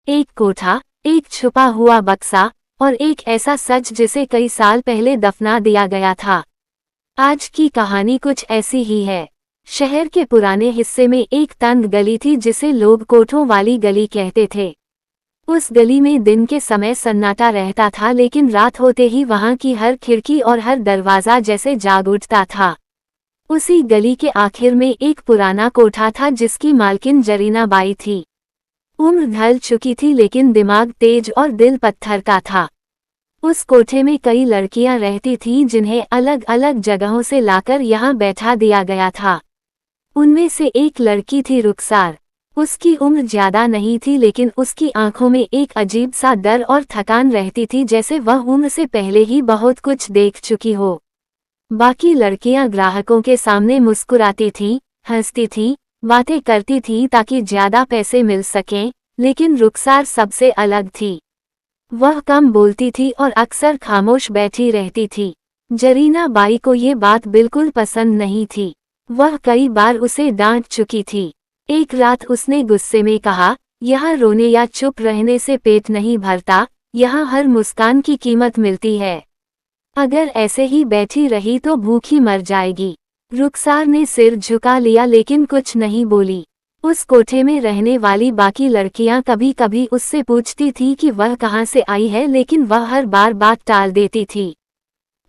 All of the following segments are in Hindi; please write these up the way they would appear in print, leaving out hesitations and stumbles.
एक कोठा, एक छुपा हुआ बक्सा और एक ऐसा सच जिसे कई साल पहले दफना दिया गया था। आज की कहानी कुछ ऐसी ही है। शहर के पुराने हिस्से में एक तंग गली थी जिसे लोग कोठों वाली गली कहते थे। उस गली में दिन के समय सन्नाटा रहता था, लेकिन रात होते ही वहां की हर खिड़की और हर दरवाजा जैसे जाग उठता था। उसी गली के आखिर में एक पुराना कोठा था जिसकी मालकिन जरीना बाई थी। उम्र ढल चुकी थी लेकिन दिमाग तेज और दिल पत्थर का था। उस कोठे में कई लड़कियां रहती थीं जिन्हें अलग अलग जगहों से लाकर यहाँ बैठा दिया गया था। उनमें से एक लड़की थी रुखसार। उसकी उम्र ज्यादा नहीं थी लेकिन उसकी आंखों में एक अजीब सा डर और थकान रहती थी, जैसे वह उम्र से पहले ही बहुत कुछ देख चुकी हो। बाकी लड़कियां ग्राहकों के सामने मुस्कुराती थीं, हंसती थीं, बातें करती थीं ताकि ज्यादा पैसे मिल सकें, लेकिन रुखसार सबसे अलग थी। वह कम बोलती थी और अक्सर खामोश बैठी रहती थी। जरीना बाई को ये बात बिल्कुल पसंद नहीं थी। वह कई बार उसे डांट चुकी थी। एक रात उसने गुस्से में कहा, यहाँ रोने या चुप रहने से पेट नहीं भरता, यहाँ हर मुस्कान की कीमत मिलती है। अगर ऐसे ही बैठी रही तो भूखी मर जाएगी। रुखसार ने सिर झुका लिया लेकिन कुछ नहीं बोली। उस कोठे में रहने वाली बाकी लड़कियां कभी कभी उससे पूछती थी कि वह कहाँ से आई है, लेकिन वह हर बार बात टाल देती थी।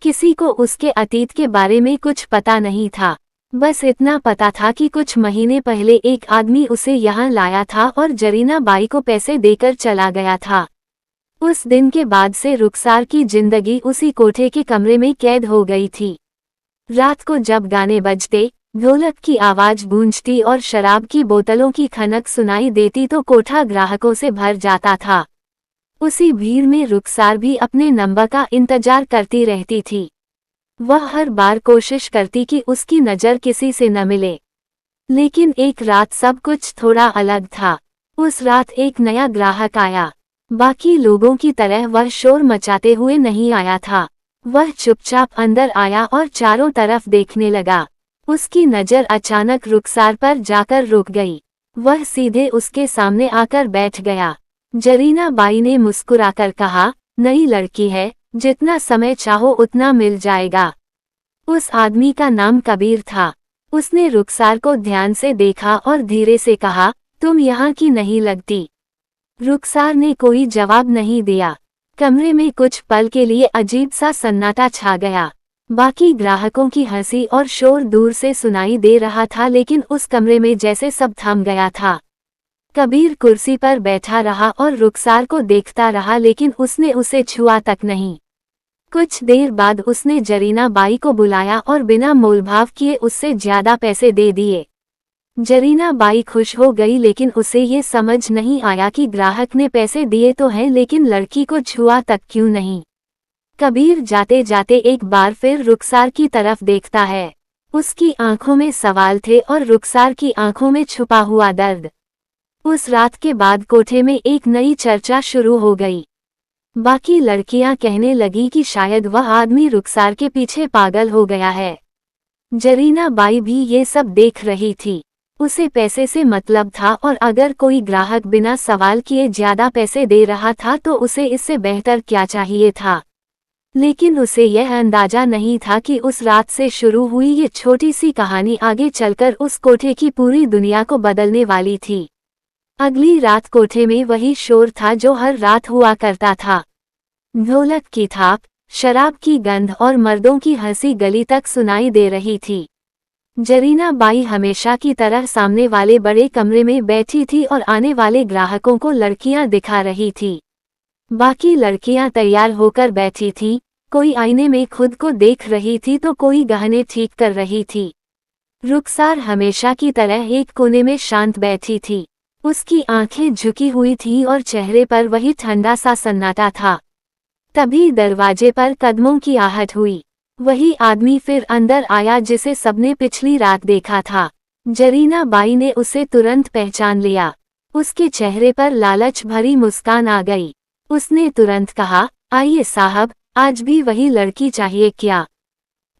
किसी को उसके अतीत के बारे में कुछ पता नहीं था। बस इतना पता था कि कुछ महीने पहले एक आदमी उसे यहाँ लाया था और जरीना बाई को पैसे देकर चला गया था। उस दिन के बाद से रुखसार की जिंदगी उसी कोठे के कमरे में कैद हो गई थी। रात को जब गाने बजते, ढोलक की आवाज गूंजती और शराब की बोतलों की खनक सुनाई देती तो कोठा ग्राहकों से भर जाता था। उसी भीड़ में रुखसार भी अपने नंबर का इंतजार करती रहती थी। वह हर बार कोशिश करती कि उसकी नज़र किसी से न मिले। लेकिन एक रात सब कुछ थोड़ा अलग था। उस रात एक नया ग्राहक आया। बाकी लोगों की तरह वह शोर मचाते हुए नहीं आया था। वह चुपचाप अंदर आया और चारों तरफ देखने लगा। उसकी नज़र अचानक रुखसार पर जाकर रुक गई। वह सीधे उसके सामने आकर बैठ गया। जरीना बाई ने मुस्कुराकर कहा, नई लड़की है, जितना समय चाहो उतना मिल जाएगा। उस आदमी का नाम कबीर था। उसने रुखसार को ध्यान से देखा और धीरे से कहा, तुम यहाँ की नहीं लगती। रुखसार ने कोई जवाब नहीं दिया। कमरे में कुछ पल के लिए अजीब सा सन्नाटा छा गया। बाकी ग्राहकों की हंसी और शोर दूर से सुनाई दे रहा था, लेकिन उस कमरे में जैसे सब थम गया था। कबीर कुर्सी पर बैठा रहा और रुखसार को देखता रहा, लेकिन उसने उसे छुआ तक नहीं। कुछ देर बाद उसने जरीना बाई को बुलाया और बिना मोलभाव किए उससे ज्यादा पैसे दे दिए। जरीना बाई खुश हो गई, लेकिन उसे ये समझ नहीं आया कि ग्राहक ने पैसे दिए तो हैं, लेकिन लड़की को छुआ तक क्यों नहीं। कबीर जाते जाते एक बार फिर रुखसार की तरफ देखता है। उसकी आंखों में सवाल थे और रुखसार की आंखों में छुपा हुआ दर्द। उस रात के बाद कोठे में एक नई चर्चा शुरू हो गई। बाकी लड़कियां कहने लगी कि शायद वह आदमी रुखसार के पीछे पागल हो गया है। जरीना बाई भी ये सब देख रही थी। उसे पैसे से मतलब था और अगर कोई ग्राहक बिना सवाल किए ज्यादा पैसे दे रहा था तो उसे इससे बेहतर क्या चाहिए था। लेकिन उसे यह अंदाजा नहीं था कि उस रात से शुरू हुई ये छोटी सी कहानी आगे चलकर उस कोठे की पूरी दुनिया को बदलने वाली थी। अगली रात कोठे में वही शोर था जो हर रात हुआ करता था। ढोलक की थाप, शराब की गंध और मर्दों की हंसी गली तक सुनाई दे रही थी। जरीना बाई हमेशा की तरह सामने वाले बड़े कमरे में बैठी थी और आने वाले ग्राहकों को लड़कियां दिखा रही थी। बाकी लड़कियां तैयार होकर बैठी थीं, कोई आईने में खुद को देख रही थी तो कोई गहने ठीक कर रही थी। रुखसार हमेशा की तरह एक कोने में शांत बैठी थी। उसकी आंखें झुकी हुई थीं और चेहरे पर वही ठंडा सा सन्नाटा था। तभी दरवाजे पर कदमों की आहट हुई। वही आदमी फिर अंदर आया जिसे सबने पिछली रात देखा था। जरीना बाई ने उसे तुरंत पहचान लिया। उसके चेहरे पर लालच भरी मुस्कान आ गई। उसने तुरंत कहा, आइए साहब, आज भी वही लड़की चाहिए क्या?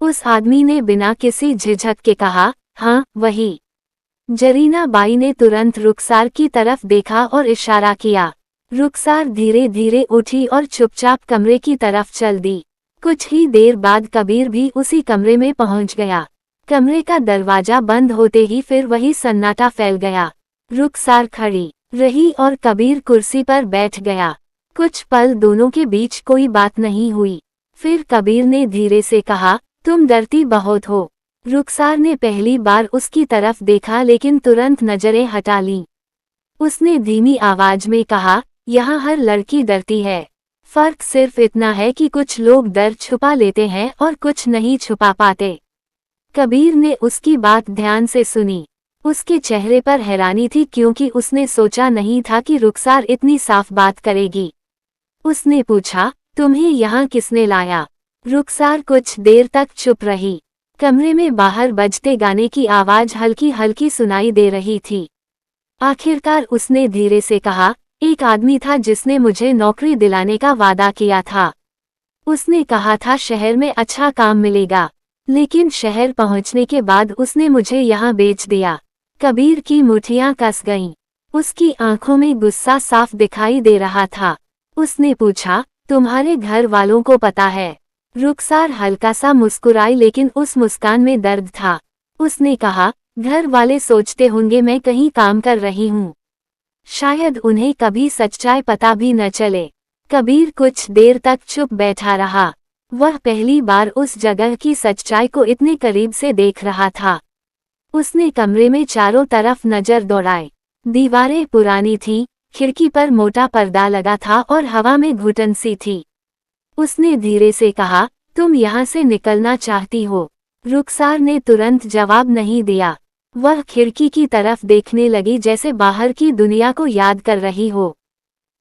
उस आदमी ने बिना किसी झिझक के कहा, हाँ वही। जरीना बाई ने तुरंत रुखसार की तरफ देखा और इशारा किया। रुखसार धीरे धीरे उठी और चुपचाप कमरे की तरफ चल दी। कुछ ही देर बाद कबीर भी उसी कमरे में पहुंच गया। कमरे का दरवाजा बंद होते ही फिर वही सन्नाटा फैल गया। रुखसार खड़ी रही और कबीर कुर्सी पर बैठ गया। कुछ पल दोनों के बीच कोई बात नहीं हुई। फिर कबीर ने धीरे से कहा, तुम डरती बहुत हो। रुखसार ने पहली बार उसकी तरफ देखा लेकिन तुरंत नजरें हटा लीं। उसने धीमी आवाज में कहा, यहाँ हर लड़की डरती है। फर्क सिर्फ इतना है कि कुछ लोग डर छुपा लेते हैं और कुछ नहीं छुपा पाते। कबीर ने उसकी बात ध्यान से सुनी। उसके चेहरे पर हैरानी थी क्योंकि उसने सोचा नहीं था कि रुखसार इतनी साफ बात करेगी। उसने पूछा, तुम्हें यहाँ किसने लाया? रुखसार कुछ देर तक चुप रही। कमरे में बाहर बजते गाने की आवाज हल्की हल्की सुनाई दे रही थी। आखिरकार उसने धीरे से कहा, एक आदमी था जिसने मुझे नौकरी दिलाने का वादा किया था। उसने कहा था शहर में अच्छा काम मिलेगा, लेकिन शहर पहुंचने के बाद उसने मुझे यहाँ बेच दिया। कबीर की मुठ्ठियां कस गईं। उसकी आंखों में गुस्सा साफ दिखाई दे रहा था। उसने पूछा, तुम्हारे घर वालों को पता है? रुखसार हल्का सा मुस्कुराई लेकिन उस मुस्कान में दर्द था। उसने कहा, घर वाले सोचते होंगे मैं कहीं काम कर रही हूँ। शायद उन्हें कभी सच्चाई पता भी न चले। कबीर कुछ देर तक चुप बैठा रहा। वह पहली बार उस जगह की सच्चाई को इतने करीब से देख रहा था। उसने कमरे में चारों तरफ नजर दौड़ाई। दीवारें पुरानी थीं, खिड़की पर मोटा पर्दा लगा था और हवा में घुटन सी थी। उसने धीरे से कहा, तुम यहाँ से निकलना चाहती हो? रुखसार ने तुरंत जवाब नहीं दिया। वह खिड़की की तरफ देखने लगी जैसे बाहर की दुनिया को याद कर रही हो।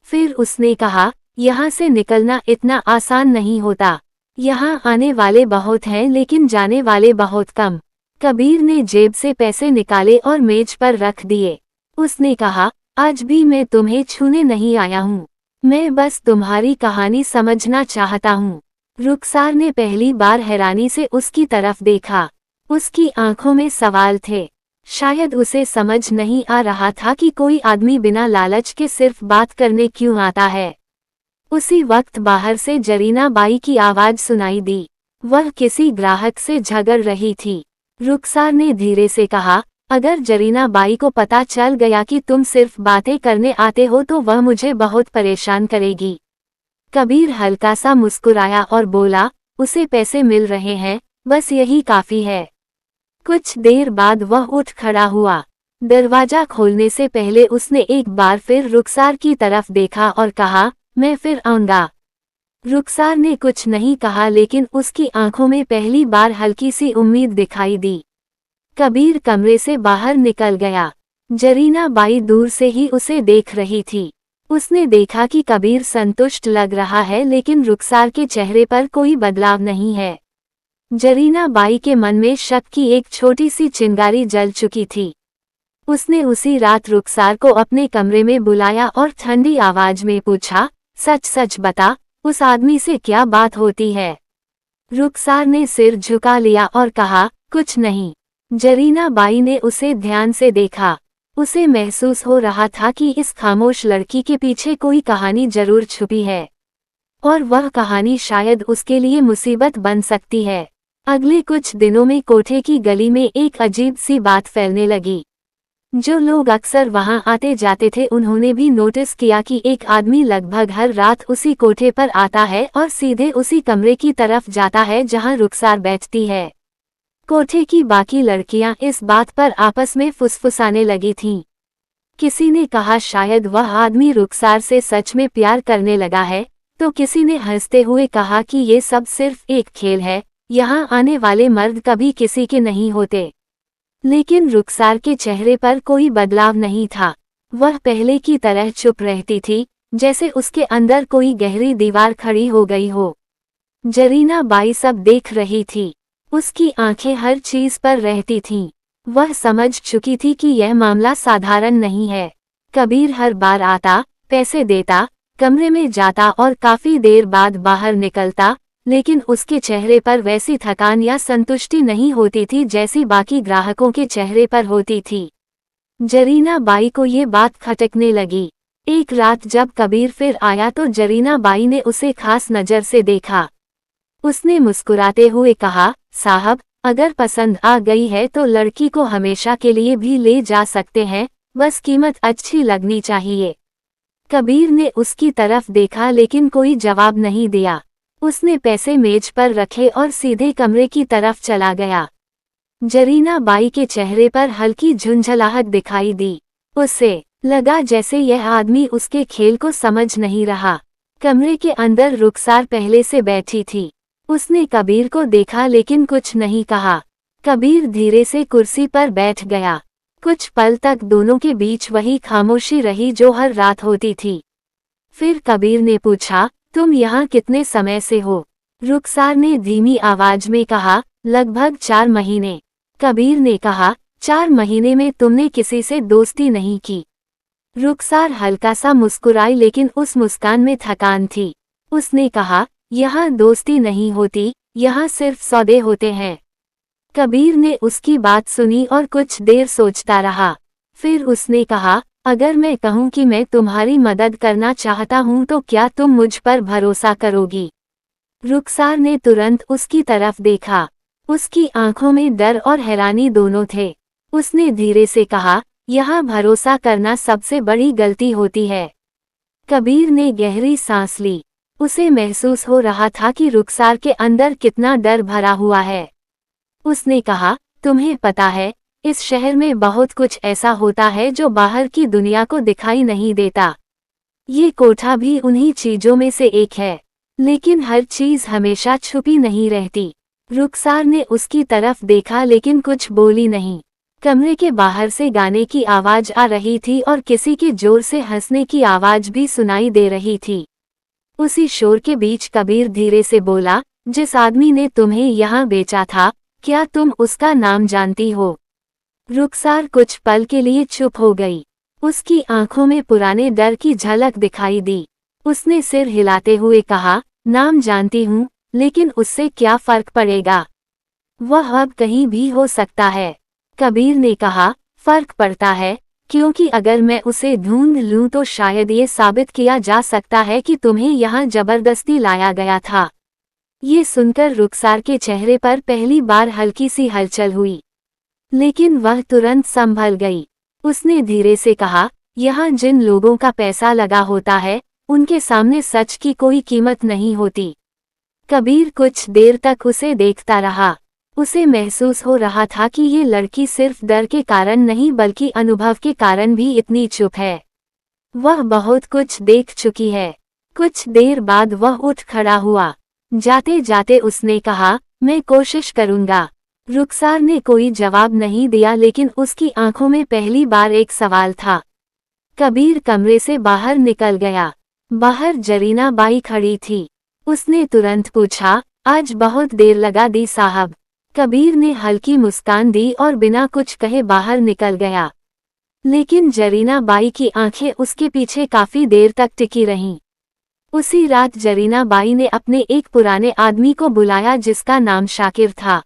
फिर उसने कहा, यहाँ से निकलना इतना आसान नहीं होता। यहाँ आने वाले बहुत हैं लेकिन जाने वाले बहुत कम। कबीर ने जेब से पैसे निकाले और मेज पर रख दिए। उसने कहा, आज भी मैं तुम्हें छूने नहीं आया हूँ। मैं बस तुम्हारी कहानी समझना चाहता हूँ। रुखसार ने पहली बार हैरानी से उसकी तरफ देखा। उसकी आंखों में सवाल थे। शायद उसे समझ नहीं आ रहा था कि कोई आदमी बिना लालच के सिर्फ बात करने क्यों आता है। उसी वक्त बाहर से जरीना बाई की आवाज सुनाई दी। वह किसी ग्राहक से झगड़ रही थी। रुखसार ने धीरे से कहा, अगर जरीना बाई को पता चल गया कि तुम सिर्फ बातें करने आते हो तो वह मुझे बहुत परेशान करेगी। कबीर हल्का सा मुस्कुराया और बोला, उसे पैसे मिल रहे हैं, बस यही काफी है। कुछ देर बाद वह उठ खड़ा हुआ। दरवाजा खोलने से पहले उसने एक बार फिर रुखसार की तरफ देखा और कहा, मैं फिर आऊंगा। रुखसार ने कुछ नहीं कहा लेकिन उसकी आंखों में पहली बार हल्की सी उम्मीद दिखाई दी। कबीर कमरे से बाहर निकल गया। जरीना बाई दूर से ही उसे देख रही थी। उसने देखा कि कबीर संतुष्ट लग रहा है लेकिन रुखसार के चेहरे पर कोई बदलाव नहीं है। जरीना बाई के मन में शक की एक छोटी सी चिंगारी जल चुकी थी। उसने उसी रात रुखसार को अपने कमरे में बुलाया और ठंडी आवाज में पूछा, सच सच बता, उस आदमी से क्या बात होती है? रुखसार ने सिर झुका लिया और कहा, कुछ नहीं। जरीना बाई ने उसे ध्यान से देखा। उसे महसूस हो रहा था कि इस खामोश लड़की के पीछे कोई कहानी जरूर छुपी है और वह कहानी शायद उसके लिए मुसीबत बन सकती है। अगले कुछ दिनों में कोठे की गली में एक अजीब सी बात फैलने लगी। जो लोग अक्सर वहां आते जाते थे उन्होंने भी नोटिस किया कि एक आदमी लगभग हर रात उसी कोठे पर आता है और सीधे उसी कमरे की तरफ जाता है जहां रुखसार बैठती है। कोठे की बाकी लड़कियां इस बात पर आपस में फुसफुसाने लगी थीं। किसी ने कहा शायद वह आदमी रुखसार से सच में प्यार करने लगा है, तो किसी ने हंसते हुए कहा कि ये सब सिर्फ एक खेल है, यहाँ आने वाले मर्द कभी किसी के नहीं होते। लेकिन रुखसार के चेहरे पर कोई बदलाव नहीं था। वह पहले की तरह चुप रहती थी, जैसे उसके अंदर कोई गहरी दीवार खड़ी हो गई हो। जरीना बाई सब देख रही थी। उसकी आंखें हर चीज पर रहती थीं। वह समझ चुकी थी कि यह मामला साधारण नहीं है। कबीर हर बार आता, पैसे देता, कमरे में जाता और काफी देर बाद बाहर निकलता, लेकिन उसके चेहरे पर वैसी थकान या संतुष्टि नहीं होती थी जैसी बाकी ग्राहकों के चेहरे पर होती थी। जरीना बाई को ये बात खटकने लगी। एक रात जब कबीर फिर आया तो जरीना बाई ने उसे खास नज़र से देखा। उसने मुस्कुराते हुए कहा, साहब, अगर पसंद आ गई है तो लड़की को हमेशा के लिए भी ले जा सकते हैं, बस कीमत अच्छी लगनी चाहिए। कबीर ने उसकी तरफ देखा लेकिन कोई जवाब नहीं दिया। उसने पैसे मेज पर रखे और सीधे कमरे की तरफ चला गया। जरीना बाई के चेहरे पर हल्की झुंझलाहट दिखाई दी। उसे लगा जैसे यह आदमी उसके खेल को समझ नहीं रहा। कमरे के अंदर रुखसार पहले से बैठी थी। उसने कबीर को देखा लेकिन कुछ नहीं कहा। कबीर धीरे से कुर्सी पर बैठ गया। कुछ पल तक दोनों के बीच वही खामोशी रही जो हर रात होती थी। फिर कबीर ने पूछा, तुम यहाँ कितने समय से हो? रुखसार ने धीमी आवाज में कहा, लगभग 4 महीने। कबीर ने कहा, 4 महीने में तुमने किसी से दोस्ती नहीं की? रुखसार हल्का सा मुस्कुराई लेकिन उस मुस्कान में थकान थी। उसने कहा, यहाँ दोस्ती नहीं होती, यहाँ सिर्फ सौदे होते हैं। कबीर ने उसकी बात सुनी और कुछ देर सोचता रहा। फिर उसने कहा, अगर मैं कहूँ कि मैं तुम्हारी मदद करना चाहता हूँ तो क्या तुम मुझ पर भरोसा करोगी? रुखसार ने तुरंत उसकी तरफ देखा। उसकी आंखों में डर और हैरानी दोनों थे। उसने धीरे से कहा, यहाँ भरोसा करना सबसे बड़ी गलती होती है। कबीर ने गहरी सांस ली। उसे महसूस हो रहा था कि रुखसार के अंदर कितना डर भरा हुआ है। उसने कहा, तुम्हें पता है, इस शहर में बहुत कुछ ऐसा होता है जो बाहर की दुनिया को दिखाई नहीं देता। ये कोठा भी उन्हीं चीजों में से एक है। लेकिन हर चीज हमेशा छुपी नहीं रहती। रुखसार ने उसकी तरफ देखा लेकिन कुछ बोली नहीं। कमरे के बाहर से गाने की आवाज आ रही थी और किसी के जोर से हंसने की आवाज भी सुनाई दे रही थी। उसी शोर के बीच कबीर धीरे से बोला, जिस आदमी ने तुम्हें यहाँ बेचा था, क्या तुम उसका नाम जानती हो? रुखसार कुछ पल के लिए चुप हो गई। उसकी आंखों में पुराने डर की झलक दिखाई दी। उसने सिर हिलाते हुए कहा, नाम जानती हूँ, लेकिन उससे क्या फर्क पड़ेगा? वह अब कहीं भी हो सकता है। कबीर ने कहा, फर्क पड़ता है, क्योंकि अगर मैं उसे ढूंढ लूं तो शायद ये साबित किया जा सकता है कि तुम्हें यहाँ जबरदस्ती लाया गया था। ये सुनकर रुखसार के चेहरे पर पहली बार हल्की सी हलचल हुई, लेकिन वह तुरंत संभल गई। उसने धीरे से कहा, यहाँ जिन लोगों का पैसा लगा होता है, उनके सामने सच की कोई कीमत नहीं होती। कबीर कुछ देर तक उसे देखता रहा। उसे महसूस हो रहा था कि ये लड़की सिर्फ डर के कारण नहीं बल्कि अनुभव के कारण भी इतनी चुप है। वह बहुत कुछ देख चुकी है। कुछ देर बाद वह उठ खड़ा हुआ। जाते जाते उसने कहा, मैं कोशिश करूंगा। रुखसार ने कोई जवाब नहीं दिया लेकिन उसकी आंखों में पहली बार एक सवाल था। कबीर कमरे से बाहर निकल गया। बाहर जरीना बाई खड़ी थी। उसने तुरंत पूछा, आज बहुत देर लगा दी साहब। कबीर ने हल्की मुस्कान दी और बिना कुछ कहे बाहर निकल गया। लेकिन जरीना बाई की आंखें उसके पीछे काफी देर तक टिकी रहीं। उसी रात जरीना बाई ने अपने एक पुराने आदमी को बुलाया जिसका नाम शाकिर था।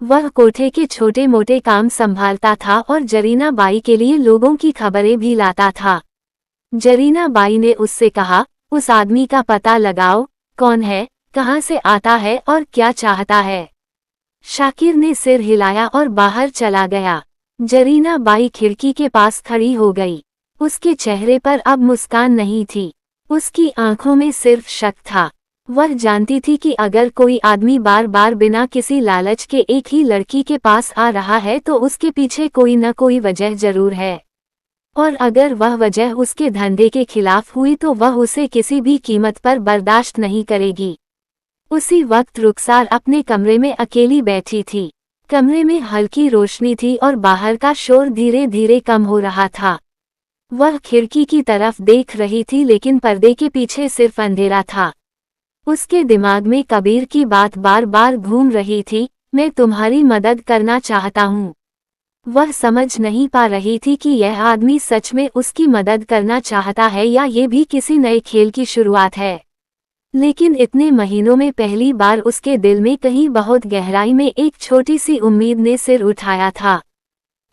वह कोठे के छोटे मोटे काम संभालता था और जरीना बाई के लिए लोगों की खबरें भी लाता था। जरीना बाई ने उससे कहा, उस आदमी का पता लगाओ, कौन है, कहाँ से आता है और क्या चाहता है। शाकिर ने सिर हिलाया और बाहर चला गया। जरीना बाई खिड़की के पास खड़ी हो गई। उसके चेहरे पर अब मुस्कान नहीं थी। उसकी आंखों में सिर्फ शक था। वह जानती थी कि अगर कोई आदमी बार बार बिना किसी लालच के एक ही लड़की के पास आ रहा है तो उसके पीछे कोई न कोई वजह जरूर है। और अगर वह वजह उसके धंधे के खिलाफ हुई तो वह उसे किसी भी कीमत पर बर्दाश्त नहीं करेगी। उसी वक्त रुखसार अपने कमरे में अकेली बैठी थी। कमरे में हल्की रोशनी थी और बाहर का शोर धीरे धीरे कम हो रहा था। वह खिड़की की तरफ देख रही थी लेकिन पर्दे के पीछे सिर्फ अंधेरा था। उसके दिमाग में कबीर की बात बार बार घूम रही थी, मैं तुम्हारी मदद करना चाहता हूँ। वह समझ नहीं पा रही थी कि यह आदमी सच में उसकी मदद करना चाहता है या ये भी किसी नए खेल की शुरुआत है। लेकिन इतने महीनों में पहली बार उसके दिल में कहीं बहुत गहराई में एक छोटी सी उम्मीद ने सिर उठाया था।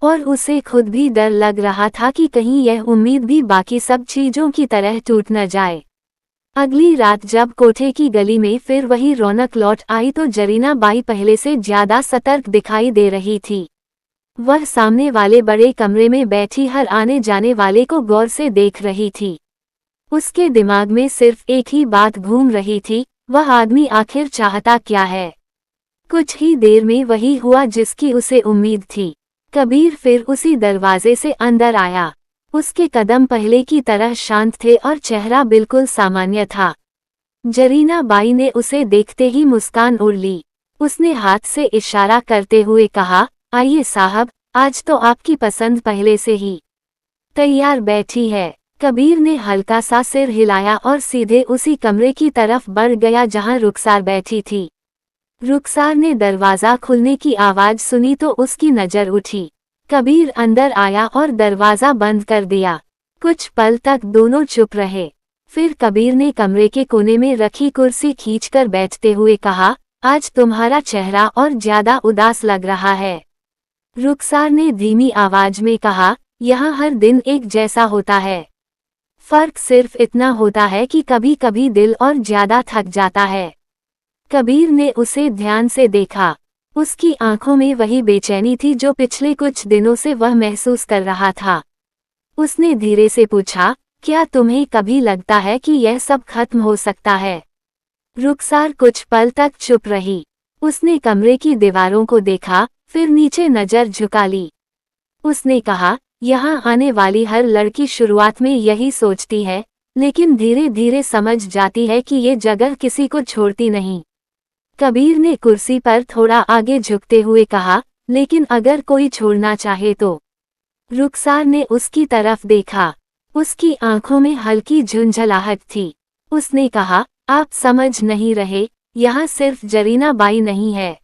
और उसे खुद भी डर लग रहा था कि कहीं यह उम्मीद भी बाकी सब चीजों की तरह टूट न जाए। अगली रात जब कोठे की गली में फिर वही रौनक लौट आई तो जरीना बाई पहले से ज्यादा सतर्क दिखाई दे रही थी। वह सामने वाले बड़े कमरे में बैठी हर आने जाने वाले को गौर से देख रही थी। उसके दिमाग में सिर्फ एक ही बात घूम रही थी, वह आदमी आखिर चाहता क्या है। कुछ ही देर में वही हुआ जिसकी उसे उम्मीद थी। कबीर फिर उसी दरवाजे से अंदर आया। उसके कदम पहले की तरह शांत थे और चेहरा बिल्कुल सामान्य था। जरीना बाई ने उसे देखते ही मुस्कान उड़ ली। उसने हाथ से इशारा करते हुए कहा, आइए साहब, आज तो आपकी पसंद पहले से ही तैयार बैठी है। कबीर ने हल्का सा सिर हिलाया और सीधे उसी कमरे की तरफ बढ़ गया जहां रुखसार बैठी थी। रुखसार ने दरवाजा खुलने की आवाज सुनी तो उसकी नजर उठी। कबीर अंदर आया और दरवाजा बंद कर दिया। कुछ पल तक दोनों चुप रहे। फिर कबीर ने कमरे के कोने में रखी कुर्सी खींचकर बैठते हुए कहा, आज तुम्हारा चेहरा और ज्यादा उदास लग रहा है। रुखसार ने धीमी आवाज में कहा, यहाँ हर दिन एक जैसा होता है। फर्क सिर्फ इतना होता है कि कभी कभी दिल और ज्यादा थक जाता है। कबीर ने उसे ध्यान से देखा। उसकी आंखों में वही बेचैनी थी जो पिछले कुछ दिनों से वह महसूस कर रहा था। उसने धीरे से पूछा, क्या तुम्हें कभी लगता है कि यह सब खत्म हो सकता है? रुखसार कुछ पल तक चुप रही। उसने कमरे की दीवारों को देखा, फिर नीचे नजर झुका ली। उसने कहा, यहाँ आने वाली हर लड़की शुरुआत में यही सोचती है, लेकिन धीरे धीरे समझ जाती है कि ये जगह किसी को छोड़ती नहीं। कबीर ने कुर्सी पर थोड़ा आगे झुकते हुए कहा, लेकिन अगर कोई छोड़ना चाहे तो? रुखसार ने उसकी तरफ देखा। उसकी आंखों में हल्की झुंझलाहट थी। उसने कहा, आप समझ नहीं रहे, यहाँ सिर्फ जरीना बाई नहीं है।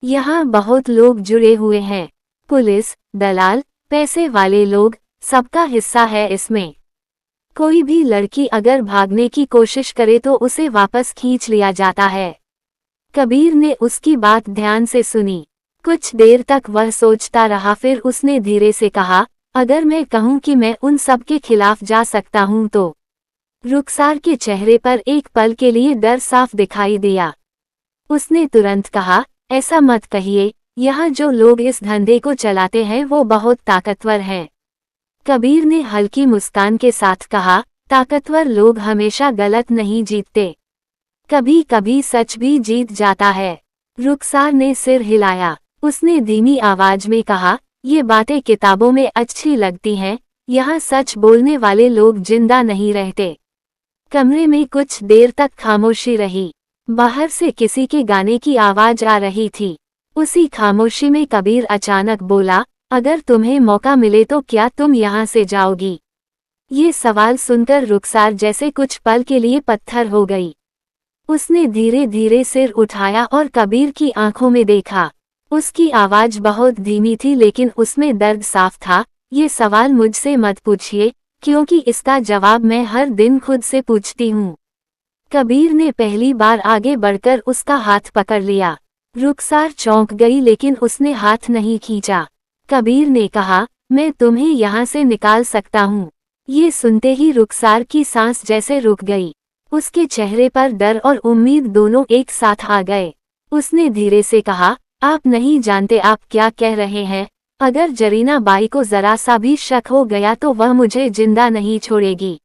यहाँ बहुत लोग जुड़े हुए हैं। पुलिस, दलाल, पैसे वाले लोग, सबका हिस्सा है इसमें। कोई भी लड़की अगर भागने की कोशिश करे तो उसे वापस खींच लिया जाता है। कबीर ने उसकी बात ध्यान से सुनी। कुछ देर तक वह सोचता रहा, फिर उसने धीरे से कहा, अगर मैं कहूँ कि मैं उन सब के खिलाफ जा सकता हूँ तो? रुखसार के चेहरे पर एक पल के लिए डर साफ दिखाई दिया। उसने तुरंत कहा, ऐसा मत कहिए, यहाँ जो लोग इस धंधे को चलाते हैं वो बहुत ताकतवर हैं। कबीर ने हल्की मुस्कान के साथ कहा, ताकतवर लोग हमेशा गलत नहीं जीतते, कभी कभी सच भी जीत जाता है। रुखसार ने सिर हिलाया। उसने धीमी आवाज में कहा, ये बातें किताबों में अच्छी लगती हैं, यहाँ सच बोलने वाले लोग जिंदा नहीं रहते। कमरे में कुछ देर तक खामोशी रही। बाहर से किसी के गाने की आवाज आ रही थी। उसी खामोशी में कबीर अचानक बोला, अगर तुम्हें मौका मिले तो क्या तुम यहाँ से जाओगी? ये सवाल सुनकर रुखसार जैसे कुछ पल के लिए पत्थर हो गई। उसने धीरे धीरे सिर उठाया और कबीर की आंखों में देखा। उसकी आवाज बहुत धीमी थी लेकिन उसमें दर्द साफ था, ये सवाल मुझसे मत पूछिए, क्योंकि इसका जवाब मैं हर दिन खुद से पूछती हूँ। कबीर ने पहली बार आगे बढ़कर उसका हाथ पकड़ लिया। रुखसार चौंक गई लेकिन उसने हाथ नहीं खींचा। कबीर ने कहा, मैं तुम्हें यहाँ से निकाल सकता हूँ। ये सुनते ही रुखसार की सांस जैसे रुक गई। उसके चेहरे पर डर और उम्मीद दोनों एक साथ आ गए। उसने धीरे से कहा, आप नहीं जानते आप क्या कह रहे हैं। अगर जरीना बाई को जरा सा भी शक हो गया तो वह मुझे जिंदा नहीं छोड़ेगी।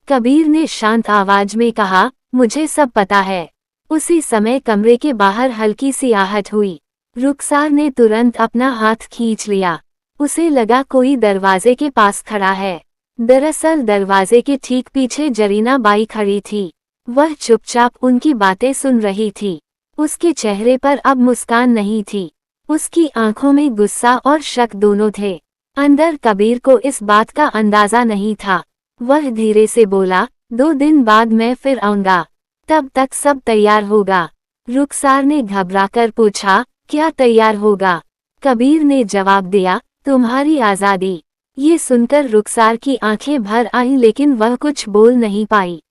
कबीर ने शांत आवाज में कहा, मुझे सब पता है। उसी समय कमरे के बाहर हल्की सी आहट हुई। रुखसार ने तुरंत अपना हाथ खींच लिया। उसे लगा कोई दरवाजे के पास खड़ा है। दरअसल दरवाजे के ठीक पीछे जरीना बाई खड़ी थी। वह चुपचाप उनकी बातें सुन रही थी। उसके चेहरे पर अब मुस्कान नहीं थी। उसकी आंखों में गुस्सा और शक दोनों थे। अंदर कबीर को इस बात का अंदाजा नहीं था। वह धीरे से बोला, 2 दिन बाद मैं फिर आऊंगा, तब तक सब तैयार होगा। रुखसार ने घबराकर पूछा, क्या तैयार होगा? कबीर ने जवाब दिया, तुम्हारी आज़ादी। ये सुनकर रुखसार की आंखें भर आईं लेकिन वह कुछ बोल नहीं पाई।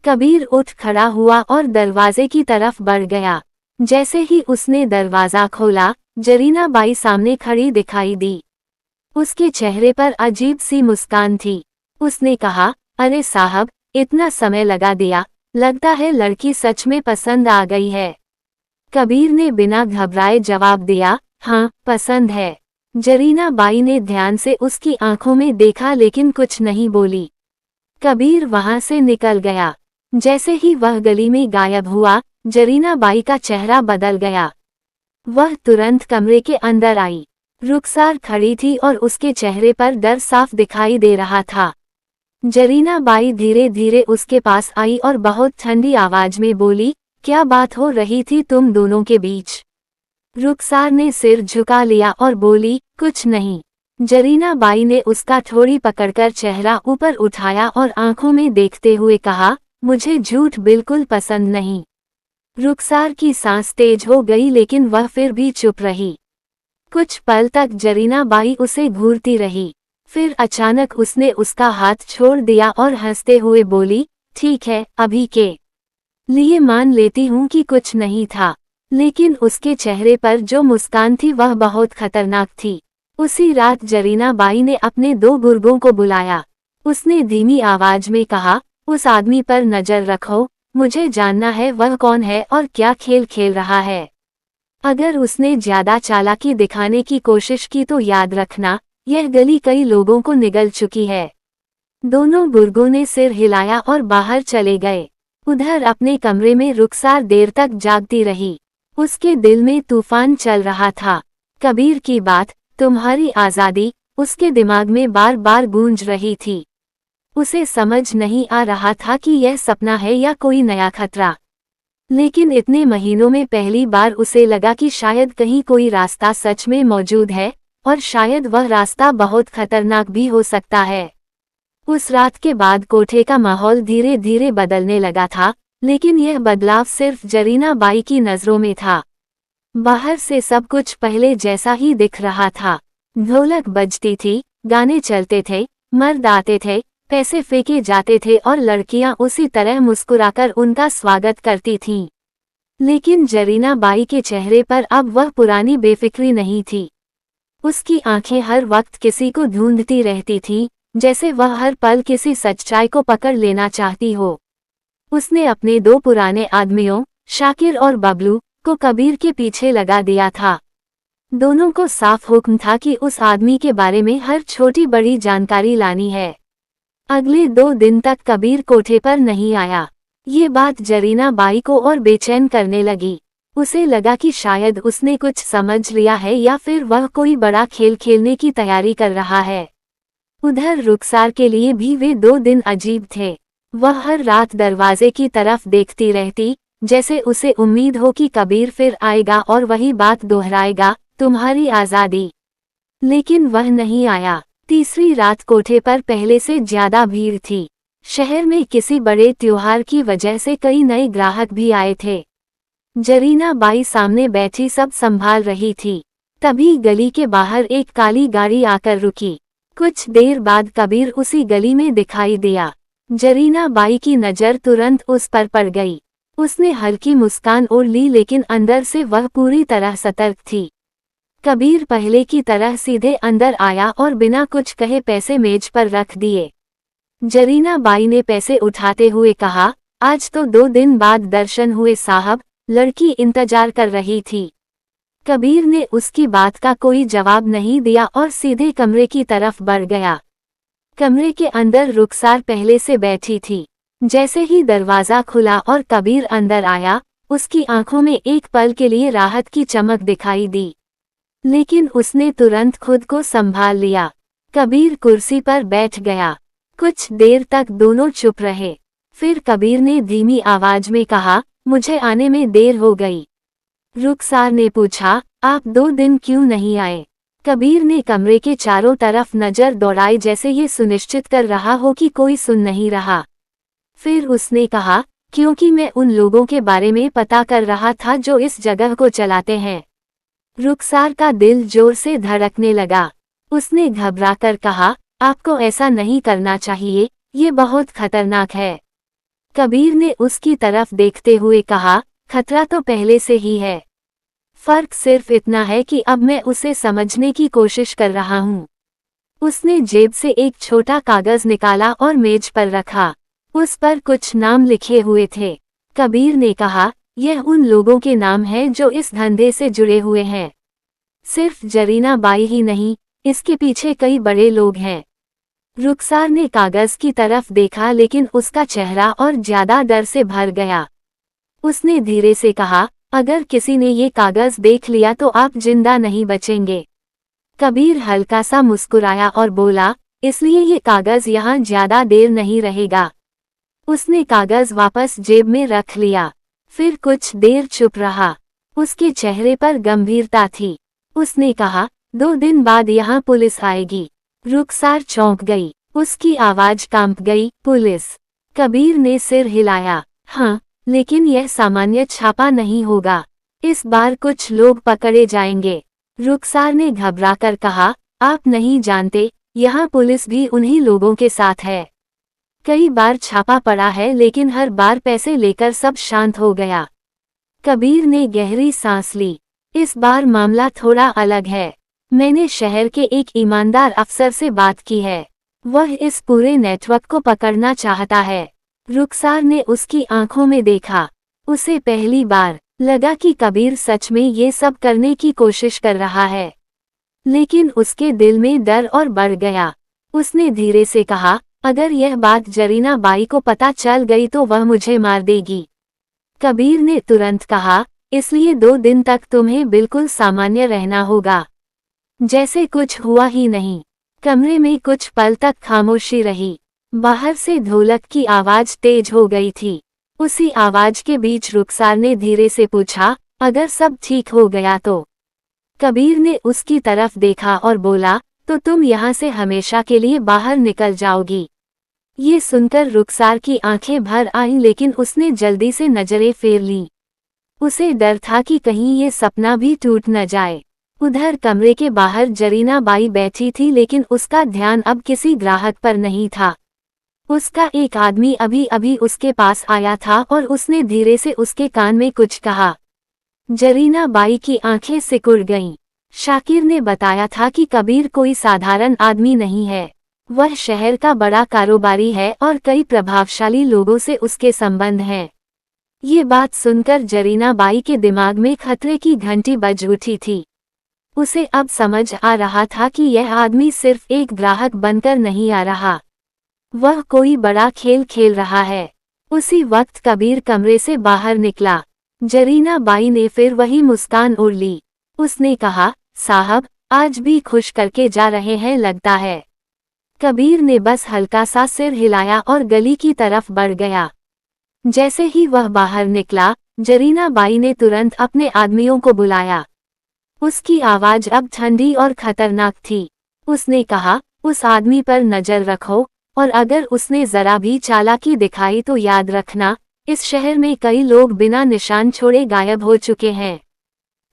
कबीर उठ खड़ा हुआ और दरवाजे की तरफ बढ़ गया। जैसे ही उसने दरवाजा खोला, जरीना बाई सामने खड़ी दिखाई दी। उसके चेहरे पर अजीब सी मुस्कान थी। उसने कहा, अरे साहब, इतना समय लगा दिया, लगता है लड़की सच में पसंद आ गई है। कबीर ने बिना घबराए जवाब दिया, हाँ, पसंद है। जरीना बाई ने ध्यान से उसकी आंखों में देखा लेकिन कुछ नहीं बोली। कबीर वहां से निकल गया। जैसे ही वह गली में गायब हुआ, जरीना बाई का चेहरा बदल गया। वह तुरंत कमरे के अंदर आई। रुखसार खड़ी थी और उसके चेहरे पर डर साफ दिखाई दे रहा था। जरीना बाई धीरे धीरे उसके पास आई और बहुत ठंडी आवाज में बोली, क्या बात हो रही थी तुम दोनों के बीच? रुखसार ने सिर झुका लिया और बोली, कुछ नहीं। जरीना बाई ने उसका ठोड़ी पकड़कर चेहरा ऊपर उठाया और आंखों में देखते हुए कहा, मुझे झूठ बिल्कुल पसंद नहीं। रुखसार की सांस तेज हो गई लेकिन वह फिर भी चुप रही। कुछ पल तक जरीना बाई उसे घूरती रही। फिर अचानक उसने उसका हाथ छोड़ दिया और हंसते हुए बोली, ठीक है, अभी के लिए मान लेती हूँ कि कुछ नहीं था। लेकिन उसके चेहरे पर जो मुस्कान थी वह बहुत खतरनाक थी। उसी रात जरीना बाई ने अपने 2 बुर्गों को बुलाया। उसने धीमी आवाज में कहा, उस आदमी पर नजर रखो, मुझे जानना है वह कौन है और क्या खेल खेल रहा है। अगर उसने ज्यादा चालाकी दिखाने की कोशिश की तो याद रखना, यह गली कई लोगों को निगल चुकी है। दोनों बुर्गों ने सिर हिलाया और बाहर चले गए। उधर अपने कमरे में रुखसार देर तक जागती रही। उसके दिल में तूफान चल रहा था। कबीर की बात, तुम्हारी आज़ादी, उसके दिमाग में बार बार गूंज रही थी। उसे समझ नहीं आ रहा था कि यह सपना है या कोई नया खतरा। लेकिन इतने महीनों में पहली बार उसे लगा कि शायद कहीं कोई रास्ता सच में मौजूद है, और शायद वह रास्ता बहुत खतरनाक भी हो सकता है। उस रात के बाद कोठे का माहौल धीरे धीरे बदलने लगा था, लेकिन यह बदलाव सिर्फ जरीना बाई की नज़रों में था। बाहर से सब कुछ पहले जैसा ही दिख रहा था। ढोलक बजती थी, गाने चलते थे, मर्द आते थे, पैसे फेंके जाते थे और लड़कियां उसी तरह मुस्कुराकर उनका स्वागत करती थीं। लेकिन जरीना बाई के चेहरे पर अब वह पुरानी बेफिक्री नहीं थी। उसकी आंखें हर वक्त किसी को ढूंढती रहती थीं, जैसे वह हर पल किसी सच्चाई को पकड़ लेना चाहती हो। उसने अपने 2 पुराने आदमियों, शाकिर और बबलू, को कबीर के पीछे लगा दिया था। दोनों को साफ हुक्म था कि उस आदमी के बारे में हर छोटी बड़ी जानकारी लानी है। अगले 2 दिन तक कबीर कोठे पर नहीं आया। ये बात जरीना बाई को और बेचैन करने लगी। उसे लगा कि शायद उसने कुछ समझ लिया है या फिर वह कोई बड़ा खेल खेलने की तैयारी कर रहा है। उधर रुखसार के लिए भी वे 2 दिन अजीब थे। वह हर रात दरवाजे की तरफ देखती रहती, जैसे उसे उम्मीद हो कि कबीर फिर आएगा और वही बात दोहराएगा, तुम्हारी आज़ादी। लेकिन वह नहीं आया। तीसरी रात कोठे पर पहले से ज्यादा भीड़ थी। शहर में किसी बड़े त्योहार की वजह से कई नए ग्राहक भी आए थे। जरीना बाई सामने बैठी सब संभाल रही थी। तभी गली के बाहर एक काली गाड़ी आकर रुकी। कुछ देर बाद कबीर उसी गली में दिखाई दिया। जरीना बाई की नज़र तुरंत उस पर पड़ गई। उसने हल्की मुस्कान ओढ़ ली लेकिन अंदर से वह पूरी तरह सतर्क थी। कबीर पहले की तरह सीधे अंदर आया और बिना कुछ कहे पैसे मेज पर रख दिए। जरीना बाई ने पैसे उठाते हुए कहा, आज तो 2 दिन बाद दर्शन हुए साहब, लड़की इंतजार कर रही थी। कबीर ने उसकी बात का कोई जवाब नहीं दिया और सीधे कमरे की तरफ बढ़ गया। कमरे के अंदर रुखसार पहले से बैठी थी। जैसे ही दरवाजा खुला और कबीर अंदर आया, उसकी आंखों में एक पल के लिए राहत की चमक दिखाई दी। लेकिन उसने तुरंत खुद को संभाल लिया। कबीर कुर्सी पर बैठ गया। कुछ देर तक दोनों चुप रहे। फिर कबीर ने धीमी आवाज में कहा, मुझे आने में देर हो गई। रुखसार ने पूछा, आप 2 दिन क्यों नहीं आए? कबीर ने कमरे के चारों तरफ नजर दौड़ाई जैसे ये सुनिश्चित कर रहा हो कि कोई सुन नहीं रहा। फिर उसने कहा, क्योंकि मैं उन लोगों के बारे में पता कर रहा था जो इस जगह को चलाते हैं। रुखसार का दिल जोर से धड़कने लगा। उसने घबराकर कहा, आपको ऐसा नहीं करना चाहिए, ये बहुत खतरनाक है। कबीर ने उसकी तरफ देखते हुए कहा, खतरा तो पहले से ही है। फर्क सिर्फ इतना है कि अब मैं उसे समझने की कोशिश कर रहा हूँ। उसने जेब से एक छोटा कागज निकाला और मेज पर रखा। उस पर कुछ नाम लिखे हुए थे। कबीर ने कहा, यह उन लोगों के नाम हैं जो इस धंधे से जुड़े हुए हैं। सिर्फ जरीना बाई ही नहीं, इसके पीछे कई बड़े लोग हैं। रुखसार ने कागज की तरफ देखा लेकिन उसका चेहरा और ज्यादा डर से भर गया। उसने धीरे से कहा, अगर किसी ने ये कागज देख लिया तो आप जिंदा नहीं बचेंगे। कबीर हल्का सा मुस्कुराया और बोला, इसलिए ये कागज यहाँ ज्यादा देर नहीं रहेगा। उसने कागज वापस जेब में रख लिया। फिर कुछ देर चुप रहा। उसके चेहरे पर गंभीरता थी। उसने कहा, 2 दिन बाद यहाँ पुलिस आएगी। रुखसार चौंक गई। उसकी आवाज कांप गई, पुलिस? कबीर ने सिर हिलाया। हाँ, लेकिन यह सामान्य छापा नहीं होगा। इस बार कुछ लोग पकड़े जाएंगे। रुखसार ने घबराकर कहा, आप नहीं जानते, यहाँ पुलिस भी उन्हीं लोगों के साथ है। कई बार छापा पड़ा है लेकिन हर बार पैसे लेकर सब शांत हो गया। कबीर ने गहरी सांस ली। इस बार मामला थोड़ा अलग है। मैंने शहर के एक ईमानदार अफसर से बात की है। वह इस पूरे नेटवर्क को पकड़ना चाहता है। रुखसार ने उसकी आंखों में देखा। उसे पहली बार लगा कि कबीर सच में ये सब करने की कोशिश कर रहा है। लेकिन उसके दिल में डर और बढ़ गया। उसने धीरे से कहा, अगर यह बात जरीना बाई को पता चल गई तो वह मुझे मार देगी। कबीर ने तुरंत कहा, इसलिए 2 दिन तक तुम्हें बिल्कुल सामान्य रहना होगा, जैसे कुछ हुआ ही नहीं। कमरे में कुछ पल तक खामोशी रही। बाहर से ढोलक की आवाज तेज हो गई थी। उसी आवाज के बीच रुखसार ने धीरे से पूछा, अगर सब ठीक हो गया तो? कबीर ने उसकी तरफ देखा और बोला, तो तुम यहाँ से हमेशा के लिए बाहर निकल जाओगी। ये सुनकर रुखसार की आंखें भर आईं लेकिन उसने जल्दी से नजरें फेर लीं। उसे डर था कि कहीं ये सपना भी टूट न जाए। उधर कमरे के बाहर जरीना बाई बैठी थी लेकिन उसका ध्यान अब किसी ग्राहक पर नहीं था। उसका एक आदमी अभी अभी उसके पास आया था और उसने धीरे से उसके कान में कुछ कहा। जरीना बाई की आंखें सिकुड़ गईं। शाकिर ने बताया था कि कबीर कोई साधारण आदमी नहीं है। वह शहर का बड़ा कारोबारी है और कई प्रभावशाली लोगों से उसके संबंध हैं। ये बात सुनकर जरीना बाई के दिमाग में खतरे की घंटी बज उठी थी। उसे अब समझ आ रहा था कि यह आदमी सिर्फ एक ग्राहक बनकर नहीं आ रहा, वह कोई बड़ा खेल खेल रहा है। उसी वक्त कबीर कमरे से बाहर निकला। जरीना बाई ने फिर वही मुस्कान ओढ़ ली। उसने कहा, साहब, आज भी खुश करके जा रहे हैं लगता है। कबीर ने बस हल्का सा सिर हिलाया और गली की तरफ बढ़ गया। जैसे ही वह बाहर निकला, जरीना बाई ने तुरंत अपने आदमियों को बुलाया। उसकी आवाज अब ठंडी और खतरनाक थी। उसने कहा, उस आदमी पर नजर रखो और अगर उसने जरा भी चालाकी दिखाई तो याद रखना, इस शहर में कई लोग बिना निशान छोड़े गायब हो चुके हैं।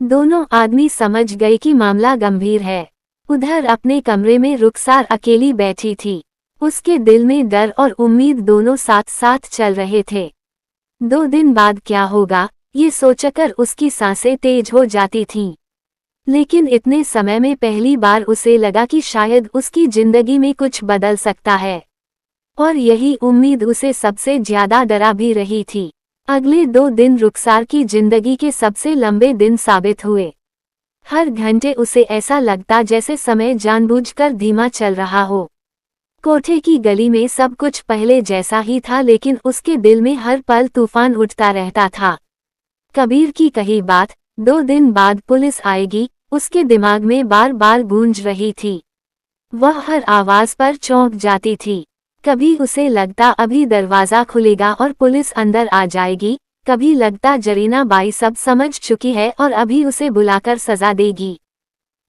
दोनों आदमी समझ गए कि मामला गंभीर है। उधर अपने कमरे में रुखसार अकेली बैठी थी। उसके दिल में डर और उम्मीद दोनों साथ साथ चल रहे थे। 2 दिन बाद क्या होगा, ये सोचकर उसकी सांसें तेज हो जाती थीं। लेकिन इतने समय में पहली बार उसे लगा कि शायद उसकी जिंदगी में कुछ बदल सकता है। और यही उम्मीद उसे सबसे ज्यादा डरा भी रही थी। अगले 2 दिन रुखसार की जिंदगी के सबसे लंबे दिन साबित हुए। हर घंटे उसे ऐसा लगता जैसे समय जानबूझकर धीमा चल रहा हो। कोठे की गली में सब कुछ पहले जैसा ही था लेकिन उसके दिल में हर पल तूफान उठता रहता था। कबीर की कही बात, 2 दिन बाद पुलिस आएगी, उसके दिमाग में बार बार गूंज रही थी। वह हर आवाज पर चौंक जाती थी। कभी उसे लगता अभी दरवाजा खुलेगा और पुलिस अंदर आ जाएगी, कभी लगता जरीना बाई सब समझ चुकी है और अभी उसे बुलाकर सजा देगी।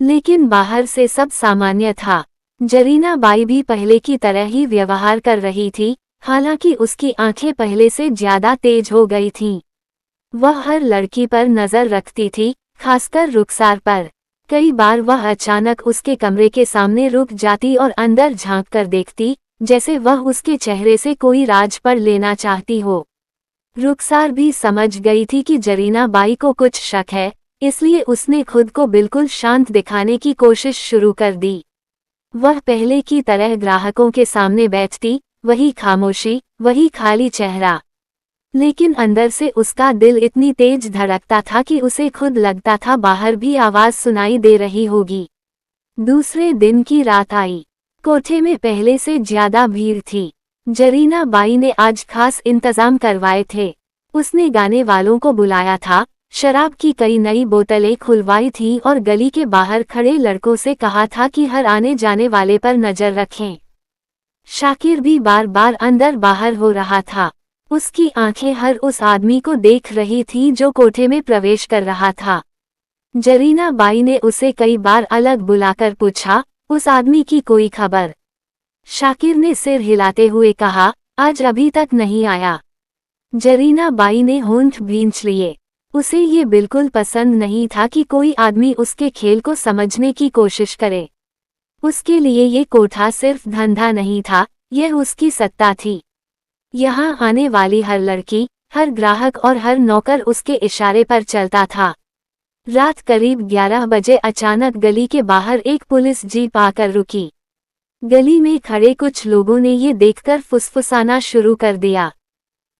लेकिन बाहर से सब सामान्य था। जरीना बाई भी पहले की तरह ही व्यवहार कर रही थी, हालांकि उसकी आंखें पहले से ज्यादा तेज हो गई थीं। वह हर लड़की पर नजर रखती थी, खासकर रुखसार पर। कई बार वह अचानक उसके कमरे के सामने रुक जाती और अंदर झांक कर देखती, जैसे वह उसके चेहरे से कोई राज पढ़ लेना चाहती हो। रुखसार भी समझ गई थी कि जरीना बाई को कुछ शक है, इसलिए उसने खुद को बिल्कुल शांत दिखाने की कोशिश शुरू कर दी। वह पहले की तरह ग्राहकों के सामने बैठती, वही खामोशी, वही खाली चेहरा। लेकिन अंदर से उसका दिल इतनी तेज धड़कता था कि उसे खुद लगता था बाहर भी आवाज सुनाई दे रही होगी। दूसरे दिन की रात आई। कोठे में पहले से ज्यादा भीड़ थी। जरीना बाई ने आज खास इंतजाम करवाए थे। उसने गाने वालों को बुलाया था, शराब की कई नई बोतलें खुलवाई थी और गली के बाहर खड़े लड़कों से कहा था कि हर आने जाने वाले पर नजर रखें। शाकिर भी बार बार अंदर बाहर हो रहा था। उसकी आंखें हर उस आदमी को देख रही थी जो कोठे में प्रवेश कर रहा था। जरीना बाई ने उसे कई बार अलग बुलाकर पूछा, उस आदमी की कोई खबर? शाकिर ने सिर हिलाते हुए कहा, आज अभी तक नहीं आया। जरीना बाई ने होंठ भींच लिए। उसे ये बिल्कुल पसंद नहीं था कि कोई आदमी उसके खेल को समझने की कोशिश करे। उसके लिए ये कोठा सिर्फ धंधा नहीं था, यह उसकी सत्ता थी। यहाँ आने वाली हर लड़की, हर ग्राहक और हर नौकर उसके इशारे पर चलता था। रात करीब 11 बजे अचानक गली के बाहर एक पुलिस जीप आकर रुकी। गली में खड़े कुछ लोगों ने ये देखकर फुसफुसाना शुरू कर दिया।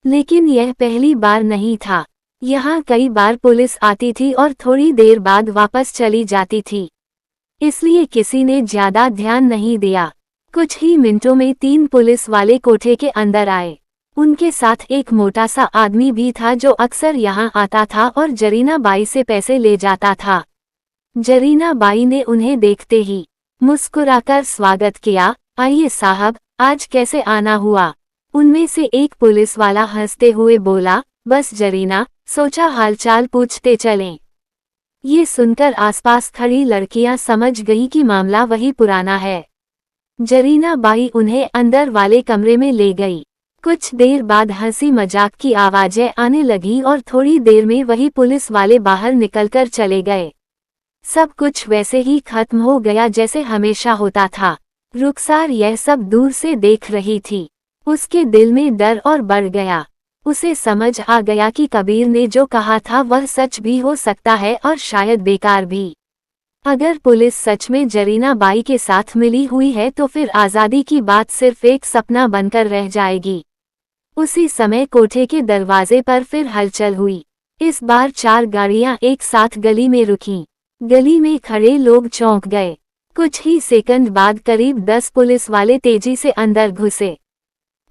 लेकिन यह पहली बार नहीं था। यहाँ कई बार पुलिस आती थी और थोड़ी देर बाद वापस चली जाती थी, इसलिए किसी ने ज्यादा ध्यान नहीं दिया। कुछ ही मिनटों में 3 पुलिस वाले कोठे के अंदर आए। उनके साथ एक मोटा सा आदमी भी था जो अक्सर यहाँ आता था और जरीना बाई से पैसे ले जाता था। जरीना बाई ने उन्हें देखते ही मुस्कुराकर स्वागत किया, आइए साहब, आज कैसे आना हुआ? उनमें से एक पुलिस वाला हंसते हुए बोला, बस जरीना, सोचा हालचाल पूछते चलें। ये सुनकर आसपास खड़ी लड़कियां समझ गईं कि मामला वही पुराना है। जरीना बाई उन्हें अंदर वाले कमरे में ले गई। कुछ देर बाद हंसी मजाक की आवाजें आने लगी और थोड़ी देर में वही पुलिस वाले बाहर निकलकर चले गए। सब कुछ वैसे ही खत्म हो गया जैसे हमेशा होता था। रुखसार यह सब दूर से देख रही थी। उसके दिल में डर और बढ़ गया। उसे समझ आ गया कि कबीर ने जो कहा था वह सच भी हो सकता है और शायद बेकार भी। अगर पुलिस सच में जरीना बाई के साथ मिली हुई है तो फिर आज़ादी की बात सिर्फ एक सपना बनकर रह जाएगी। उसी समय कोठे के दरवाजे पर फिर हलचल हुई। इस बार 4 गाड़ियां एक साथ गली में रुकीं। गली में खड़े लोग चौंक गए। कुछ ही सेकंड बाद करीब 10 पुलिस वाले तेजी से अंदर घुसे।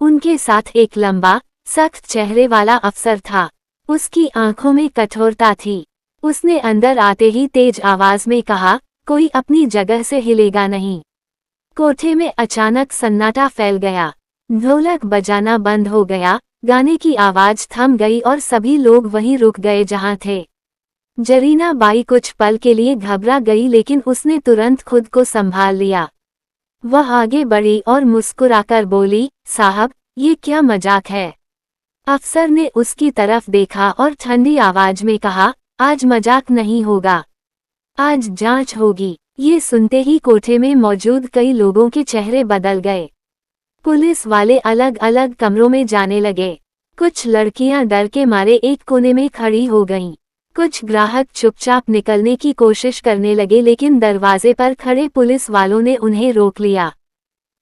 उनके साथ एक लंबा, सख्त चेहरे वाला अफसर था। उसकी आंखों में कठोरता थी। उसने अंदर आते ही तेज आवाज में कहा, कोई अपनी जगह से हिलेगा नहीं। कोठे में अचानक सन्नाटा फैल गया। ढोलक बजाना बंद हो गया, गाने की आवाज थम गई और सभी लोग वहीं रुक गए जहां थे। जरीना बाई कुछ पल के लिए घबरा गई लेकिन उसने तुरंत खुद को संभाल लिया। वह आगे बढ़ी और मुस्कुराकर बोली, साहब, ये क्या मजाक है? अफसर ने उसकी तरफ देखा और ठंडी आवाज में कहा, आज मजाक नहीं होगा, आज जांच होगी। ये सुनते ही कोठे में मौजूद कई लोगों के चेहरे बदल गए। पुलिस वाले अलग अलग कमरों में जाने लगे। कुछ लड़कियां डर के मारे एक कोने में खड़ी हो गईं। कुछ ग्राहक चुपचाप निकलने की कोशिश करने लगे लेकिन दरवाजे पर खड़े पुलिस वालों ने उन्हें रोक लिया।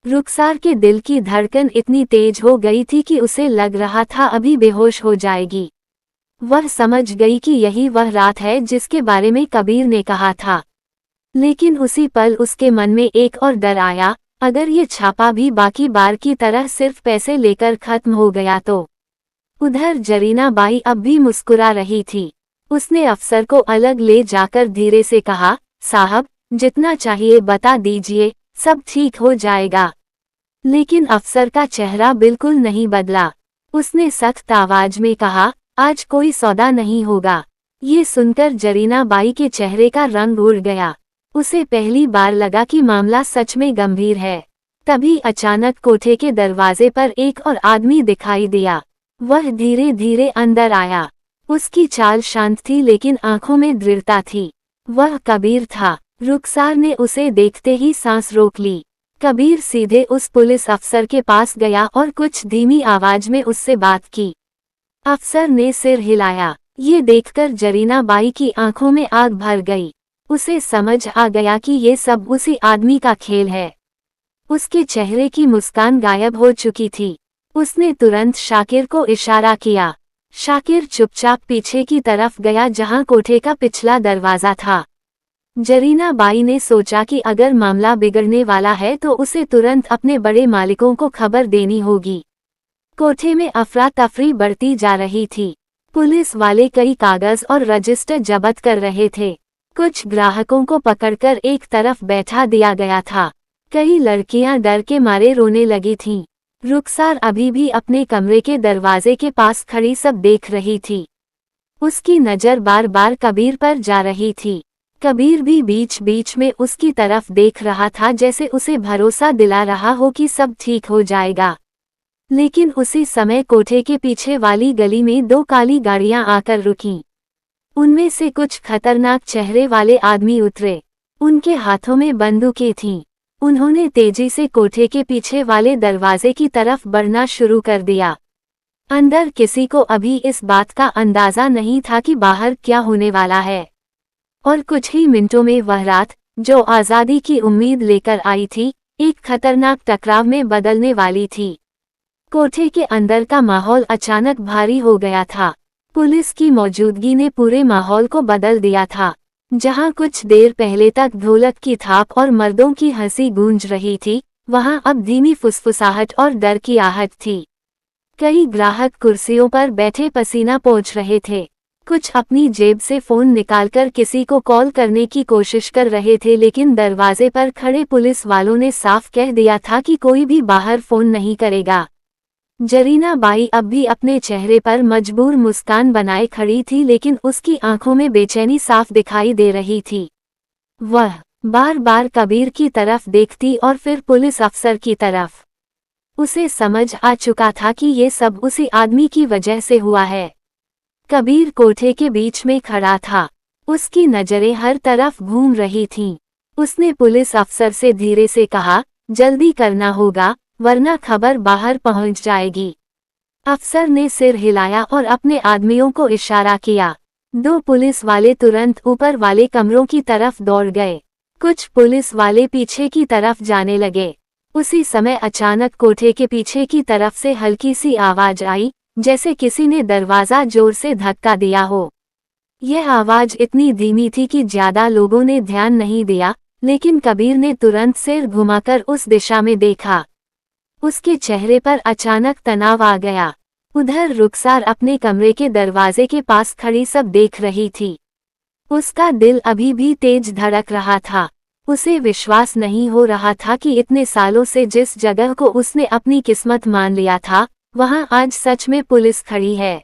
रुखसार के दिल की धड़कन इतनी तेज हो गई थी कि उसे लग रहा था अभी बेहोश हो जाएगी। वह समझ गई कि यही वह रात है जिसके बारे में कबीर ने कहा था। लेकिन उसी पल उसके मन में एक और डर आया, अगर ये छापा भी बाकी बार की तरह सिर्फ पैसे लेकर खत्म हो गया तो। उधर जरीना बाई अब भी मुस्कुरा रही थी। उसने अफसर को अलग ले जाकर धीरे से कहा, साहब, जितना चाहिए बता दीजिए, सब ठीक हो जाएगा। लेकिन अफसर का चेहरा बिल्कुल नहीं बदला। उसने सख्त आवाज में कहा, आज कोई सौदा नहीं होगा। ये सुनकर जरीना बाई के चेहरे का रंग उड़ गया। उसे पहली बार लगा कि मामला सच में गंभीर है। तभी अचानक कोठे के दरवाजे पर एक और आदमी दिखाई दिया। वह धीरे धीरे अंदर आया। उसकी चाल शांत थी लेकिन आंखों में दृढ़ता थी। वह कबीर था। रुखसार ने उसे देखते ही सांस रोक ली। कबीर सीधे उस पुलिस अफसर के पास गया और कुछ धीमी आवाज में उससे बात की। अफसर ने सिर हिलाया। ये देखकर जरीना बाई की आंखों में आग भर गई। उसे समझ आ गया कि ये सब उसी आदमी का खेल है। उसके चेहरे की मुस्कान गायब हो चुकी थी। उसने तुरंत शाकिर को इशारा किया। शाकिर चुपचाप पीछे की तरफ गया जहां कोठे का पिछला दरवाजा था। जरीना बाई ने सोचा कि अगर मामला बिगड़ने वाला है तो उसे तुरंत अपने बड़े मालिकों को खबर देनी होगी। कोठे में अफरा तफरी बढ़ती जा रही थी। पुलिस वाले कई कागज और रजिस्टर जब्त कर रहे थे। कुछ ग्राहकों को पकड़कर एक तरफ बैठा दिया गया था। कई लड़कियां डर के मारे रोने लगी थीं। रुखसार अभी भी अपने कमरे के दरवाजे के पास खड़ी सब देख रही थी। उसकी नज़र बार बार कबीर पर जा रही थी। कबीर भी बीच बीच में उसकी तरफ देख रहा था, जैसे उसे भरोसा दिला रहा हो कि सब ठीक हो जाएगा। लेकिन उसी समय कोठे के पीछे वाली गली में दो काली गाड़ियां आकर रुकीं। उनमें से कुछ खतरनाक चेहरे वाले आदमी उतरे। उनके हाथों में बंदूकें थीं। उन्होंने तेजी से कोठे के पीछे वाले दरवाजे की तरफ बढ़ना शुरू कर दिया। अंदर किसी को अभी इस बात का अंदाजा नहीं था कि बाहर क्या होने वाला है। और कुछ ही मिनटों में वह रात, जो आज़ादी की उम्मीद लेकर आई थी, एक खतरनाक टकराव में बदलने वाली थी। कोठे के अंदर का माहौल अचानक भारी हो गया था। पुलिस की मौजूदगी ने पूरे माहौल को बदल दिया था। जहां कुछ देर पहले तक ढोलक की थाप और मर्दों की हंसी गूंज रही थी, वहां अब धीमी फुसफुसाहट और डर की आहट थी। कई ग्राहक कुर्सियों पर बैठे पसीना पोंछ रहे थे। कुछ अपनी जेब से फोन निकालकर किसी को कॉल करने की कोशिश कर रहे थे, लेकिन दरवाजे पर खड़े पुलिस वालों ने साफ कह दिया था कि कोई भी बाहर फोन नहीं करेगा। जरीना बाई अब भी अपने चेहरे पर मजबूर मुस्कान बनाए खड़ी थी, लेकिन उसकी आंखों में बेचैनी साफ दिखाई दे रही थी। वह बार बार कबीर की तरफ देखती और फिर पुलिस अफसर की तरफ। उसे समझ आ चुका था कि ये सब उसी आदमी की वजह से हुआ है। कबीर कोठे के बीच में खड़ा था। उसकी नजरें हर तरफ घूम रही थीं। उसने पुलिस अफसर से धीरे से कहा, जल्दी करना होगा वरना खबर बाहर पहुंच जाएगी। अफसर ने सिर हिलाया और अपने आदमियों को इशारा किया। दो पुलिस वाले तुरंत ऊपर वाले कमरों की तरफ दौड़ गए। कुछ पुलिस वाले पीछे की तरफ जाने लगे। उसी समय अचानक कोठे के पीछे की तरफ से हल्की सी आवाज आई, जैसे किसी ने दरवाजा जोर से धक्का दिया हो। यह आवाज इतनी धीमी थी कि ज्यादा लोगों ने ध्यान नहीं दिया, लेकिन कबीर ने तुरंत सिर घुमाकर उस दिशा में देखा। उसके चेहरे पर अचानक तनाव आ गया। उधर रुखसार अपने कमरे के दरवाजे के पास खड़ी सब देख रही थी। उसका दिल अभी भी तेज धड़क रहा था। उसे विश्वास नहीं हो रहा था कि इतने सालों से जिस जगह को उसने अपनी किस्मत मान लिया था, वहां आज सच में पुलिस खड़ी है।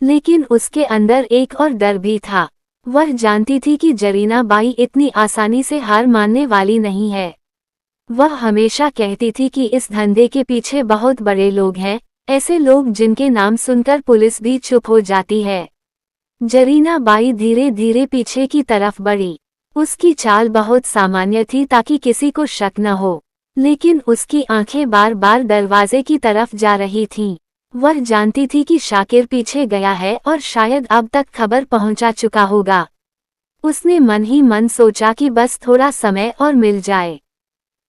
लेकिन उसके अंदर एक और डर भी था। वह जानती थी कि जरीना बाई इतनी आसानी से हार मानने वाली नहीं है। वह हमेशा कहती थी कि इस धंधे के पीछे बहुत बड़े लोग हैं, ऐसे लोग जिनके नाम सुनकर पुलिस भी चुप हो जाती है। जरीना बाई धीरे धीरे पीछे की तरफ बढ़ी। उसकी चाल बहुत सामान्य थी ताकि किसी को शक न हो, लेकिन उसकी आंखें बार बार दरवाजे की तरफ जा रही थीं। वह जानती थी कि शाकिर पीछे गया है और शायद अब तक खबर पहुंचा चुका होगा। उसने मन ही मन सोचा कि बस थोड़ा समय और मिल जाए।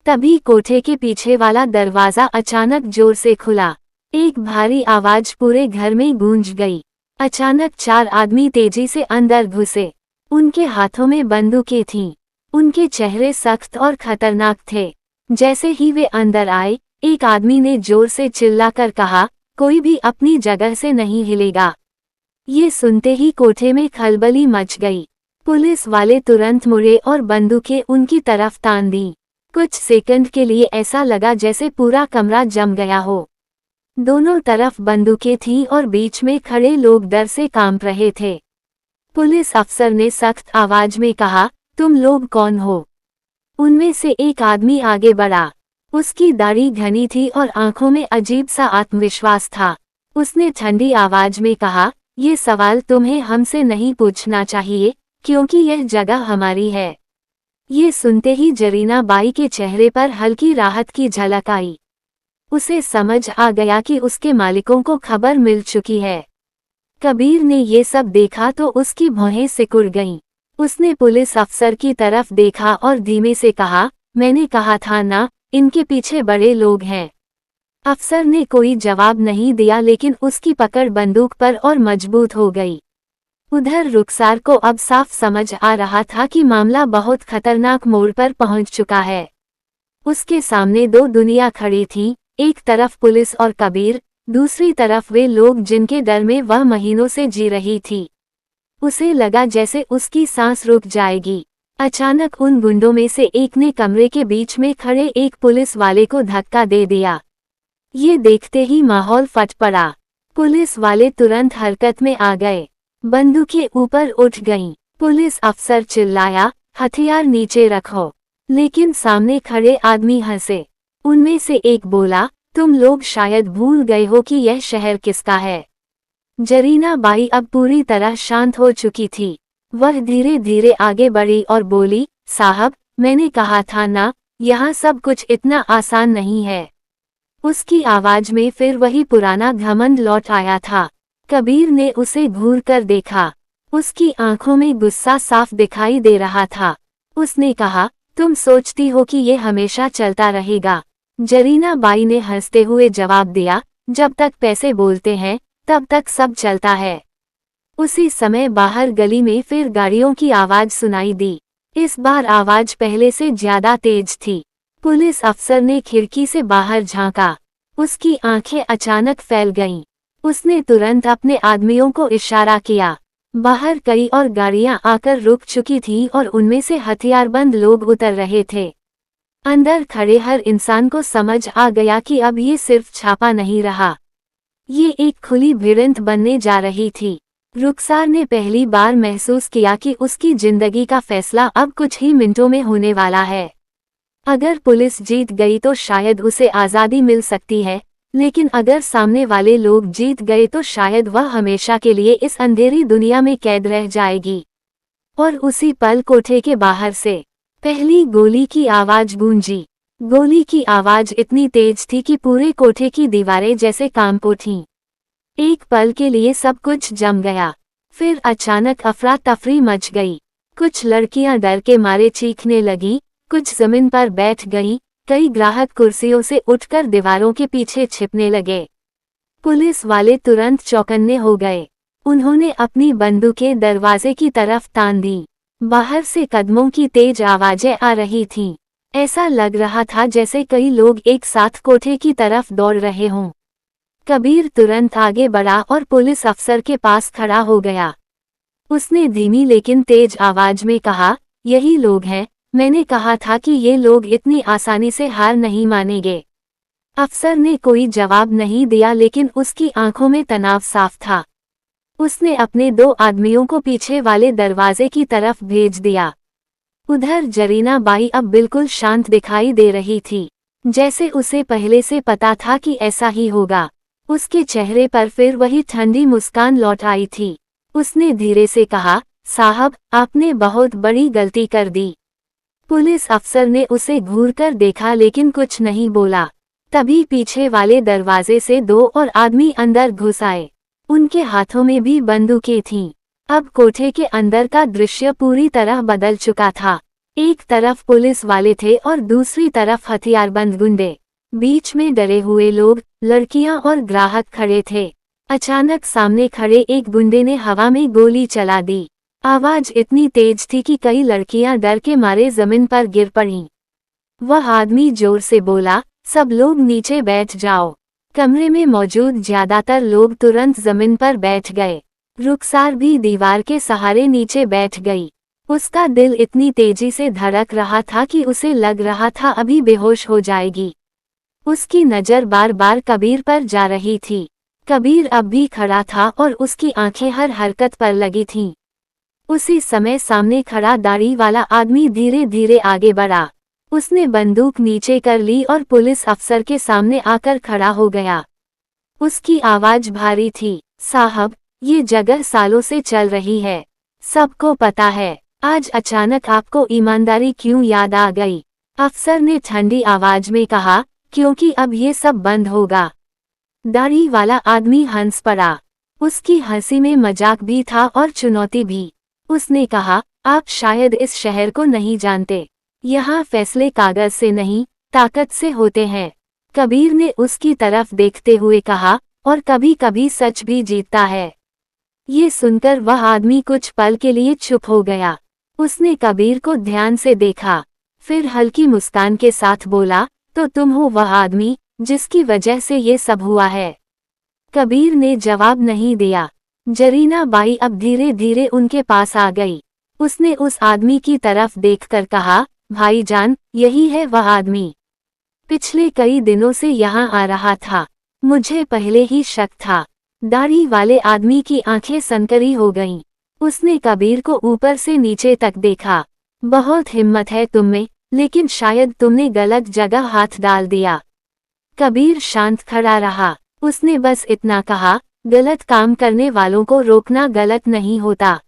तभी कोठे के पीछे वाला दरवाजा अचानक जोर से खुला। एक भारी आवाज पूरे घर में गूंज गई। अचानक चार आदमी तेजी से अंदर घुसे। उनके हाथों में बंदूकें थीं। उनके चेहरे सख्त और खतरनाक थे। जैसे ही वे अंदर आए, एक आदमी ने जोर से चिल्लाकर कहा, कोई भी अपनी जगह से नहीं हिलेगा। ये सुनते ही कोठे में खलबली मच गई। पुलिस वाले तुरंत मुड़े और बंदूकें उनकी तरफ तान दी। कुछ सेकंड के लिए ऐसा लगा जैसे पूरा कमरा जम गया हो। दोनों तरफ बंदूकें थीं और बीच में खड़े लोग डर से कांप रहे थे। पुलिस अफसर ने सख्त आवाज में कहा, तुम लोग कौन हो? उनमें से एक आदमी आगे बढ़ा। उसकी दाढ़ी घनी थी और आंखों में अजीब सा आत्मविश्वास था। उसने ठंडी आवाज में कहा, ये सवाल तुम्हें हमसे नहीं पूछना चाहिए, क्योंकि यह जगह हमारी है। ये सुनते ही जरीना बाई के चेहरे पर हल्की राहत की झलक आई। उसे समझ आ गया कि उसके मालिकों को खबर मिल चुकी है। कबीर ने ये सब देखा तो उसकी भौहें सिकुड़ गईं। उसने पुलिस अफसर की तरफ देखा और धीमे से कहा, मैंने कहा था ना, इनके पीछे बड़े लोग हैं। अफसर ने कोई जवाब नहीं दिया, लेकिन उसकी पकड़ बंदूक पर और मजबूत हो गई। उधर रुखसार को अब साफ समझ आ रहा था कि मामला बहुत खतरनाक मोड़ पर पहुंच चुका है। उसके सामने दो दुनिया खड़ी थी, एक तरफ पुलिस और कबीर, दूसरी तरफ वे लोग जिनके डर में वह महीनों से जी रही थी। उसे लगा जैसे उसकी सांस रुक जाएगी। अचानक उन गुंडों में से एक ने कमरे के बीच में खड़े एक पुलिस वाले को धक्का दे दिया। ये देखते ही माहौल फट पड़ा। पुलिस वाले तुरंत हरकत में आ गए, बंदूकें ऊपर उठ गईं। पुलिस अफसर चिल्लाया, हथियार नीचे रखो। लेकिन सामने खड़े आदमी हंसे। उनमें से एक बोला, तुम लोग शायद भूल गए हो कि यह शहर किसका है। जरीना बाई अब पूरी तरह शांत हो चुकी थी। वह धीरे धीरे आगे बढ़ी और बोली, साहब, मैंने कहा था ना, यहाँ सब कुछ इतना आसान नहीं है। उसकी आवाज में फिर वही पुराना घमंड लौट आया था। कबीर ने उसे घूर कर देखा। उसकी आंखों में गुस्सा साफ दिखाई दे रहा था। उसने कहा, तुम सोचती हो कि ये हमेशा चलता रहेगा। जरीना बाई ने हंसते हुए जवाब दिया, जब तक पैसे बोलते हैं तब तक सब चलता है। उसी समय बाहर गली में फिर गाड़ियों की आवाज सुनाई दी। इस बार आवाज पहले से ज्यादा तेज थी। पुलिस अफसर ने खिड़की से बाहर झांका। उसकी आंखें अचानक फैल गईं। उसने तुरंत अपने आदमियों को इशारा किया। बाहर कई और गाड़ियां आकर रुक चुकी थीं और उनमें से हथियारबंद लोग उतर रहे थे। अंदर खड़े हर इंसान को समझ आ गया कि अब ये सिर्फ छापा नहीं रहा, ये एक खुली भिड़ंत बनने जा रही थी। रुखसार ने पहली बार महसूस किया कि उसकी जिंदगी का फैसला अब कुछ ही मिनटों में होने वाला है। अगर पुलिस जीत गई तो शायद उसे आज़ादी मिल सकती है, लेकिन अगर सामने वाले लोग जीत गए तो शायद वह हमेशा के लिए इस अंधेरी दुनिया में कैद रह जाएगी। और उसी पल कोठे के बाहर से पहली गोली की आवाज गूंजी। गोली की आवाज इतनी तेज थी कि पूरे कोठे की दीवारें जैसे कांप उठीं। एक पल के लिए सब कुछ जम गया। फिर अचानक अफरा तफरी मच गई। कुछ लड़कियां डर के मारे चीखने लगी, कुछ जमीन पर बैठ गईं, कई ग्राहक कुर्सियों से उठकर दीवारों के पीछे छिपने लगे। पुलिस वाले तुरंत चौकन्ने हो गए। उन्होंने अपनी बंदूकें दरवाजे की तरफ तान दी। बाहर से कदमों की तेज आवाजें आ रही थीं। ऐसा लग रहा था जैसे कई लोग एक साथ कोठे की तरफ दौड़ रहे हों। कबीर तुरंत आगे बढ़ा और पुलिस अफसर के पास खड़ा हो गया। उसने धीमी लेकिन तेज आवाज में कहा, यही लोग हैं, मैंने कहा था कि ये लोग इतनी आसानी से हार नहीं मानेंगे। अफसर ने कोई जवाब नहीं दिया, लेकिन उसकी आंखों में तनाव साफ था। उसने अपने दो आदमियों को पीछे वाले दरवाजे की तरफ भेज दिया। उधर जरीना बाई अब बिल्कुल शांत दिखाई दे रही थी, जैसे उसे पहले से पता था कि ऐसा ही होगा। उसके चेहरे पर फिर वही ठंडी मुस्कान लौट आई थी। उसने धीरे से कहा, साहब, आपने बहुत बड़ी गलती कर दी। पुलिस अफसर ने उसे घूरकर देखा लेकिन कुछ नहीं बोला। तभी पीछे वाले दरवाजे से दो और आदमी अंदर घुस आए। उनके हाथों में भी बंदूकें थीं। अब कोठे के अंदर का दृश्य पूरी तरह बदल चुका था। एक तरफ पुलिस वाले थे और दूसरी तरफ हथियारबंद गुंडे। बीच में डरे हुए लोग, लड़कियां और ग्राहक खड़े थे। अचानक सामने खड़े एक गुंडे ने हवा में गोली चला दी। आवाज इतनी तेज थी कि कई लड़कियां डर के मारे जमीन पर गिर पड़ीं। वह आदमी जोर से बोला, सब लोग नीचे बैठ जाओ। कमरे में मौजूद ज्यादातर लोग तुरंत जमीन पर बैठ गए। रुखसार भी दीवार के सहारे नीचे बैठ गई। उसका दिल इतनी तेजी से धड़क रहा था कि उसे लग रहा था अभी बेहोश हो जाएगी। उसकी नज़र बार बार कबीर पर जा रही थी। कबीर अब भी खड़ा था और उसकी आंखें हर हरकत पर लगी थीं। उसी समय सामने खड़ा दाढ़ी वाला आदमी धीरे धीरे आगे बढ़ा। उसने बंदूक नीचे कर ली और पुलिस अफसर के सामने आकर खड़ा हो गया। उसकी आवाज भारी थी, साहब, ये जगह सालों से चल रही है, सबको पता है, आज अचानक आपको ईमानदारी क्यों याद आ गई? अफसर ने ठंडी आवाज में कहा, क्योंकि अब ये सब बंद होगा। दाढ़ी वाला आदमी हंस पड़ा। उसकी हंसी में मजाक भी था और चुनौती भी। उसने कहा, आप शायद इस शहर को नहीं जानते। यहाँ फैसले कागज से नहीं, ताकत से होते हैं। कबीर ने उसकी तरफ देखते हुए कहा, और कभी कभी सच भी जीतता है। ये सुनकर वह आदमी कुछ पल के लिए चुप हो गया। उसने कबीर को ध्यान से देखा, फिर हल्की मुस्कान के साथ बोला, तो तुम हो वह आदमी जिसकी वजह से ये सब हुआ है। कबीर ने जवाब नहीं दिया। जरीना बाई अब धीरे धीरे उनके पास आ गई। उसने उस आदमी की तरफ देखकर कहा, भाईजान, यही है वह आदमी। पिछले कई दिनों से यहाँ आ रहा था। मुझे पहले ही शक था। दाढ़ी वाले आदमी की आंखें सनकरी हो गईं। उसने कबीर को ऊपर से नीचे तक देखा। बहुत हिम्मत है तुम में, लेकिन शायद तुमने गलत जगह हाथ डाल दिया। कबीर शांत खड़ा रहा। उसने बस इतना कहा, गलत काम करने वालों को रोकना गलत नहीं होता।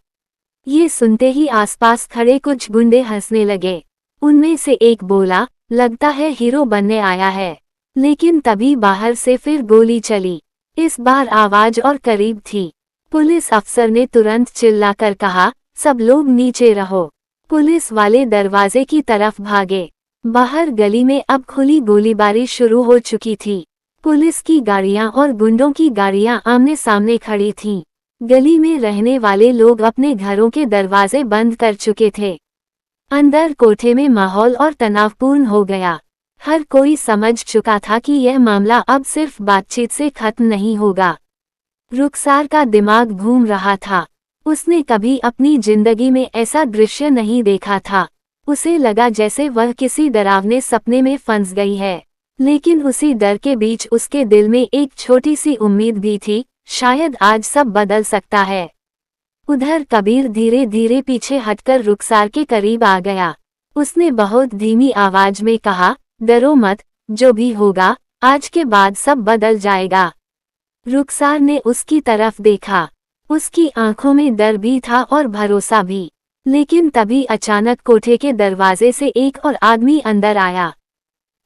ये सुनते ही आसपास खड़े कुछ गुंडे हंसने लगे। उनमें से एक बोला, लगता है हीरो बनने आया है। लेकिन तभी बाहर से फिर गोली चली। इस बार आवाज और करीब थी। पुलिस अफसर ने तुरंत चिल्लाकर कहा, सब लोग नीचे रहो। पुलिस वाले दरवाजे की तरफ भागे। बाहर गली में अब खुली गोलीबारी शुरू हो चुकी थी। पुलिस की गाड़ियां और गुंडों की गाड़ियां आमने सामने खड़ी थीं। गली में रहने वाले लोग अपने घरों के दरवाजे बंद कर चुके थे। अंदर कोठे में माहौल और तनावपूर्ण हो गया। हर कोई समझ चुका था कि यह मामला अब सिर्फ बातचीत से खत्म नहीं होगा। रुखसार का दिमाग घूम रहा था। उसने कभी अपनी जिंदगी में ऐसा दृश्य नहीं देखा था। उसे लगा जैसे वह किसी डरावने सपने में फंस गई है। लेकिन उसी डर के बीच उसके दिल में एक छोटी सी उम्मीद भी थी, शायद आज सब बदल सकता है। उधर कबीर धीरे धीरे पीछे हटकर रुखसार के करीब आ गया। उसने बहुत धीमी आवाज में कहा, डरो मत, जो भी होगा, आज के बाद सब बदल जाएगा। रुखसार ने उसकी तरफ देखा। उसकी आंखों में डर भी था और भरोसा भी। लेकिन तभी अचानक कोठे के दरवाजे से एक और आदमी अंदर आया।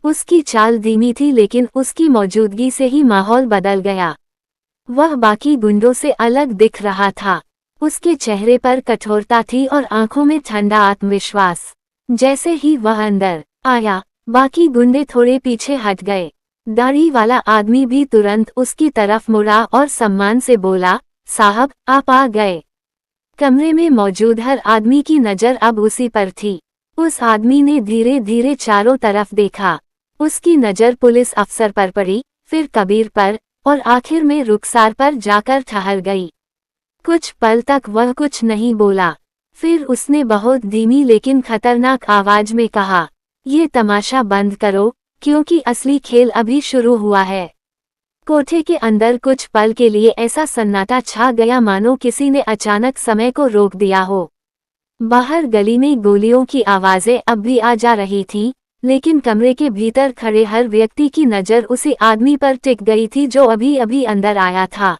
उसकी चाल धीमी थी, लेकिन उसकी मौजूदगी से ही माहौल बदल गया। वह बाकी गुंडों से अलग दिख रहा था। उसके चेहरे पर कठोरता थी और आंखों में ठंडा आत्मविश्वास। जैसे ही वह अंदर आया, बाकी गुंडे थोड़े पीछे हट गए। दाढ़ी वाला आदमी भी तुरंत उसकी तरफ मुड़ा और सम्मान से बोला, साहब, आप आ गए। कमरे में मौजूद हर आदमी की नजर अब उसी पर थी। उस आदमी ने धीरे धीरे चारों तरफ देखा। उसकी नजर पुलिस अफसर पर पड़ी, फिर कबीर पर, और आखिर में रुखसार पर जाकर ठहर गई। कुछ पल तक वह कुछ नहीं बोला। फिर उसने बहुत धीमी लेकिन खतरनाक आवाज में कहा, ये तमाशा बंद करो, क्योंकि असली खेल अभी शुरू हुआ है। कोठे के अंदर कुछ पल के लिए ऐसा सन्नाटा छा गया मानो किसी ने अचानक समय को रोक दिया हो। बाहर गली में गोलियों की आवाजें अब भी आ जा रही थीं, लेकिन कमरे के भीतर खड़े हर व्यक्ति की नज़र उसी आदमी पर टिक गई थी जो अभी अभी अंदर आया था।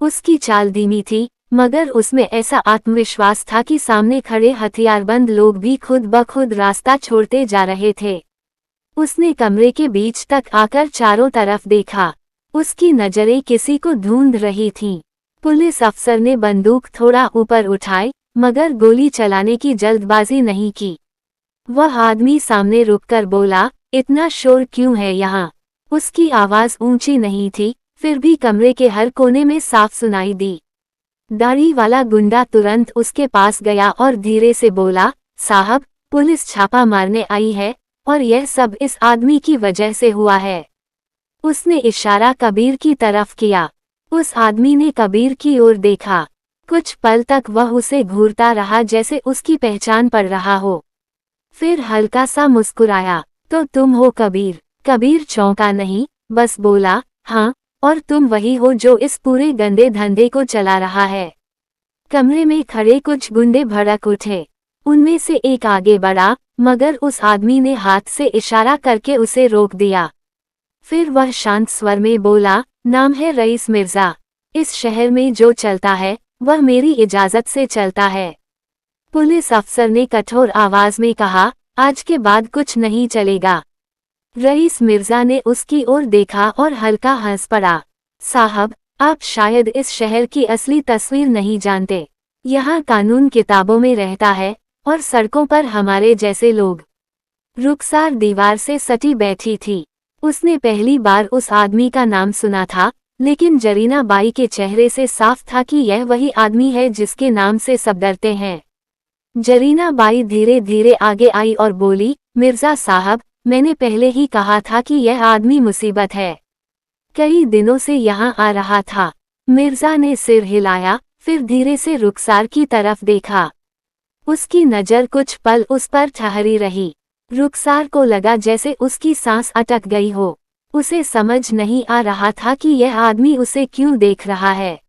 उसकी चाल धीमी थी, मगर उसमें ऐसा आत्मविश्वास था कि सामने खड़े हथियारबंद लोग भी खुद ब खुद रास्ता छोड़ते जा रहे थे। उसने कमरे के बीच तक आकर चारों तरफ देखा। उसकी नजरें किसी को ढूंढ रही थीं। पुलिस अफसर ने बंदूक थोड़ा ऊपर उठाई, मगर गोली चलाने की जल्दबाजी नहीं की। वह आदमी सामने रुककर बोला, इतना शोर क्यों है यहाँ? उसकी आवाज ऊंची नहीं थी, फिर भी कमरे के हर कोने में साफ सुनाई दी। दाढ़ी वाला गुंडा तुरंत उसके पास गया और धीरे से बोला, साहब, पुलिस छापा मारने आई है, और यह सब इस आदमी की वजह से हुआ है। उसने इशारा कबीर की तरफ किया। उस आदमी ने कबीर की ओर देखा। कुछ पल तक वह उसे घूरता रहा जैसे उसकी पहचान पड़ रहा हो। फिर हल्का सा मुस्कुराया, तो तुम हो कबीर? कबीर चौंका नहीं, बस बोला, हाँ, और तुम वही हो जो इस पूरे गंदे धंधे को चला रहा है। कमरे में खड़े कुछ गुंडे भड़क उठे। उनमें से एक आगे बढ़ा, मगर उस आदमी ने हाथ से इशारा करके उसे रोक दिया। फिर वह शांत स्वर में बोला, नाम है रईस मिर्जा। इस शहर में जो चलता है, वह मेरी इजाजत से चलता है। पुलिस अफसर ने कठोर आवाज में कहा, आज के बाद कुछ नहीं चलेगा। रईस मिर्जा ने उसकी ओर देखा और हल्का हंस पड़ा। साहब, आप शायद इस शहर की असली तस्वीर नहीं जानते। यहाँ कानून किताबों में रहता है, और सड़कों पर हमारे जैसे लोग। रुखसार दीवार से सटी बैठी थी। उसने पहली बार उस आदमी का नाम सुना था, लेकिन जरीना बाई के चेहरे से साफ था कि यह वही आदमी है जिसके नाम से सब डरते हैं। जरीना बाई धीरे धीरे आगे आई और बोली, मिर्जा साहब, मैंने पहले ही कहा था कि यह आदमी मुसीबत है। कई दिनों से यहाँ आ रहा था। मिर्जा ने सिर हिलाया, फिर धीरे से रुखसार की तरफ देखा। उसकी नज़र कुछ पल उस पर ठहरी रही। रुखसार को लगा जैसे उसकी सांस अटक गई हो। उसे समझ नहीं आ रहा था कि यह आदमी उसे क्यों देख रहा है।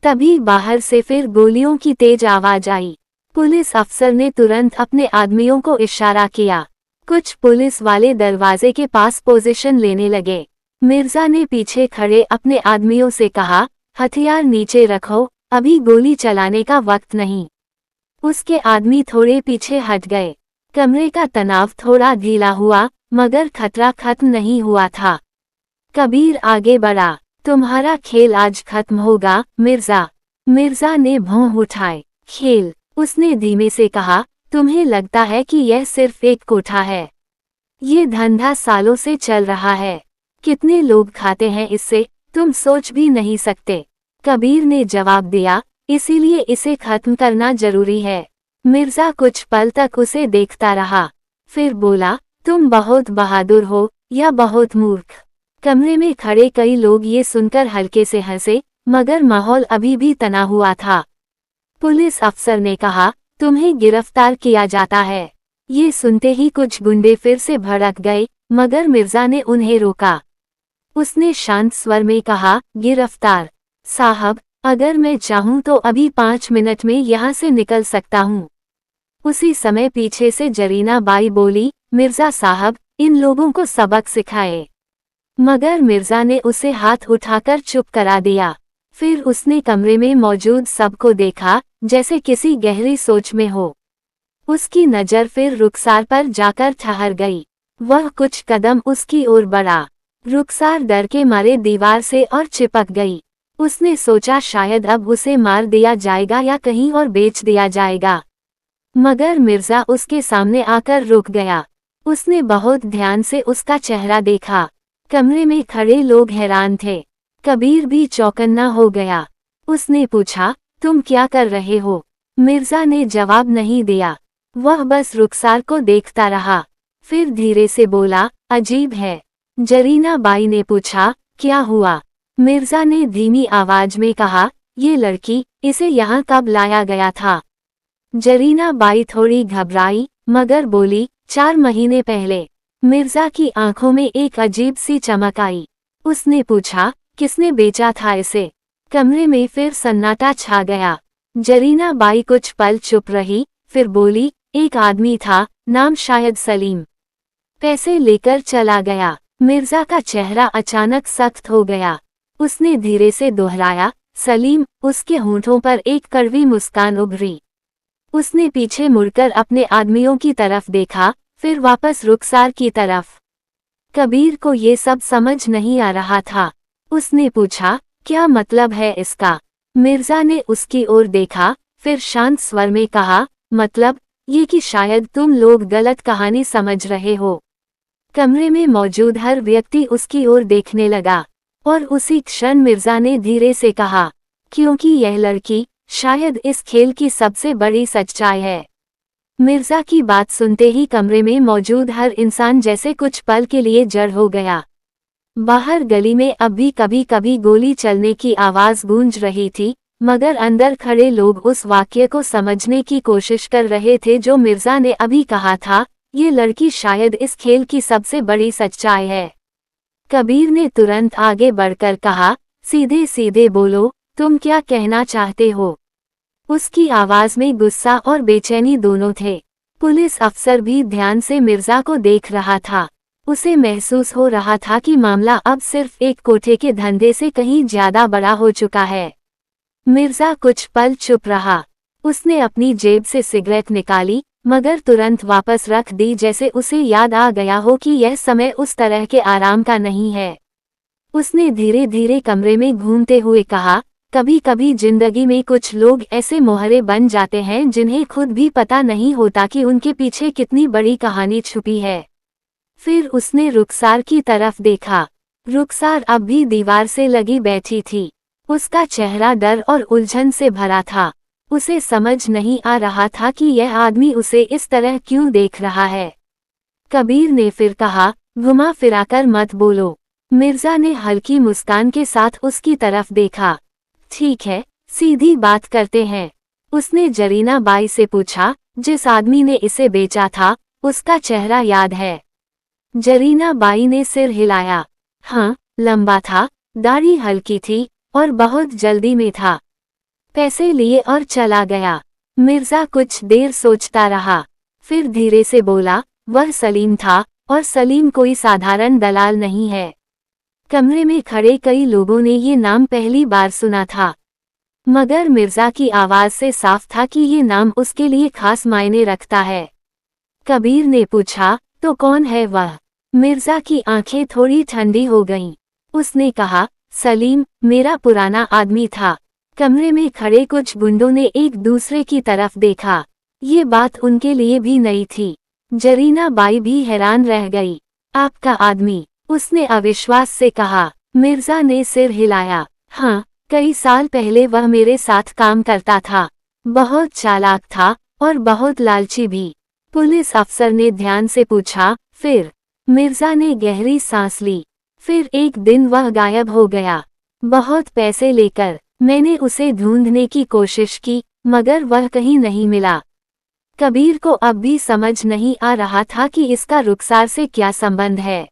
तभी बाहर से फिर गोलियों की तेज आवाज आई। पुलिस अफसर ने तुरंत अपने आदमियों को इशारा किया। कुछ पुलिस वाले दरवाजे के पास पोजीशन लेने लगे। मिर्जा ने पीछे खड़े अपने आदमियों से कहा, हथियार नीचे रखो, अभी गोली चलाने का वक्त नहीं। उसके आदमी थोड़े पीछे हट गए। कमरे का तनाव थोड़ा ढीला हुआ, मगर खतरा खत्म नहीं हुआ था। कबीर आगे बढ़ा, तुम्हारा खेल आज खत्म होगा मिर्जा। मिर्जा ने भौं उठाए। खेल, उसने धीमे से कहा, तुम्हें लगता है कि यह सिर्फ एक कोठा है। ये धंधा सालों से चल रहा है। कितने लोग खाते हैं इससे, तुम सोच भी नहीं सकते। कबीर ने जवाब दिया, इसीलिए इसे खत्म करना जरूरी है। मिर्जा कुछ पल तक उसे देखता रहा, फिर बोला, तुम बहुत बहादुर हो या बहुत मूर्ख। कमरे में खड़े कई लोग ये सुनकर हल्के से हंसे, मगर माहौल अभी भी तना हुआ था। पुलिस अफसर ने कहा, तुम्हें गिरफ्तार किया जाता है। ये सुनते ही कुछ गुंडे फिर से भड़क गए, मगर मिर्जा ने उन्हें रोका। उसने शांत स्वर में कहा, गिरफ्तार साहब, अगर मैं चाहूं तो अभी 5 मिनट में यहाँ से निकल सकता हूँ। उसी समय पीछे से जरीना बाई बोली, मिर्जा साहब, इन लोगों को सबक सिखाए। मगर मिर्जा ने उसे हाथ उठाकर चुप करा दिया। फिर उसने कमरे में मौजूद सबको देखा, जैसे किसी गहरी सोच में हो। उसकी नज़र फिर रुखसार पर जाकर ठहर गई। वह कुछ कदम उसकी ओर बढ़ा। रुखसार डर के मारे दीवार से और चिपक गई। उसने सोचा शायद अब उसे मार दिया जाएगा या कहीं और बेच दिया जाएगा। मगर मिर्जा उसके सामने आकर रुक गया। उसने बहुत ध्यान से उसका चेहरा देखा। कमरे में खड़े लोग हैरान थे। कबीर भी चौकन्ना हो गया। उसने पूछा, तुम क्या कर रहे हो? मिर्जा ने जवाब नहीं दिया। वह बस रुखसार को देखता रहा। फिर धीरे से बोला, अजीब है। जरीना बाई ने पूछा, क्या हुआ? मिर्जा ने धीमी आवाज में कहा, ये लड़की, इसे यहाँ कब लाया गया था? जरीना बाई थोड़ी घबराई, मगर बोली, 4 महीने पहले। मिर्जा की आंखों में एक अजीब सी चमक आई। उसने पूछा, किसने बेचा था इसे? कमरे में फिर सन्नाटा छा गया। जरीना बाई कुछ पल चुप रही, फिर बोली, एक आदमी था, नाम शायद सलीम। पैसे लेकर चला गया। मिर्जा का चेहरा अचानक सख्त हो गया। उसने धीरे से दोहराया, सलीम। उसके होंठों पर एक कड़वी मुस्कान उभरी। उसने पीछे मुड़कर अपने आदमियों की तरफ देखा, फिर वापस रुखसार की तरफ। कबीर को ये सब समझ नहीं आ रहा था। उसने पूछा, क्या मतलब है इसका? मिर्जा ने उसकी ओर देखा, फिर शांत स्वर में कहा, मतलब ये कि शायद तुम लोग गलत कहानी समझ रहे हो। कमरे में मौजूद हर व्यक्ति उसकी ओर देखने लगा, और उसी क्षण मिर्जा ने धीरे से कहा, क्योंकि यह लड़की शायद इस खेल की सबसे बड़ी सच्चाई है। मिर्जा की बात सुनते ही कमरे में मौजूद हर इंसान जैसे कुछ पल के लिए जड़ हो गया। बाहर गली में अब भी कभी कभी गोली चलने की आवाज गूंज रही थी, मगर अंदर खड़े लोग उस वाक्य को समझने की कोशिश कर रहे थे जो मिर्जा ने अभी कहा था, ये लड़की शायद इस खेल की सबसे बड़ी सच्चाई है। कबीर ने तुरंत आगे बढ़कर कहा, सीधे सीधे बोलो, तुम क्या कहना चाहते हो? उसकी आवाज में गुस्सा और बेचैनी दोनों थे। पुलिस अफसर भी ध्यान से मिर्जा को देख रहा था। उसे महसूस हो रहा था कि मामला अब सिर्फ एक कोठे के धंधे से कहीं ज्यादा बड़ा हो चुका है। मिर्जा कुछ पल चुप रहा। उसने अपनी जेब से सिगरेट निकाली, मगर तुरंत वापस रख दी, जैसे उसे याद आ गया हो कि यह समय उस तरह के आराम का नहीं है। उसने धीरे धीरे कमरे में घूमते हुए कहा, कभी कभी जिंदगी में कुछ लोग ऐसे मोहरे बन जाते हैं जिन्हें खुद भी पता नहीं होता कि उनके पीछे कितनी बड़ी कहानी छुपी है। फिर उसने रुखसार की तरफ देखा। रुखसार अब भी दीवार से लगी बैठी थी। उसका चेहरा डर और उलझन से भरा था। उसे समझ नहीं आ रहा था कि यह आदमी उसे इस तरह क्यों देख रहा है। कबीर ने फिर कहा, घुमा फिराकर मत बोलो। मिर्जा ने हल्की मुस्कान के साथ उसकी तरफ देखा। ठीक है, सीधी बात करते हैं। उसने जरीना बाई से पूछा, जिस आदमी ने इसे बेचा था, उसका चेहरा याद है? जरीना बाई ने सिर हिलाया। हाँ, लंबा था, दाढ़ी हल्की थी और बहुत जल्दी में था। पैसे लिए और चला गया। मिर्जा कुछ देर सोचता रहा, फिर धीरे से बोला, वह सलीम था, और सलीम कोई साधारण दलाल नहीं है। कमरे में खड़े कई लोगों ने ये नाम पहली बार सुना था, मगर मिर्जा की आवाज से साफ था कि ये नाम उसके लिए खास मायने रखता है। कबीर ने पूछा, तो कौन है वह? मिर्जा की आंखें थोड़ी ठंडी हो गईं। उसने कहा, सलीम मेरा पुराना आदमी था। कमरे में खड़े कुछ गुंडों ने एक दूसरे की तरफ देखा। ये बात उनके लिए भी नई थी। जरीना बाई भी हैरान रह गई। आपका आदमी? उसने अविश्वास से कहा। मिर्जा ने सिर हिलाया। हाँ, कई साल पहले वह मेरे साथ काम करता था। बहुत चालाक था और बहुत लालची भी। पुलिस अफसर ने ध्यान से पूछा, फिर? मिर्जा ने गहरी सांस ली। फिर एक दिन वह गायब हो गया, बहुत पैसे लेकर। मैंने उसे ढूंढने की कोशिश की, मगर वह कहीं नहीं मिला। कबीर को अब भी समझ नहीं आ रहा था कि इसका रुखसार से क्या संबंध है।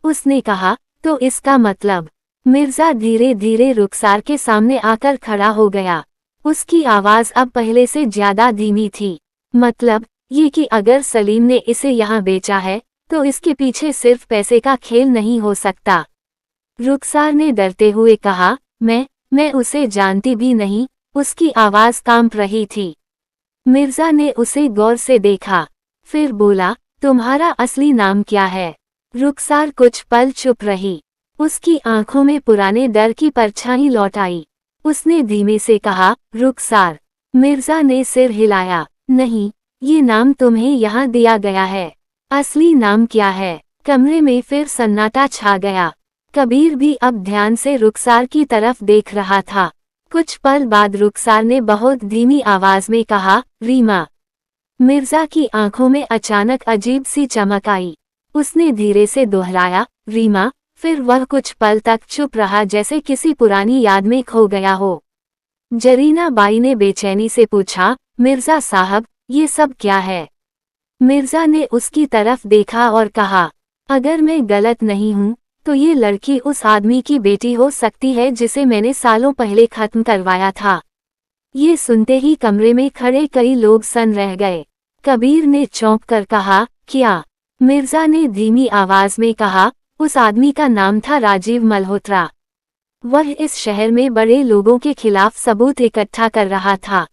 उसने कहा, तो इसका मतलब? मिर्जा धीरे धीरे रुखसार के सामने आकर खड़ा हो गया। उसकी आवाज अब पहले से ज्यादा धीमी थी। मतलब ये कि अगर सलीम ने इसे यहाँ बेचा है, तो इसके पीछे सिर्फ पैसे का खेल नहीं हो सकता। रुखसार ने डरते हुए कहा, मैं उसे जानती भी नहीं। उसकी आवाज कांप रही थी। मिर्जा ने उसे गौर से देखा, फिर बोला, तुम्हारा असली नाम क्या है? रुखसार कुछ पल चुप रही। उसकी आंखों में पुराने डर की परछाई लौट आई। उसने धीमे से कहा, रुखसार। मिर्जा ने सिर हिलाया। नहीं, ये नाम तुम्हें यहाँ दिया गया है। असली नाम क्या है? कमरे में फिर सन्नाटा छा गया। कबीर भी अब ध्यान से रुखसार की तरफ देख रहा था। कुछ पल बाद रुखसार ने बहुत धीमी आवाज में कहा, रीमा। मिर्जा की आंखों में अचानक अजीब सी चमक आई। उसने धीरे से दोहराया, रीमा। फिर वह कुछ पल तक चुप रहा, जैसे किसी पुरानी याद में खो गया हो। जरीना बाई ने बेचैनी से पूछा, मिर्जा साहब, ये सब क्या है? मिर्जा ने उसकी तरफ देखा और कहा, अगर मैं गलत नहीं हूँ, तो ये लड़की उस आदमी की बेटी हो सकती है जिसे मैंने सालों पहले खत्म करवाया था। ये सुनते ही कमरे में खड़े कई लोग सन रह गए। कबीर ने चौंक कर कहा, क्या? मिर्जा ने धीमी आवाज में कहा, उस आदमी का नाम था राजीव मल्होत्रा। वह इस शहर में बड़े लोगों के खिलाफ सबूत इकट्ठा कर रहा था।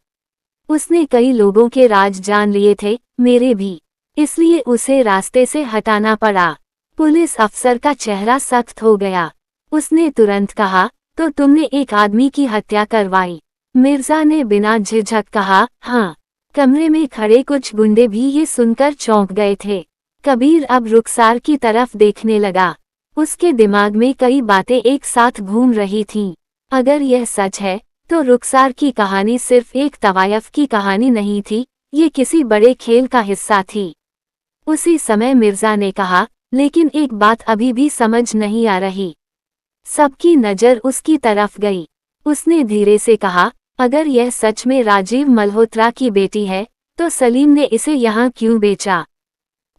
उसने कई लोगों के राज जान लिए थे, मेरे भी। इसलिए उसे रास्ते से हटाना पड़ा। पुलिस अफसर का चेहरा सख्त हो गया। उसने तुरंत कहा, तो तुमने एक आदमी की हत्या करवाई? मिर्जा ने बिना झिझक कहा, हाँ। कमरे में खड़े कुछ गुंडे भी ये सुनकर चौंक गए थे। कबीर अब रुखसार की तरफ देखने लगा। उसके दिमाग में कई बातें एक साथ घूम रही थीं। अगर यह सच है, तो रुखसार की कहानी सिर्फ एक तवायफ की कहानी नहीं थी, ये किसी बड़े खेल का हिस्सा थी। उसी समय मिर्जा ने कहा, लेकिन एक बात अभी भी समझ नहीं आ रही। सबकी नज़र उसकी तरफ गई। उसने धीरे से कहा, अगर यह सच में राजीव मल्होत्रा की बेटी है, तो सलीम ने इसे यहाँ क्यों बेचा?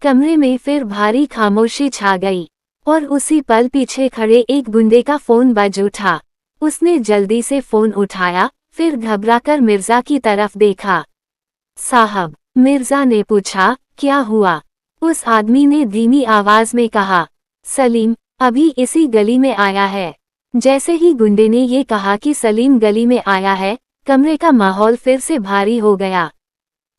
कमरे में फिर भारी खामोशी छा गई, और उसी पल पीछे खड़े एक गुंडे का फोन बज उठा। उसने जल्दी से फोन उठाया, फिर घबराकर मिर्जा की तरफ देखा। साहब, मिर्जा ने पूछा, क्या हुआ? उस आदमी ने धीमी आवाज में कहा, सलीम अभी इसी गली में आया है। जैसे ही गुंडे ने ये कहा कि सलीम गली में आया है, कमरे का माहौल फिर से भारी हो गया।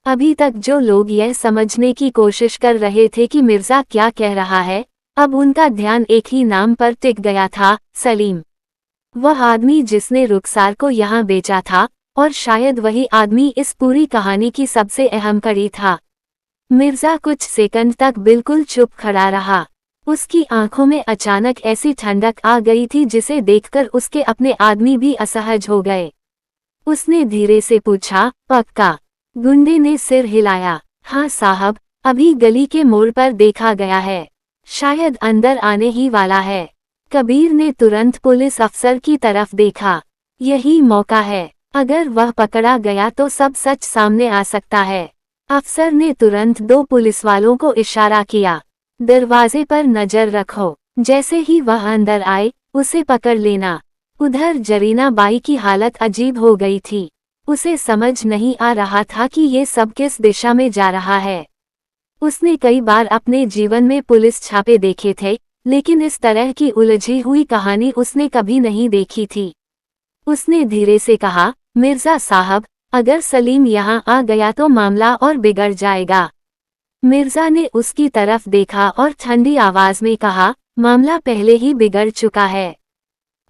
अभी तक जो लोग यह समझने की कोशिश कर रहे थे कि मिर्जा क्या कह रहा है, अब उनका ध्यान एक ही नाम पर टिक गया था, सलीम। वह आदमी जिसने रुखसार को यहाँ बेचा था, और शायद वही आदमी इस पूरी कहानी की सबसे अहम कड़ी था। मिर्जा कुछ सेकंड तक बिल्कुल चुप खड़ा रहा। उसकी आंखों में अचानक ऐसी ठंडक आ गई थी जिसे देखकर उसके अपने आदमी भी असहज हो गए। उसने धीरे से पूछा, पक्का? गुंडे ने सिर हिलाया। हाँ साहब, अभी गली के मोड़ पर देखा गया है, शायद अंदर आने ही वाला है। कबीर ने तुरंत पुलिस अफसर की तरफ देखा। यही मौका है, अगर वह पकड़ा गया तो सब सच सामने आ सकता है। अफसर ने तुरंत 2 पुलिसवालों को इशारा किया, दरवाजे पर नजर रखो, जैसे ही वह अंदर आए उसे पकड़ लेना। उधर जरीना बाई की हालत अजीब हो गई थी। उसे समझ नहीं आ रहा था कि ये सब किस दिशा में जा रहा है। उसने कई बार अपने जीवन में पुलिस छापे देखे थे, लेकिन इस तरह की उलझी हुई कहानी उसने कभी नहीं देखी थी। उसने धीरे से कहा, मिर्जा साहब, अगर सलीम यहाँ आ गया तो मामला और बिगड़ जाएगा। मिर्जा ने उसकी तरफ देखा और ठंडी आवाज में कहा, मामला पहले ही बिगड़ चुका है,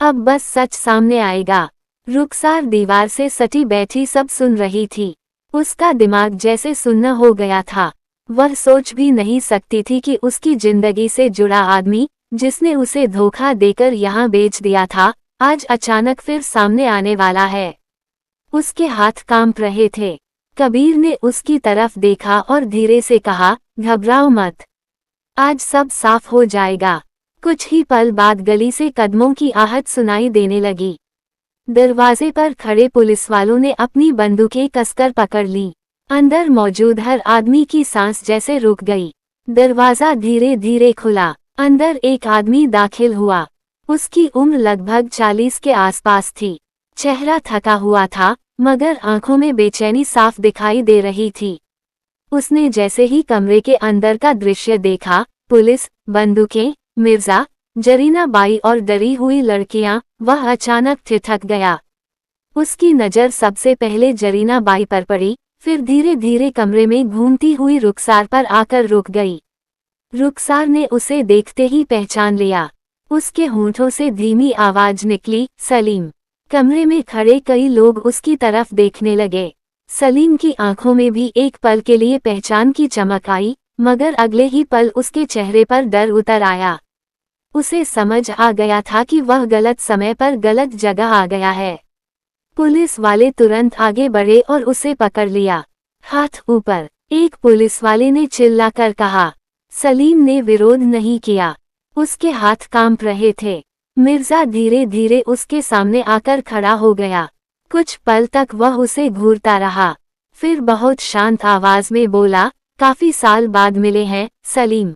अब बस सच सामने आएगा। रुखसार दीवार से सटी बैठी सब सुन रही थी। उसका दिमाग जैसे सुन्न हो गया था। वह सोच भी नहीं सकती थी कि उसकी जिंदगी से जुड़ा आदमी, जिसने उसे धोखा देकर यहाँ बेच दिया था, आज अचानक फिर सामने आने वाला है। उसके हाथ कांप रहे थे। कबीर ने उसकी तरफ देखा और धीरे से कहा, घबराओ मत, आज सब साफ हो जाएगा। कुछ ही पल बाद गली से कदमों की आहट सुनाई देने लगी। दरवाजे पर खड़े पुलिसवालों ने अपनी बंदूकें कसकर पकड़ ली। अंदर मौजूद हर आदमी की सांस जैसे रुक गई। दरवाजा धीरे धीरे खुला। अंदर एक आदमी दाखिल हुआ। उसकी उम्र लगभग 40 के आसपास थी। चेहरा थका हुआ था, मगर आंखों में बेचैनी साफ दिखाई दे रही थी। उसने जैसे ही कमरे के अंदर का दृश्य देखा, पुलिस, बंदूकें, मिर्जा, जरीना बाई और डरी हुई लड़कियां, वह अचानक ठिठक गया। उसकी नज़र सबसे पहले जरीना बाई पर पड़ी, फिर धीरे धीरे कमरे में घूमती हुई रुखसार पर आकर रुक गई। रुखसार ने उसे देखते ही पहचान लिया। उसके होंठों से धीमी आवाज निकली, सलीम। कमरे में खड़े कई लोग उसकी तरफ देखने लगे। सलीम की आंखों में भी एक पल के लिए पहचान की चमक आई, मगर अगले ही पल उसके चेहरे पर डर उतर आया। उसे समझ आ गया था कि वह गलत समय पर गलत जगह आ गया है। पुलिस वाले तुरंत आगे बढ़े और उसे पकड़ लिया। हाथ ऊपर, एक पुलिस वाले ने चिल्लाकर कहा। सलीम ने विरोध नहीं किया। उसके हाथ कांप रहे थे। मिर्जा धीरे धीरे उसके सामने आकर खड़ा हो गया। कुछ पल तक वह उसे घूरता रहा, फिर बहुत शांत आवाज में बोला, काफी साल बाद मिले हैं, सलीम।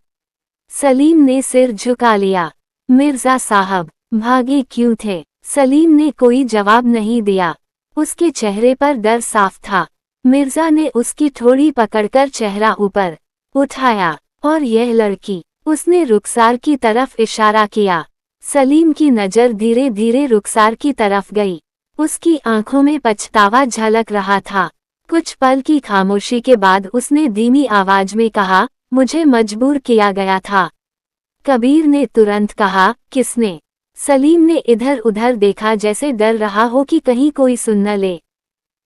सलीम ने सिर झुका लिया। मिर्जा साहब, भागे क्यों थे? सलीम ने कोई जवाब नहीं दिया। उसके चेहरे पर डर साफ था। मिर्जा ने उसकी ठोड़ी पकड़कर चेहरा ऊपर उठाया। और यह लड़की, उसने रुखसार की तरफ इशारा किया। सलीम की नज़र धीरे धीरे रुखसार की तरफ गई। उसकी आंखों में पछतावा झलक रहा था। कुछ पल की खामोशी के बाद उसने धीमी आवाज में कहा, मुझे मजबूर किया गया था। कबीर ने तुरंत कहा, किसने? सलीम ने इधर उधर देखा जैसे डर रहा हो कि कहीं कोई सुन न ले।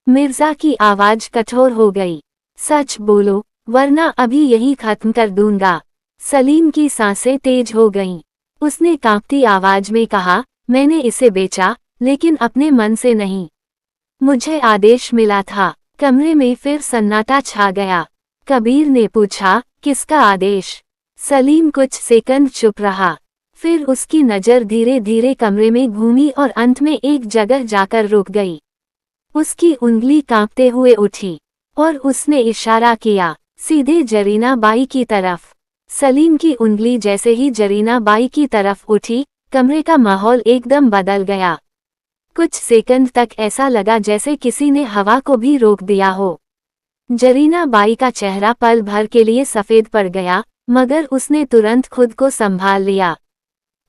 मिर्जा की आवाज कठोर हो गई। सच बोलो, वरना अभी यही खत्म कर दूंगा। सलीम की सांसें तेज हो गईं। उसने कांपती आवाज में कहा, मैंने इसे बेचा, लेकिन अपने मन से नहीं। मुझे आदेश मिला था। कमरे में फिर सन्नाटा छा गया। कबीर ने पूछा, किसका आदेश? सलीम कुछ सेकंड चुप रहा। फिर उसकी नज़र धीरे धीरे कमरे में घूमी और अंत में एक जगह जाकर रुक गई। उसकी उंगली कांपते हुए उठी और उसने इशारा किया, सीधे जरीना बाई की तरफ। सलीम की उंगली जैसे ही जरीना बाई की तरफ उठी, कमरे का माहौल एकदम बदल गया। कुछ सेकंड तक ऐसा लगा जैसे किसी ने हवा को भी रोक दिया हो। जरीना बाई का चेहरा पल भर के लिए सफ़ेद पड़ गया, मगर उसने तुरंत खुद को संभाल लिया।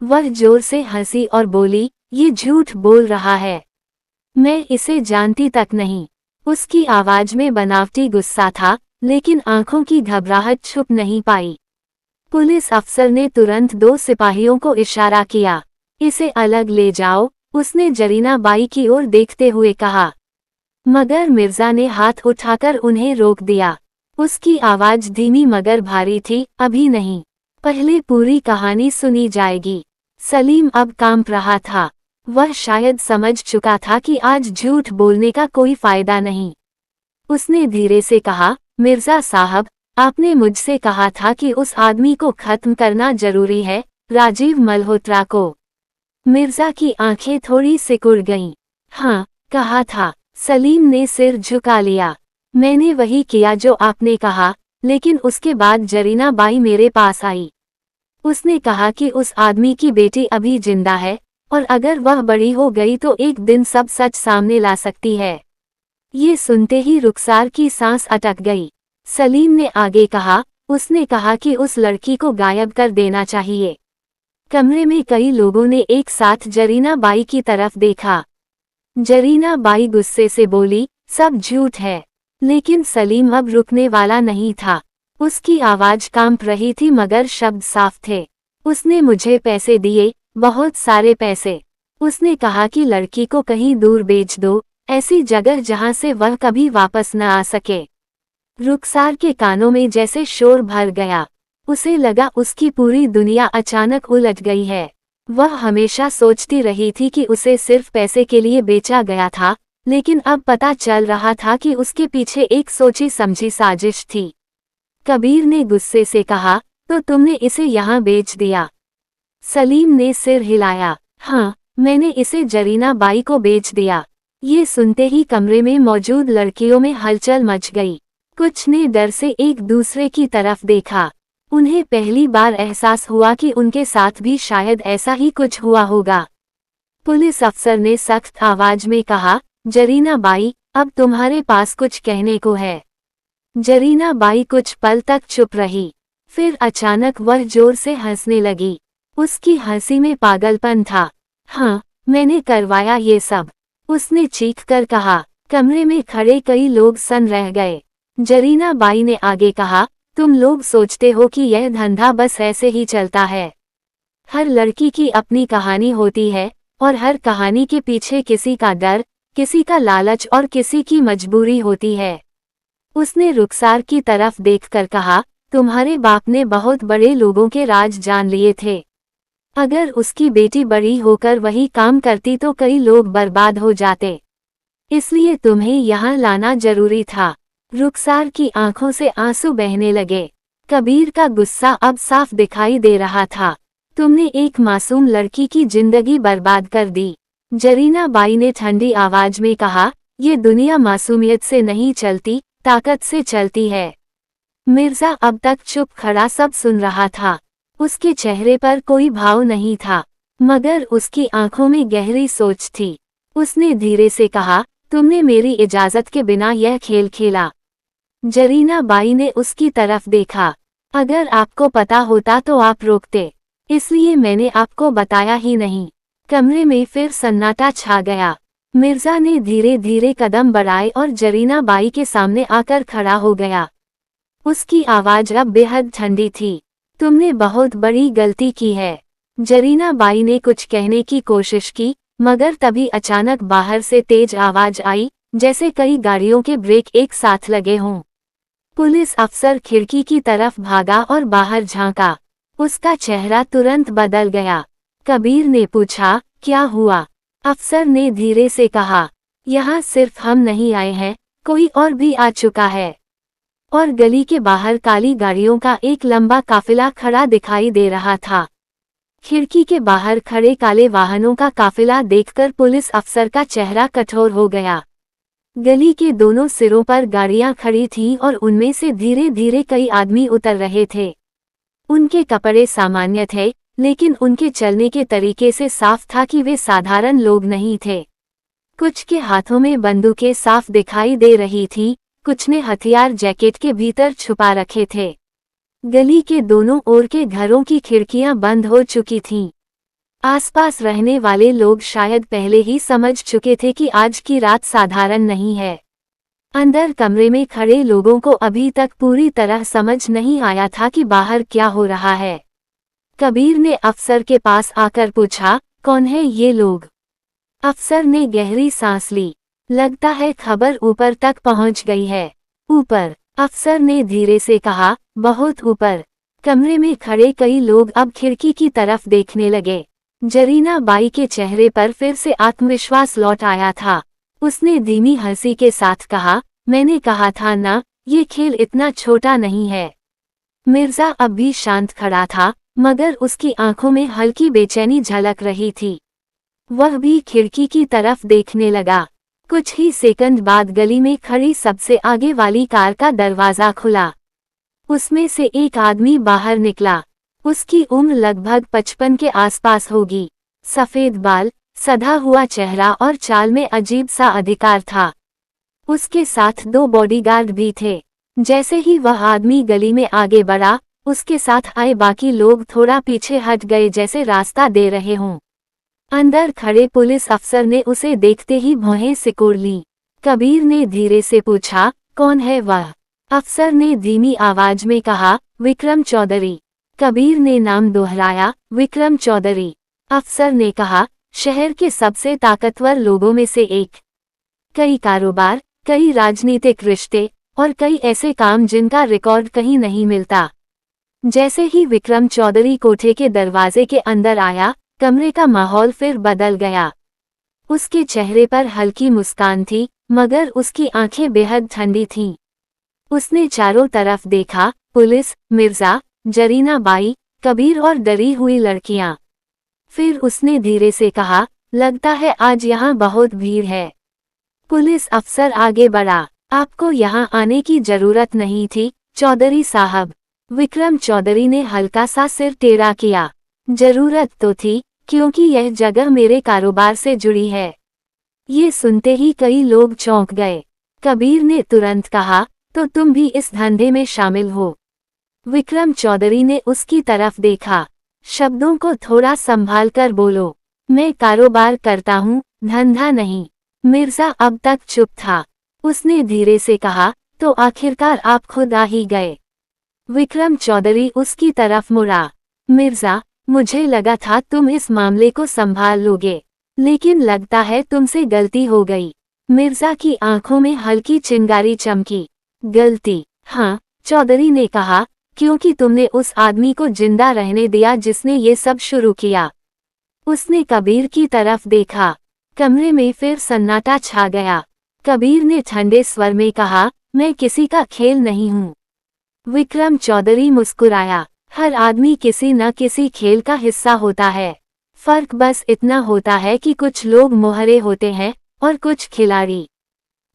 वह जोर से हंसी और बोली, ये झूठ बोल रहा है, मैं इसे जानती तक नहीं। उसकी आवाज में बनावटी गुस्सा था, लेकिन आंखों की घबराहट छुप नहीं पाई। पुलिस अफसर ने तुरंत 2 सिपाहियों को इशारा किया, इसे अलग ले जाओ, उसने जरीना बाई की ओर देखते हुए कहा। मगर मिर्जा ने हाथ उठाकर उन्हें रोक दिया। उसकी आवाज धीमी मगर भारी थी, अभी नहीं, पहले पूरी कहानी सुनी जाएगी। सलीम अब कांप रहा था। वह शायद समझ चुका था कि आज झूठ बोलने का कोई फायदा नहीं। उसने धीरे से कहा, मिर्जा साहब, आपने मुझसे कहा था कि उस आदमी को खत्म करना जरूरी है, राजीव मल्होत्रा को। मिर्जा की आंखें थोड़ी सिकुड़ गईं। हाँ, कहा था। सलीम ने सिर झुका लिया। मैंने वही किया जो आपने कहा, लेकिन उसके बाद जरीना बाई मेरे पास आई। उसने कहा कि उस आदमी की बेटी अभी जिंदा है, और अगर वह बड़ी हो गई तो एक दिन सब सच सामने ला सकती है। ये सुनते ही रुखसार की सांस अटक गई। सलीम ने आगे कहा, उसने कहा कि उस लड़की को गायब कर देना चाहिए। कमरे में कई लोगों ने एक साथ जरीना बाई की तरफ देखा। जरीना बाई गुस्से से बोली, सब झूठ है। लेकिन सलीम अब रुकने वाला नहीं था। उसकी आवाज कांप रही थी मगर शब्द साफ थे। उसने मुझे पैसे दिए, बहुत सारे पैसे। उसने कहा कि लड़की को कहीं दूर बेच दो, ऐसी जगह जहां से वह कभी वापस न आ सके। रुखसार के कानों में जैसे शोर भर गया। उसे लगा उसकी पूरी दुनिया अचानक उलट गई है। वह हमेशा सोचती रही थी कि उसे सिर्फ पैसे के लिए बेचा गया था, लेकिन अब पता चल रहा था कि उसके पीछे एक सोची समझी साजिश थी। कबीर ने गुस्से से कहा, तो तुमने इसे यहाँ बेच दिया? सलीम ने सिर हिलाया। हाँ, मैंने इसे जरीना बाई को बेच दिया। ये सुनते ही कमरे में मौजूद लड़कियों में हलचल मच गई। कुछ ने डर से एक दूसरे की तरफ देखा। उन्हें पहली बार एहसास हुआ कि उनके साथ भी शायद ऐसा ही कुछ हुआ होगा। पुलिस अफसर ने सख्त आवाज में कहा, जरीना बाई, अब तुम्हारे पास कुछ कहने को है। जरीना बाई कुछ पल तक चुप रही। फिर अचानक वह जोर से हंसने लगी। उसकी हंसी में पागलपन था। हाँ, मैंने करवाया ये सब, उसने चीख कर कहा। कमरे में खड़े कई लोग सन रह गए। जरीना बाई ने आगे कहा, तुम लोग सोचते हो कि यह धंधा बस ऐसे ही चलता है। हर लड़की की अपनी कहानी होती है, और हर कहानी के पीछे किसी का डर, किसी का लालच और किसी की मजबूरी होती है। उसने रुखसार की तरफ देखकर कहा, तुम्हारे बाप ने बहुत बड़े लोगों के राज जान लिए थे। अगर उसकी बेटी बड़ी होकर वही काम करती तो कई लोग बर्बाद हो जाते। इसलिए तुम्हें यहाँ लाना जरूरी था। रुखसार की आंखों से आंसू बहने लगे। कबीर का गुस्सा अब साफ दिखाई दे रहा था। तुमने एक मासूम लड़की की जिंदगी बर्बाद कर दी। जरीना बाई ने ठंडी आवाज में कहा, ये दुनिया मासूमियत से नहीं चलती, ताकत से चलती है। मिर्जा अब तक चुप खड़ा सब सुन रहा था। उसके चेहरे पर कोई भाव नहीं था, मगर उसकी आंखों में गहरी सोच थी। उसने धीरे से कहा, तुमने मेरी इजाजत के बिना यह खेल खेला। जरीना बाई ने उसकी तरफ देखा। अगर आपको पता होता तो आप रोकते, इसलिए मैंने आपको बताया ही नहीं। कमरे में फिर सन्नाटा छा गया। मिर्जा ने धीरे धीरे कदम बढ़ाए और जरीना बाई के सामने आकर खड़ा हो गया। उसकी आवाज अब बेहद ठंडी थी। तुमने बहुत बड़ी गलती की है। जरीना बाई ने कुछ कहने की कोशिश की, मगर तभी अचानक बाहर से तेज आवाज आई, जैसे कई गाड़ियों के ब्रेक एक साथ लगे हों। पुलिस अफसर खिड़की की तरफ भागा और बाहर झांका। उसका चेहरा तुरंत बदल गया। कबीर ने पूछा, क्या हुआ? अफसर ने धीरे से कहा, यहाँ सिर्फ हम नहीं आए हैं, कोई और भी आ चुका है। और गली के बाहर काली गाड़ियों का एक लंबा काफिला खड़ा दिखाई दे रहा था। खिड़की के बाहर खड़े काले वाहनों का काफिला देखकर पुलिस अफसर का चेहरा कठोर हो गया। गली के दोनों सिरों पर गाड़ियां खड़ी थीं और उनमें से धीरे धीरे कई आदमी उतर रहे थे। उनके कपड़े सामान्य थे, लेकिन उनके चलने के तरीके से साफ था कि वे साधारण लोग नहीं थे। कुछ के हाथों में बंदूकें साफ दिखाई दे रही थीं, कुछ ने हथियार जैकेट के भीतर छुपा रखे थे। गली के दोनों ओर के घरों की खिड़कियां बंद हो चुकी थीं। आसपास रहने वाले लोग शायद पहले ही समझ चुके थे कि आज की रात साधारण नहीं है। अंदर कमरे में खड़े लोगों को अभी तक पूरी तरह समझ नहीं आया था कि बाहर क्या हो रहा है। कबीर ने अफसर के पास आकर पूछा, कौन है ये लोग? अफसर ने गहरी सांस ली। लगता है खबर ऊपर तक पहुंच गई है। ऊपर, अफसर ने धीरे से कहा, बहुत ऊपर। कमरे में खड़े कई लोग अब खिड़की की तरफ देखने लगे। जरीना बाई के चेहरे पर फिर से आत्मविश्वास लौट आया था। उसने धीमी हंसी के साथ कहा, मैंने कहा था ना, ये खेल इतना छोटा नहीं है। मिर्जा अब भी शांत खड़ा था, मगर उसकी आंखों में हल्की बेचैनी झलक रही थी। वह भी खिड़की की तरफ देखने लगा। कुछ ही सेकंड बाद गली में खड़ी सबसे आगे वाली कार का दरवाजा खुला। उसमें से एक आदमी बाहर निकला। उसकी उम्र लगभग 55 के आसपास होगी। सफेद बाल, सधा हुआ चेहरा और चाल में अजीब सा अधिकार था। उसके साथ 2 बॉडीगार्ड भी थे। जैसे ही वह आदमी गली में आगे बढ़ा, उसके साथ आए बाकी लोग थोड़ा पीछे हट गए जैसे रास्ता दे रहे हों। अंदर खड़े पुलिस अफसर ने उसे देखते ही भौहें सिकोड़ ली। कबीर ने धीरे से पूछा, कौन है वह? अफसर ने धीमी आवाज में कहा, विक्रम चौधरी। कबीर ने नाम दोहराया, विक्रम चौधरी। अफसर ने कहा, शहर के सबसे ताकतवर लोगों में से एक। कई कारोबार, कई राजनीतिक रिश्ते और कई ऐसे काम जिनका रिकॉर्ड कहीं नहीं मिलता। जैसे ही विक्रम चौधरी कोठे के दरवाजे के अंदर आया, कमरे का माहौल फिर बदल गया। उसके चेहरे पर हल्की मुस्कान थी, मगर उसकी आंखें बेहद ठंडी थीं। उसने चारों तरफ देखा, पुलिस, मिर्जा, जरीना बाई, कबीर और डरी हुई लड़कियां। फिर उसने धीरे से कहा, लगता है आज यहाँ बहुत भीड़ है। पुलिस अफसर आगे बढ़ा, आपको यहाँ आने की जरूरत नहीं थी, चौधरी साहब। विक्रम चौधरी ने हल्का सा सिर टेढ़ा किया। जरूरत तो थी, क्योंकि यह जगह मेरे कारोबार से जुड़ी है। ये सुनते ही कई लोग चौंक गए। कबीर ने तुरंत कहा, तो तुम भी इस धंधे में शामिल हो? विक्रम चौधरी ने उसकी तरफ देखा। शब्दों को थोड़ा संभाल कर बोलो। मैं कारोबार करता हूँ, धंधा नहीं। मिर्जा अब तक चुप था। उसने धीरे से कहा, तो आखिरकार आप खुद आ ही गए। विक्रम चौधरी उसकी तरफ मुड़ा। मिर्जा, मुझे लगा था तुम इस मामले को संभाल लोगे, लेकिन लगता है तुमसे गलती हो गई। मिर्जा की आंखों में हल्की चिंगारी चमकी। गलती? हाँ, चौधरी ने कहा, क्योंकि तुमने उस आदमी को जिंदा रहने दिया जिसने ये सब शुरू किया। उसने कबीर की तरफ देखा। कमरे में फिर सन्नाटा छा गया। कबीर ने ठंडे स्वर में कहा, मैं किसी का खेल नहीं हूँ। विक्रम चौधरी मुस्कुराया। हर आदमी किसी न किसी खेल का हिस्सा होता है। फर्क बस इतना होता है कि कुछ लोग मोहरे होते हैं और कुछ खिलाड़ी।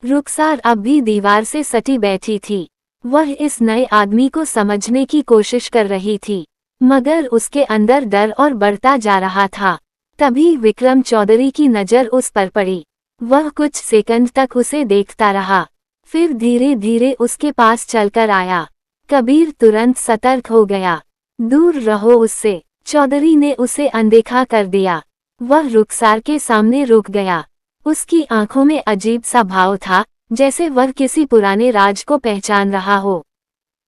रुखसार अब भी दीवार से सटी बैठी थी। वह इस नए आदमी को समझने की कोशिश कर रही थी, मगर उसके अंदर डर और बढ़ता जा रहा था। तभी विक्रम चौधरी की नज़र उस पर पड़ी। वह कुछ सेकंड तक उसे देखता रहा, फिर धीरे धीरे उसके पास चलकर आया। कबीर तुरंत सतर्क हो गया। दूर रहो उससे। चौधरी ने उसे अनदेखा कर दिया। वह रुखसार के सामने रुक गया। उसकी आंखों में अजीब सा भाव था, जैसे वह किसी पुराने राज को पहचान रहा हो।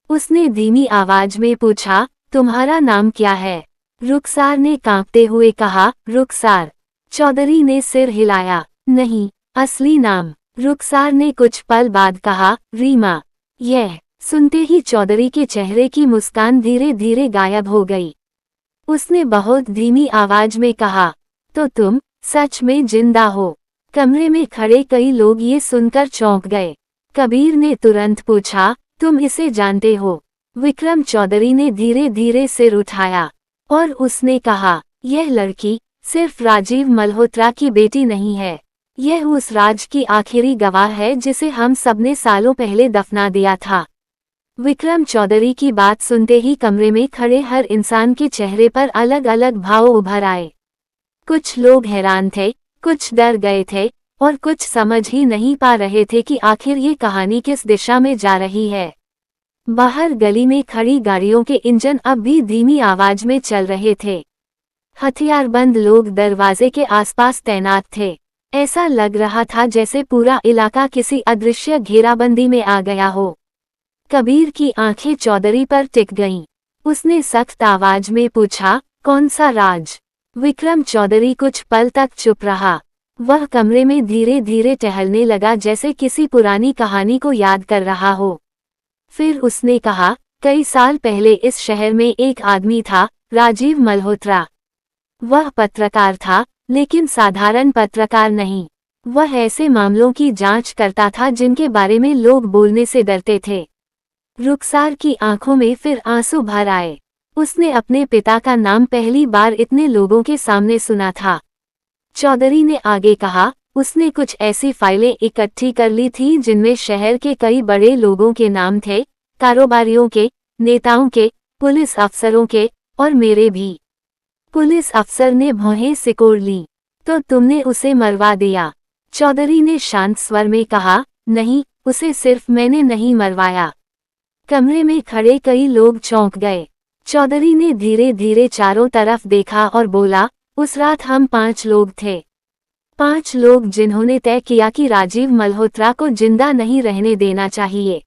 उसने धीमी आवाज में पूछा, तुम्हारा नाम क्या है? रुखसार ने कांपते हुए कहा, रुखसार। चौधरी ने सिर हिलाया, नहीं, असली नाम। रुखसार ने कुछ पल बाद कहा, रीमा। यह सुनते ही चौधरी के चेहरे की मुस्कान धीरे धीरे गायब हो गई। उसने बहुत धीमी आवाज में कहा, तो तुम सच में जिंदा हो? कमरे में खड़े कई लोग ये सुनकर चौंक गए। कबीर ने तुरंत पूछा, तुम इसे जानते हो? विक्रम चौधरी ने धीरे धीरे सिर उठाया और उसने कहा, यह लड़की सिर्फ राजीव मल्होत्रा की बेटी नहीं है। यह उस राज की आखिरी गवाह है जिसे हम सबने सालों पहले दफना दिया था। विक्रम चौधरी की बात सुनते ही कमरे में खड़े हर इंसान के चेहरे पर अलग अलग भाव उभर आए। कुछ लोग हैरान थे, कुछ डर गए थे और कुछ समझ ही नहीं पा रहे थे कि आखिर ये कहानी किस दिशा में जा रही है। बाहर गली में खड़ी गाड़ियों के इंजन अब भी धीमी आवाज में चल रहे थे। हथियारबंद लोग दरवाजे के आसपास तैनात थे। ऐसा लग रहा था जैसे पूरा इलाका किसी अदृश्य घेराबंदी में आ गया हो। कबीर की आंखें चौधरी पर टिक गईं। उसने सख्त आवाज में पूछा, कौन सा राज? विक्रम चौधरी कुछ पल तक चुप रहा। वह कमरे में धीरे धीरे टहलने लगा, जैसे किसी पुरानी कहानी को याद कर रहा हो। फिर उसने कहा, कई साल पहले इस शहर में एक आदमी था, राजीव मल्होत्रा। वह पत्रकार था, लेकिन साधारण पत्रकार नहीं। वह ऐसे मामलों की जांच करता था जिनके बारे में लोग बोलने से डरते थे। रुखसार की आंखों में फिर आंसू भर आए। उसने अपने पिता का नाम पहली बार इतने लोगों के सामने सुना था। चौधरी ने आगे कहा, उसने कुछ ऐसी फाइलें इकट्ठी कर ली थी जिनमें शहर के कई बड़े लोगों के नाम थे, कारोबारियों के, नेताओं के, पुलिस अफसरों के, और मेरे भी। पुलिस अफसर ने भौहें सिकोड़ ली। तो तुमने उसे मरवा दिया? चौधरी ने शांत स्वर में कहा, नहीं, उसे सिर्फ मैंने नहीं मरवाया। कमरे में खड़े कई लोग चौंक गए। चौधरी ने धीरे धीरे चारों तरफ देखा और बोला, उस रात हम 5 लोग थे। 5 लोग जिन्होंने तय किया कि राजीव मल्होत्रा को जिंदा नहीं रहने देना चाहिए।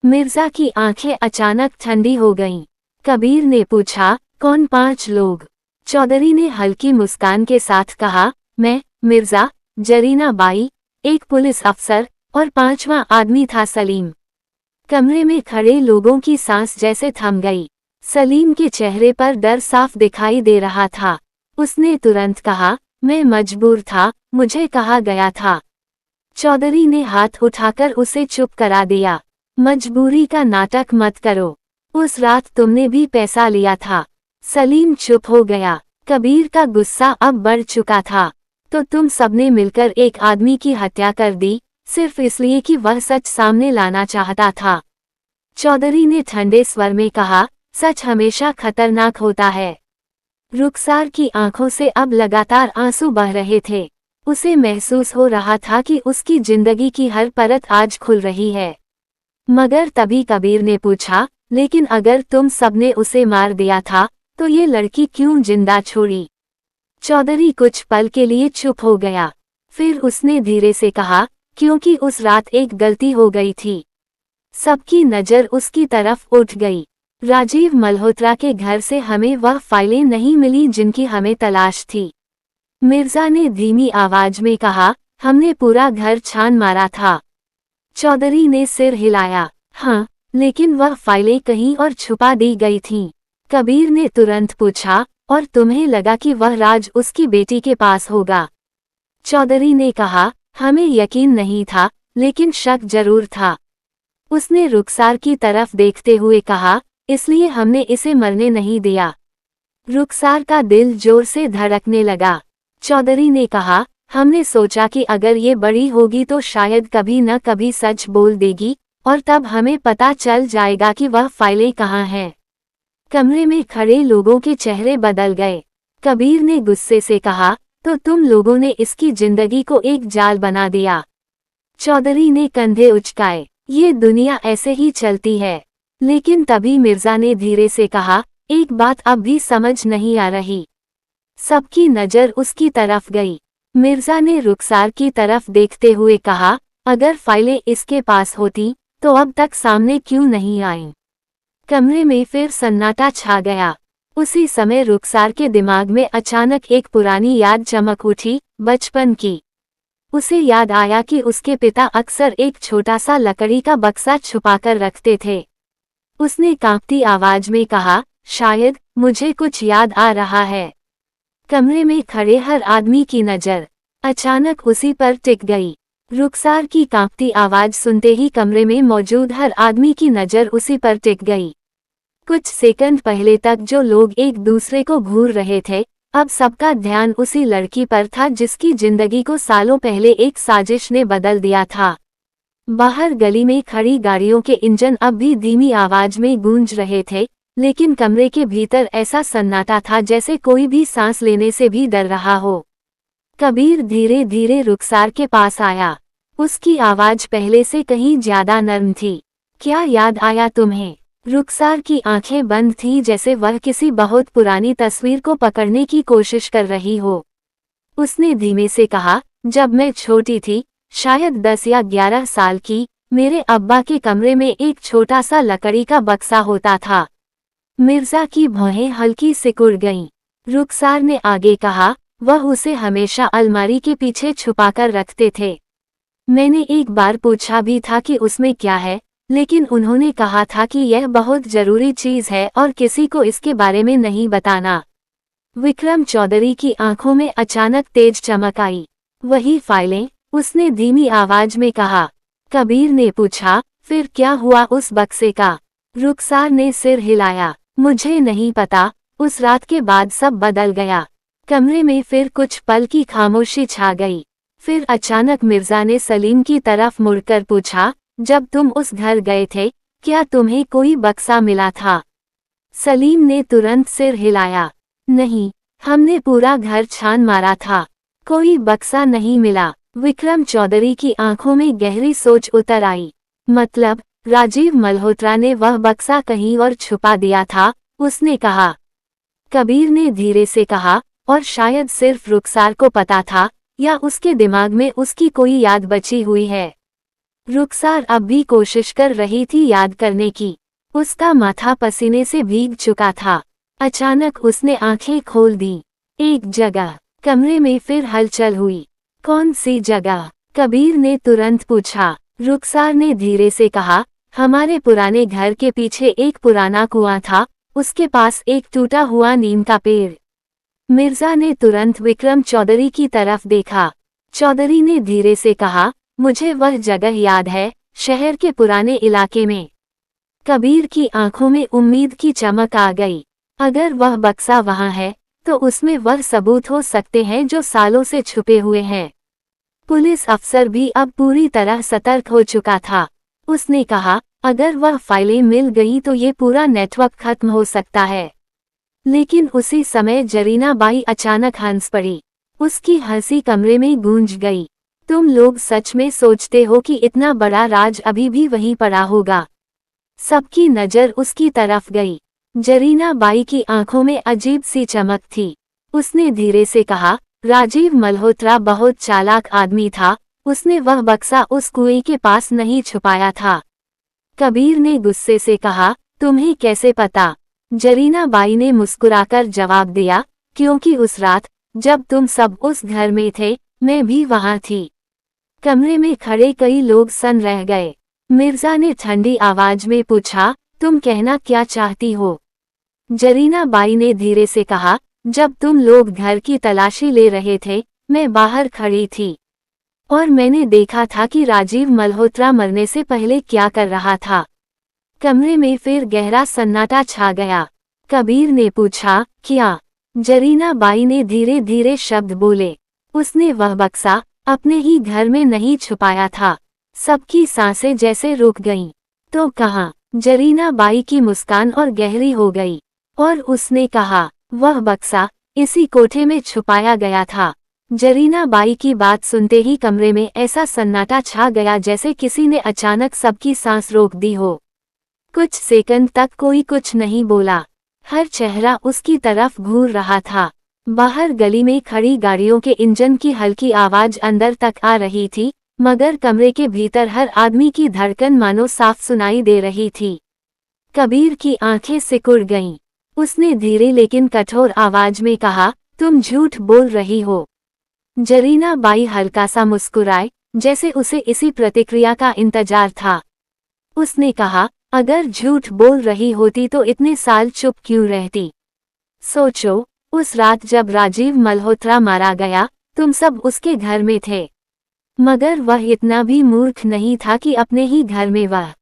मिर्जा की आंखें अचानक ठंडी हो गईं। कबीर ने पूछा, कौन 5 लोग? चौधरी ने हल्की मुस्कान के साथ कहा, मैं, मिर्जा, जरीना बाई, एक पुलिस अफसर, और 5वां आदमी था सलीम। कमरे में खड़े लोगों की सांस जैसे थम गई। सलीम के चेहरे पर डर साफ दिखाई दे रहा था। उसने तुरंत कहा, मैं मजबूर था, मुझे कहा गया था। चौधरी ने हाथ उठाकर उसे चुप करा दिया। मजबूरी का नाटक मत करो। उस रात तुमने भी पैसा लिया था। सलीम चुप हो गया। कबीर का गुस्सा अब बढ़ चुका था। तो तुम सबने मिलकर एक आदमी की हत्या कर दी, सिर्फ इसलिए कि वह सच सामने लाना चाहता था। चौधरी ने ठंडे स्वर में कहा, सच हमेशा खतरनाक होता है। रुखसार की आंखों से अब लगातार आंसू बह रहे थे। उसे महसूस हो रहा था कि उसकी जिंदगी की हर परत आज खुल रही है। मगर तभी कबीर ने पूछा, लेकिन अगर तुम सबने उसे मार दिया था, तो ये लड़की क्यों जिंदा छोड़ी? चौधरी कुछ पल के लिए चुप हो गया। फिर उसने धीरे से कहा, क्योंकि उस रात एक गलती हो गई थी। सबकी नज़र उसकी तरफ उठ गई। राजीव मल्होत्रा के घर से हमें वह फाइलें नहीं मिली जिनकी हमें तलाश थी। मिर्जा ने धीमी आवाज में कहा, हमने पूरा घर छान मारा था। चौधरी ने सिर हिलाया, हाँ, लेकिन वह फाइलें कहीं और छुपा दी गई थीं। कबीर ने तुरंत पूछा, और तुम्हें लगा कि वह राज उसकी बेटी के पास होगा? चौधरी ने कहा, हमें यकीन नहीं था, लेकिन शक जरूर था। उसने रुखसार की तरफ देखते हुए कहा, इसलिए हमने इसे मरने नहीं दिया। रुखसार का दिल जोर से धड़कने लगा। चौधरी ने कहा, हमने सोचा कि अगर ये बड़ी होगी तो शायद कभी न कभी सच बोल देगी, और तब हमें पता चल जाएगा कि वह फाइलें कहाँ हैं। कमरे में खड़े लोगों के चेहरे बदल गए। कबीर ने गुस्से से कहा, तो तुम लोगों ने इसकी जिंदगी को एक जाल बना दिया। चौधरी ने कंधे उचकाए, ये दुनिया ऐसे ही चलती है। लेकिन तभी मिर्जा ने धीरे से कहा, एक बात अब भी समझ नहीं आ रही। सबकी नज़र उसकी तरफ गई। मिर्जा ने रुखसार की तरफ देखते हुए कहा, अगर फाइलें इसके पास होती, तो अब तक सामने क्यों नहीं आईं? कमरे में फिर सन्नाटा छा गया। उसी समय रुखसार के दिमाग में अचानक एक पुरानी याद चमक उठी, बचपन की। उसे याद आया कि उसके पिता अक्सर एक छोटा सा लकड़ी का बक्सा छुपाकर रखते थे। उसने कांपती आवाज में कहा, शायद मुझे कुछ याद आ रहा है। कमरे में खड़े हर आदमी की नज़र अचानक उसी पर टिक गई। रुखसार की कांपती आवाज सुनते ही कमरे में मौजूद हर आदमी की नज़र उसी पर टिक गई। कुछ सेकंड पहले तक जो लोग एक दूसरे को घूर रहे थे, अब सबका ध्यान उसी लड़की पर था जिसकी जिंदगी को सालों पहले एक साजिश ने बदल दिया था। बाहर गली में खड़ी गाड़ियों के इंजन अब भी धीमी आवाज में गूंज रहे थे, लेकिन कमरे के भीतर ऐसा सन्नाटा था जैसे कोई भी सांस लेने से भी डर रहा हो। कबीर धीरे धीरे रुखसार के पास आया। उसकी आवाज पहले से कहीं ज्यादा नर्म थी। क्या याद आया तुम्हें? रुखसार की आंखें बंद थीं, जैसे वह किसी बहुत पुरानी तस्वीर को पकड़ने की कोशिश कर रही हो। उसने धीमे से कहा, जब मैं छोटी थी, शायद 10 या 11 साल की, मेरे अब्बा के कमरे में एक छोटा सा लकड़ी का बक्सा होता था। मिर्जा की भौहें हल्की सिकुड़ गईं। रुखसार ने आगे कहा, वह उसे हमेशा अलमारी के पीछे छुपाकर रखते थे। मैंने एक बार पूछा भी था कि उसमें क्या है, लेकिन उन्होंने कहा था कि यह बहुत जरूरी चीज है और किसी को इसके बारे में नहीं बताना। विक्रम चौधरी की आंखों में अचानक तेज चमक आई। वही फाइलें? उसने धीमी आवाज में कहा। कबीर ने पूछा, फिर क्या हुआ उस बक्से का? रुखसार ने सिर हिलाया। मुझे नहीं पता, उस रात के बाद सब बदल गया। कमरे में फिर कुछ पल की खामोशी छा गई। फिर अचानक मिर्जा ने सलीम की तरफ मुड़कर पूछा, जब तुम उस घर गए थे, क्या तुम्हें कोई बक्सा मिला था? सलीम ने तुरंत सिर हिलाया। नहीं, हमने पूरा घर छान मारा था, कोई बक्सा नहीं मिला। विक्रम चौधरी की आंखों में गहरी सोच उतर आई। मतलब, राजीव मल्होत्रा ने वह बक्सा कहीं और छुपा दिया था, उसने कहा। कबीर ने धीरे से कहा, और शायद सिर्फ रुखसार को पता था, या उसके दिमाग में उसकी कोई याद बची हुई है। रुखसार अब भी कोशिश कर रही थी याद करने की। उसका माथा पसीने से भीग चुका था। अचानक उसने आंखें खोल दी। एक जगह, कमरे में फिर हलचल हुई। कौन सी जगह? कबीर ने तुरंत पूछा। रुखसार ने धीरे से कहा, हमारे पुराने घर के पीछे एक पुराना कुआं था, उसके पास एक टूटा हुआ नीम का पेड़। मिर्जा ने तुरंत विक्रम चौधरी की तरफ देखा। चौधरी ने धीरे से कहा, मुझे वह जगह याद है, शहर के पुराने इलाके में। कबीर की आंखों में उम्मीद की चमक आ गई। अगर वह बक्सा वहां है, तो उसमें वह सबूत हो सकते हैं जो सालों से छुपे हुए हैं। पुलिस अफसर भी अब पूरी तरह सतर्क हो चुका था। उसने कहा, अगर वह फाइलें मिल गई तो ये पूरा नेटवर्क खत्म हो सकता है। लेकिन उसी समय जरीना बाई अचानक हंस पड़ी। उसकी हंसी कमरे में गूंज गई। तुम लोग सच में सोचते हो कि इतना बड़ा राज अभी भी वहीं पड़ा होगा? सबकी नजर उसकी तरफ गई। जरीना बाई की आंखों में अजीब सी चमक थी। उसने धीरे से कहा, राजीव मल्होत्रा बहुत चालाक आदमी था, उसने वह बक्सा उस कुएं के पास नहीं छुपाया था। कबीर ने गुस्से से कहा, तुम्हें कैसे पता? जरीना बाई ने मुस्कुराकर जवाब दिया, क्योंकि उस रात, जब तुम सब उस घर में थे, मैं भी वहां थी। कमरे में खड़े कई लोग सन रह गए। मिर्जा ने ठंडी आवाज में पूछा, तुम कहना क्या चाहती हो? जरीना बाई ने धीरे से कहा, जब तुम लोग घर की तलाशी ले रहे थे, मैं बाहर खड़ी थी। और मैंने देखा था कि राजीव मल्होत्रा मरने से पहले क्या कर रहा था। कमरे में फिर गहरा सन्नाटा छा गया। कबीर ने पूछा, क्या? जरीना बाई ने धीरे धीरे शब्द बोले, उसने वह बक्सा अपने ही घर में नहीं छुपाया था। सबकी सांसें जैसे रुक गईं। तो कहाँ? जरीना बाई की मुस्कान और गहरी हो गई। और उसने कहा, वह बक्सा इसी कोठे में छुपाया गया था। जरीना बाई की बात सुनते ही कमरे में ऐसा सन्नाटा छा गया जैसे किसी ने अचानक सबकी सांस रोक दी हो। कुछ सेकंड तक कोई कुछ नहीं बोला। हर चेहरा उसकी तरफ घूर रहा था। बाहर गली में खड़ी गाड़ियों के इंजन की हल्की आवाज अंदर तक आ रही थी, मगर कमरे के भीतर हर आदमी की धड़कन मानो साफ सुनाई दे रही थी। कबीर की आंखें सिकुड़ गईं। उसने धीरे लेकिन कठोर आवाज में कहा, तुम झूठ बोल रही हो। जरीना बाई हल्का सा मुस्कुराए, जैसे उसे इसी प्रतिक्रिया का इंतजार था। उसने कहा, अगर झूठ बोल रही होती तो इतने साल चुप क्यों रहती? सोचो, उस रात जब राजीव मल्होत्रा मारा गया, तुम सब उसके घर में थे। मगर वह इतना भी मूर्ख नहीं था कि अपने ही घर में वह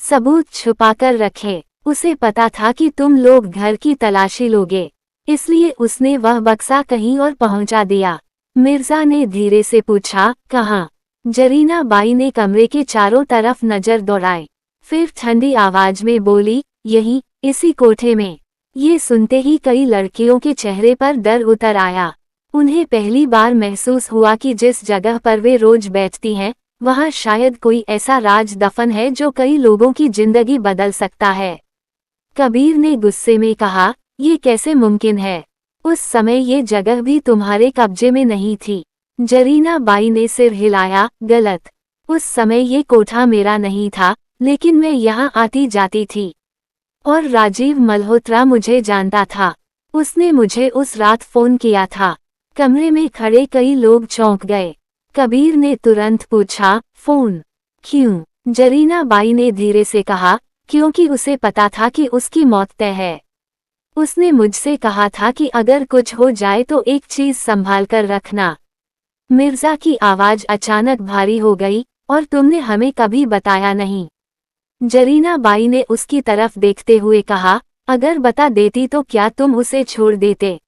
सबूत छुपाकर रखे। उसे पता था कि तुम लोग घर की तलाशी लोगे, इसलिए उसने वह बक्सा कहीं और पहुंचा दिया। मिर्जा ने धीरे से पूछा, कहाँ? जरीना बाई ने कमरे के चारों तरफ नजर दौड़ाई, फिर ठंडी आवाज में बोली, यही, इसी कोठे में। ये सुनते ही कई लड़कियों के चेहरे पर डर उतर आया। उन्हें पहली बार महसूस हुआ कि जिस जगह पर वे रोज बैठती हैं, वहाँ शायद कोई ऐसा राज दफन है जो कई लोगों की जिंदगी बदल सकता है। कबीर ने गुस्से में कहा, ये कैसे मुमकिन है? उस समय ये जगह भी तुम्हारे कब्जे में नहीं थी। जरीना बाई ने सिर हिलाया, गलत। उस समय ये कोठा मेरा नहीं था, लेकिन मैं यहाँ आती जाती थी। और राजीव मल्होत्रा मुझे जानता था। उसने मुझे उस रात फोन किया था। कमरे में खड़े कई लोग चौंक गए। कबीर ने तुरंत पूछा, फोन क्यों? जरीना बाई ने धीरे से कहा, क्योंकि उसे पता था कि उसकी मौत तय है। उसने मुझसे कहा था कि अगर कुछ हो जाए तो एक चीज संभाल कर रखना। मिर्जा की आवाज अचानक भारी हो गई, और तुमने हमें कभी बताया नहीं। जरीना बाई ने उसकी तरफ देखते हुए कहा, अगर बता देती तो क्या तुम उसे छोड़ देते?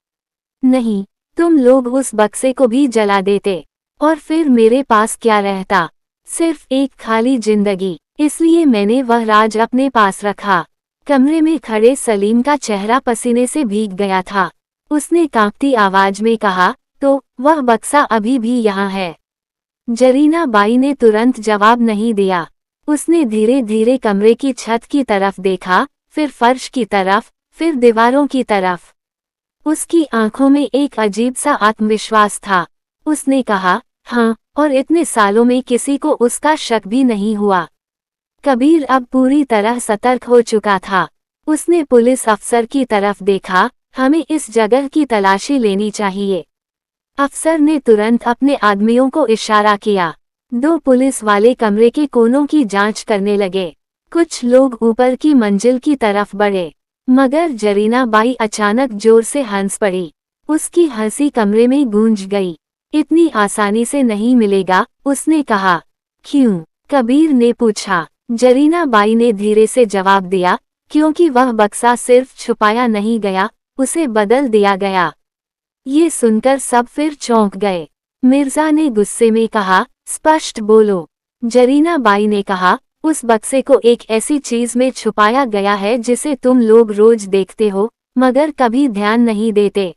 नहीं, तुम लोग उस बक्से को भी जला देते, और फिर मेरे पास क्या रहता? सिर्फ एक खाली जिंदगी। इसलिए मैंने वह राज अपने पास रखा। कमरे में खड़े सलीम का चेहरा पसीने से भीग गया था। उसने कांपती आवाज में कहा, तो वह बक्सा अभी भी यहाँ है? जरीना बाई ने तुरंत जवाब नहीं दिया। उसने धीरे धीरे कमरे की छत की तरफ देखा, फिर फर्श की तरफ, फिर दीवारों की तरफ। उसकी आंखों में एक अजीब सा आत्मविश्वास था। उसने कहा, हाँ, और इतने सालों में किसी को उसका शक भी नहीं हुआ। कबीर अब पूरी तरह सतर्क हो चुका था। उसने पुलिस अफसर की तरफ देखा, हमें इस जगह की तलाशी लेनी चाहिए। अफसर ने तुरंत अपने आदमियों को इशारा किया। 2 पुलिस वाले कमरे के कोनों की जांच करने लगे। कुछ लोग ऊपर की मंजिल की तरफ बढ़े, मगर जरीना बाई अचानक जोर से हंस पड़ी। उसकी हंसी कमरे में गूंज गई। इतनी आसानी से नहीं मिलेगा, उसने कहा। क्यों? कबीर ने पूछा। जरीना बाई ने धीरे से जवाब दिया, क्योंकि वह बक्सा सिर्फ छुपाया नहीं गया, उसे बदल दिया गया। ये सुनकर सब फिर चौंक गए। मिर्जा ने गुस्से में कहा, स्पष्ट बोलो। जरीना बाई ने कहा, उस बक्से को एक ऐसी चीज में छुपाया गया है जिसे तुम लोग रोज देखते हो, मगर कभी ध्यान नहीं देते।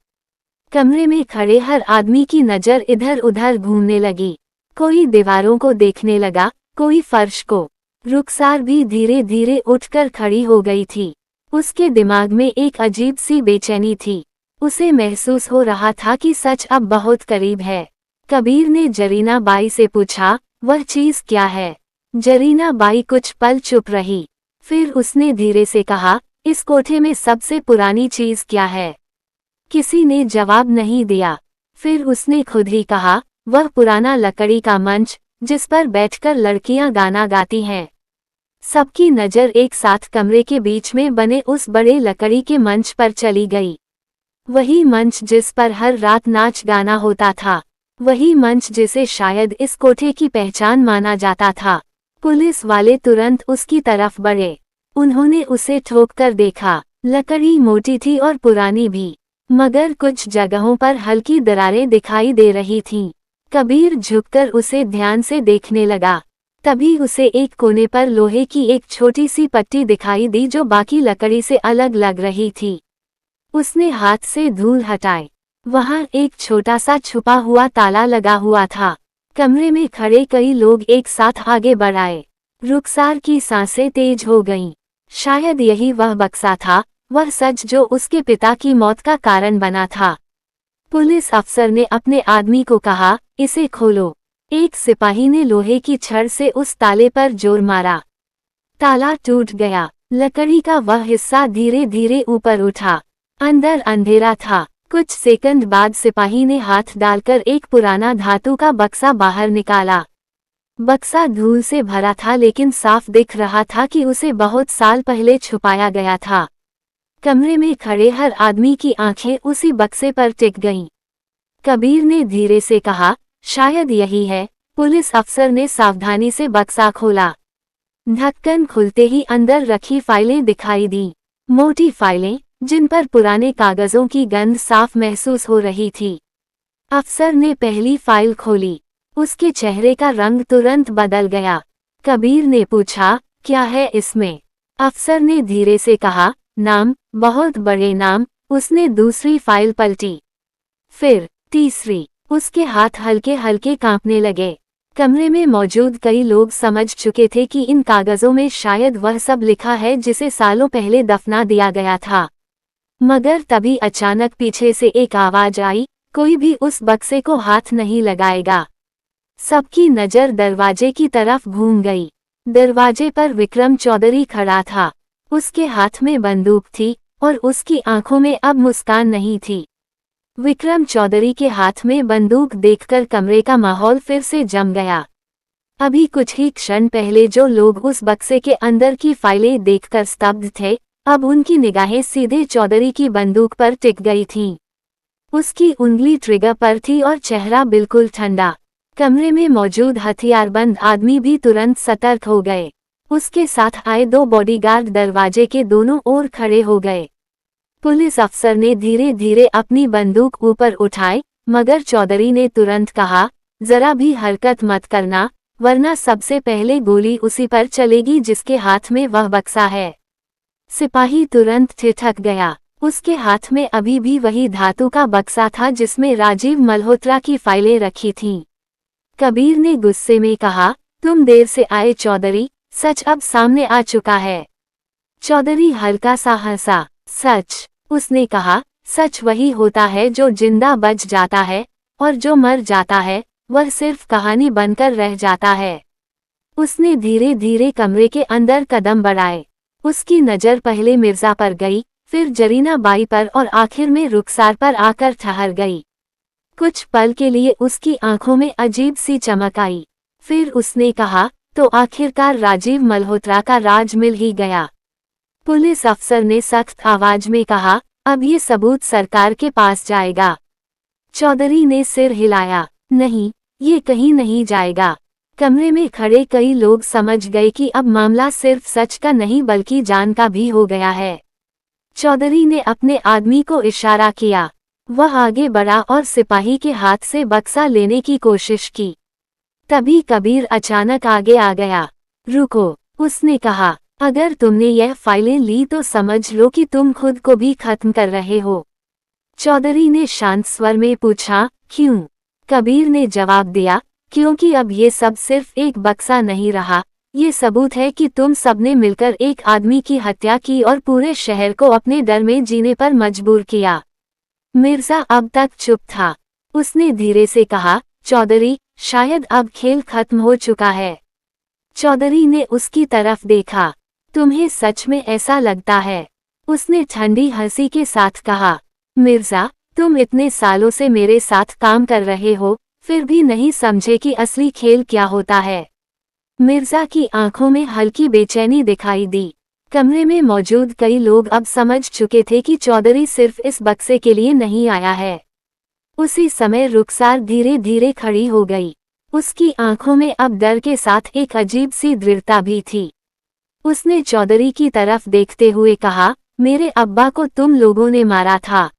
कमरे में खड़े हर आदमी की नजर इधर उधर घूमने लगी। कोई दीवारों को देखने लगा, कोई फर्श को। रुखसार भी धीरे धीरे उठकर खड़ी हो गई थी। उसके दिमाग में एक अजीब सी बेचैनी थी। उसे महसूस हो रहा था कि सच अब बहुत करीब है। कबीर ने जरीना बाई से पूछा, वह चीज क्या है? जरीना बाई कुछ पल चुप रही। फिर उसने धीरे से कहा, इस कोठे में सबसे पुरानी चीज क्या है? किसी ने जवाब नहीं दिया। फिर उसने खुद ही कहा, वह पुराना लकड़ी का मंच, जिस पर बैठकर लड़कियां गाना गाती हैं। सबकी नजर एक साथ कमरे के बीच में बने उस बड़े लकड़ी के मंच पर चली गई। वही मंच जिस पर हर रात नाच गाना होता था। वही मंच जिसे शायद इस कोठे की पहचान माना जाता था। पुलिस वाले तुरंत उसकी तरफ बढ़े। उन्होंने उसे ठोककर देखा। लकड़ी मोटी थी और पुरानी भी, मगर कुछ जगहों पर हल्की दरारें दिखाई दे रही थीं। कबीर झुककर उसे ध्यान से देखने लगा। तभी उसे एक कोने पर लोहे की एक छोटी सी पट्टी दिखाई दी जो बाकी लकड़ी से अलग लग रही थी। उसने हाथ से धूल हटाई। वहां एक छोटा सा छुपा हुआ ताला लगा हुआ था। कमरे में खड़े कई लोग एक साथ आगे बढ़ आए। रुखसार की सांसें तेज हो गईं। शायद यही वह बक्सा था, वह सच जो उसके पिता की मौत का कारण बना था। पुलिस अफसर ने अपने आदमी को कहा, इसे खोलो। एक सिपाही ने लोहे की छड़ से उस ताले पर जोर मारा। ताला टूट गया। लकड़ी का वह हिस्सा धीरे धीरे ऊपर उठा। अंदर अंधेरा था। कुछ सेकंड बाद सिपाही ने हाथ डालकर एक पुराना धातु का बक्सा बाहर निकाला। बक्सा धूल से भरा था, लेकिन साफ दिख रहा था कि उसे बहुत साल पहले छुपाया गया था। कमरे में खड़े हर आदमी की आंखें उसी बक्से पर टिक गईं। कबीर ने धीरे से कहा, शायद यही है। पुलिस अफसर ने सावधानी से बक्सा खोला। ढक्कन खुलते ही अंदर रखी फाइलें दिखाई दी। मोटी फाइलें, जिन पर पुराने कागजों की गंध साफ महसूस हो रही थी। अफसर ने पहली फाइल खोली। उसके चेहरे का रंग तुरंत बदल गया। कबीर ने पूछा, क्या है इसमें? अफसर ने धीरे से कहा, नाम, बहुत बड़े नाम। उसने दूसरी फाइल पलटी, फिर तीसरी। उसके हाथ हल्के हल्के कांपने लगे। कमरे में मौजूद कई लोग समझ चुके थे कि इन कागजों में शायद वह सब लिखा है जिसे सालों पहले दफना दिया गया था। मगर तभी अचानक पीछे से एक आवाज आई, कोई भी उस बक्से को हाथ नहीं लगाएगा। सबकी नजर दरवाजे की तरफ घूम गई। दरवाजे पर विक्रम चौधरी खड़ा था। उसके हाथ में बंदूक थी और उसकी आंखों में अब मुस्कान नहीं थी। विक्रम चौधरी के हाथ में बंदूक देखकर कमरे का माहौल फिर से जम गया। अभी कुछ ही क्षण पहले जो लोग उस बक्से के अंदर की फाइलें देखकर स्तब्ध थे, अब उनकी निगाहें सीधे चौधरी की बंदूक पर टिक गई थीं। उसकी उंगली ट्रिगर पर थी और चेहरा बिल्कुल ठंडा। कमरे में मौजूद हथियारबंद आदमी भी तुरंत सतर्क हो गए। उसके साथ आए 2 बॉडीगार्ड दरवाजे के दोनों ओर खड़े हो गए। पुलिस अफसर ने धीरे धीरे अपनी बंदूक ऊपर उठाई, मगर चौधरी ने तुरंत कहा, जरा भी हरकत मत करना, वरना सबसे पहले गोली उसी पर चलेगी जिसके हाथ में वह बक्सा है। सिपाही तुरंत ठिठक गया। उसके हाथ में अभी भी वही धातु का बक्सा था जिसमें राजीव मल्होत्रा की फाइलें रखी थीं। कबीर ने गुस्से में कहा, तुम देर से आए चौधरी, सच अब सामने आ चुका है। चौधरी हल्का सा हंसा। सच? उसने कहा, सच वही होता है जो जिंदा बच जाता है, और जो मर जाता है वह सिर्फ कहानी बनकर रह जाता है। उसने धीरे धीरे कमरे के अंदर कदम बढ़ाए। उसकी नज़र पहले मिर्जा पर गई, फिर जरीना बाई पर और आखिर में रुखसार पर आकर ठहर गई। कुछ पल के लिए उसकी आंखों में अजीब सी चमक आई। फिर उसने कहा, तो आखिरकार राजीव मल्होत्रा का राज मिल ही गया। पुलिस अफसर ने सख्त आवाज में कहा, अब ये सबूत सरकार के पास जाएगा। चौधरी ने सिर हिलाया, नहीं, ये कहीं नहीं जाएगा। कमरे में खड़े कई लोग समझ गए कि अब मामला सिर्फ सच का नहीं बल्कि जान का भी हो गया है। चौधरी ने अपने आदमी को इशारा किया। वह आगे बढ़ा और सिपाही के हाथ से बक्सा लेने की कोशिश की। तभी कबीर अचानक आगे आ गया। रुको, उसने कहा, अगर तुमने यह फाइलें ली तो समझ लो कि तुम खुद को भी खत्म कर रहे हो। चौधरी ने शांत स्वर में पूछा, क्यों? कबीर ने जवाब दिया, क्योंकि अब ये सब सिर्फ एक बक्सा नहीं रहा, ये सबूत है कि तुम सबने मिलकर एक आदमी की हत्या की और पूरे शहर को अपने डर में जीने पर मजबूर किया। मिर्जा अब तक चुप था। उसने धीरे से कहा, चौधरी, शायद अब खेल खत्म हो चुका है। चौधरी ने उसकी तरफ देखा। तुम्हें सच में ऐसा लगता है? उसने ठंडी हंसी के साथ कहा, मिर्जा, तुम इतने सालों से मेरे साथ काम कर रहे हो, फिर भी नहीं समझे कि असली खेल क्या होता है। मिर्जा की आंखों में हल्की बेचैनी दिखाई दी। कमरे में मौजूद कई लोग अब समझ चुके थे कि चौधरी सिर्फ इस बक्से के लिए नहीं आया है। उसी समय रुखसार धीरे धीरे खड़ी हो गई। उसकी आंखों में अब डर के साथ एक अजीब सी दृढ़ता भी थी। उसने चौधरी की तरफ देखते हुए कहा, मेरे अब्बा को तुम लोगों ने मारा था।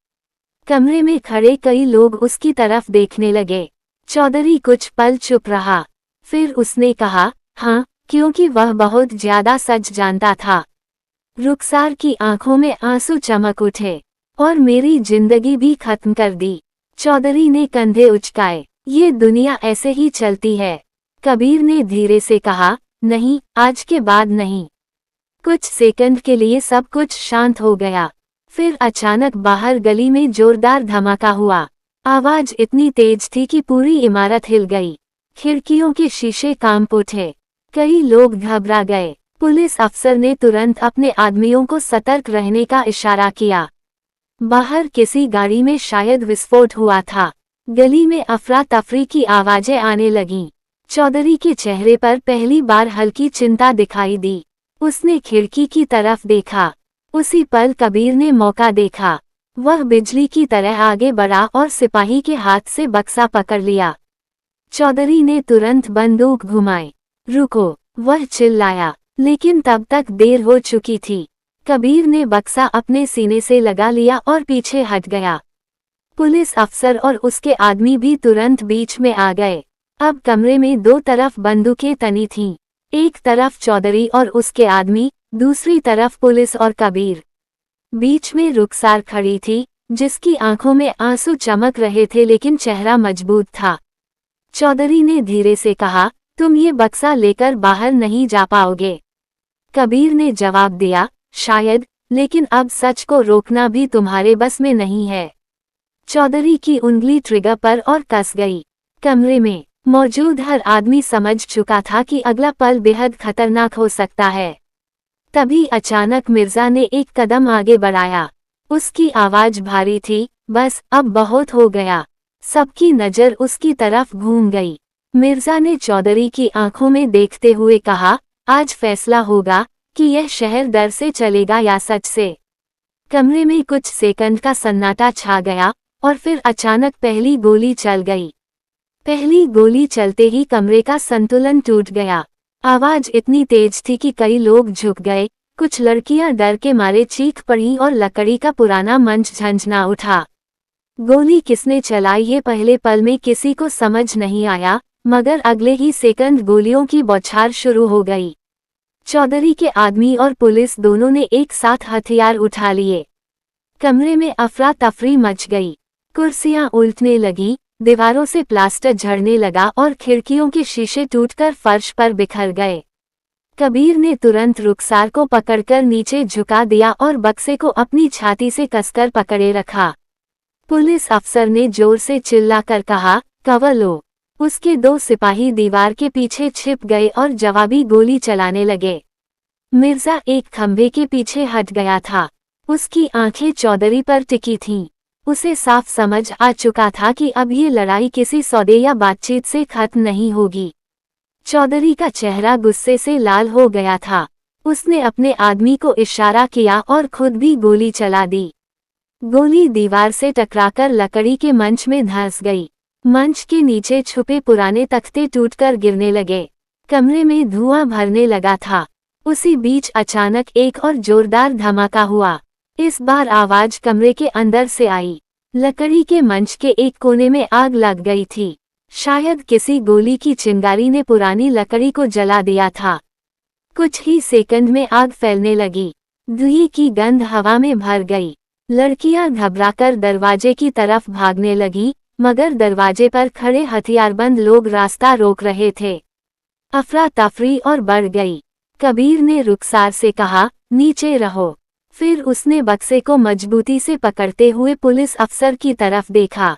कमरे में खड़े कई लोग उसकी तरफ देखने लगे। चौधरी कुछ पल चुप रहा। फिर उसने कहा, हाँ, क्योंकि वह बहुत ज्यादा सच जानता था। रुखसार की आंखों में आंसू चमक उठे। और मेरी जिंदगी भी खत्म कर दी। चौधरी ने कंधे उचकाए। ये दुनिया ऐसे ही चलती है। कबीर ने धीरे से कहा, नहीं, आज के बाद नहीं। कुछ सेकंड के लिए सब कुछ शांत हो गया। फिर अचानक बाहर गली में जोरदार धमाका हुआ। आवाज इतनी तेज थी कि पूरी इमारत हिल गई। खिड़कियों के शीशे कांप उठे। कई लोग घबरा गए। पुलिस अफसर ने तुरंत अपने आदमियों को सतर्क रहने का इशारा किया। बाहर किसी गाड़ी में शायद विस्फोट हुआ था। गली में अफरा तफरी की आवाजें आने लगीं। चौधरी के चेहरे पर पहली बार हल्की चिंता दिखाई दी। उसने खिड़की की तरफ देखा। उसी पल कबीर ने मौका देखा। वह बिजली की तरह आगे बढ़ा और सिपाही के हाथ से बक्सा पकड़ लिया। चौधरी ने तुरंत बंदूक घुमाई। रुको, वह चिल्लाया, लेकिन तब तक देर हो चुकी थी। कबीर ने बक्सा अपने सीने से लगा लिया और पीछे हट गया। पुलिस अफसर और उसके आदमी भी तुरंत बीच में आ गए। अब कमरे में 2 तरफ बंदूकें तनी थीं। एक तरफ चौधरी और उसके आदमी, दूसरी तरफ पुलिस और कबीर। बीच में रुखसार खड़ी थी, जिसकी आंखों में आंसू चमक रहे थे लेकिन चेहरा मजबूत था। चौधरी ने धीरे से कहा, तुम ये बक्सा लेकर बाहर नहीं जा पाओगे। कबीर ने जवाब दिया, शायद, लेकिन अब सच को रोकना भी तुम्हारे बस में नहीं है। चौधरी की उंगली ट्रिगर पर और कस गई। कमरे में मौजूद हर आदमी समझ चुका था कि अगला पल बेहद खतरनाक हो सकता है। तभी अचानक मिर्जा ने एक कदम आगे बढ़ाया। उसकी आवाज भारी थी, बस अब बहुत हो गया। सबकी नजर उसकी तरफ घूम गई। मिर्जा ने चौधरी की आंखों में देखते हुए कहा, आज फैसला होगा कि यह शहर डर से चलेगा या सच से। कमरे में कुछ सेकंड का सन्नाटा छा गया और फिर अचानक पहली गोली चल गई। पहली गोली चलते ही कमरे का संतुलन टूट गया। आवाज इतनी तेज थी कि कई लोग झुक गए, कुछ लड़कियां डर के मारे चीख पड़ी और लकड़ी का पुराना मंच झंझना उठा। गोली किसने चलाई ये पहले पल में किसी को समझ नहीं आया, मगर अगले ही सेकंड गोलियों की बौछार शुरू हो गई। चौधरी के आदमी और पुलिस दोनों ने एक साथ हथियार उठा लिए। कमरे में अफरा तफरी मच गई। कुर्सियां उल्टने लगी, दीवारों से प्लास्टर झड़ने लगा और खिड़कियों के शीशे टूटकर फर्श पर बिखर गए। कबीर ने तुरंत रुखसार को पकड़कर नीचे झुका दिया और बक्से को अपनी छाती से कसकर पकड़े रखा। पुलिस अफसर ने जोर से चिल्लाकर कहा, कवर लो। उसके दो सिपाही दीवार के पीछे छिप गए और जवाबी गोली चलाने लगे। मिर्जा एक खंभे के पीछे हट गया था। उसकी आंखें चौधरी पर टिकी थीं। उसे साफ समझ आ चुका था कि अब ये लड़ाई किसी सौदे या बातचीत से खत्म नहीं होगी। चौधरी का चेहरा गुस्से से लाल हो गया था। उसने अपने आदमी को इशारा किया और खुद भी गोली चला दी। गोली दीवार से टकराकर लकड़ी के मंच में धंस गई। मंच के नीचे छुपे पुराने तख्ते टूटकर गिरने लगे। कमरे में धुआं भरने लगा था। उसी बीच अचानक एक और जोरदार धमाका हुआ। इस बार आवाज कमरे के अंदर से आई। लकड़ी के मंच के एक कोने में आग लग गई थी। शायद किसी गोली की चिंगारी ने पुरानी लकड़ी को जला दिया था। कुछ ही सेकंड में आग फैलने लगी। धुएं की गंध हवा में भर गई। लड़कियां घबराकर दरवाजे की तरफ भागने लगी, मगर दरवाजे पर खड़े हथियारबंद लोग रास्ता रोक रहे थे। अफरा तफरी और बढ़ गई। कबीर ने रुखसार से कहा, नीचे रहो। फिर उसने बक्से को मजबूती से पकड़ते हुए पुलिस अफसर की तरफ देखा।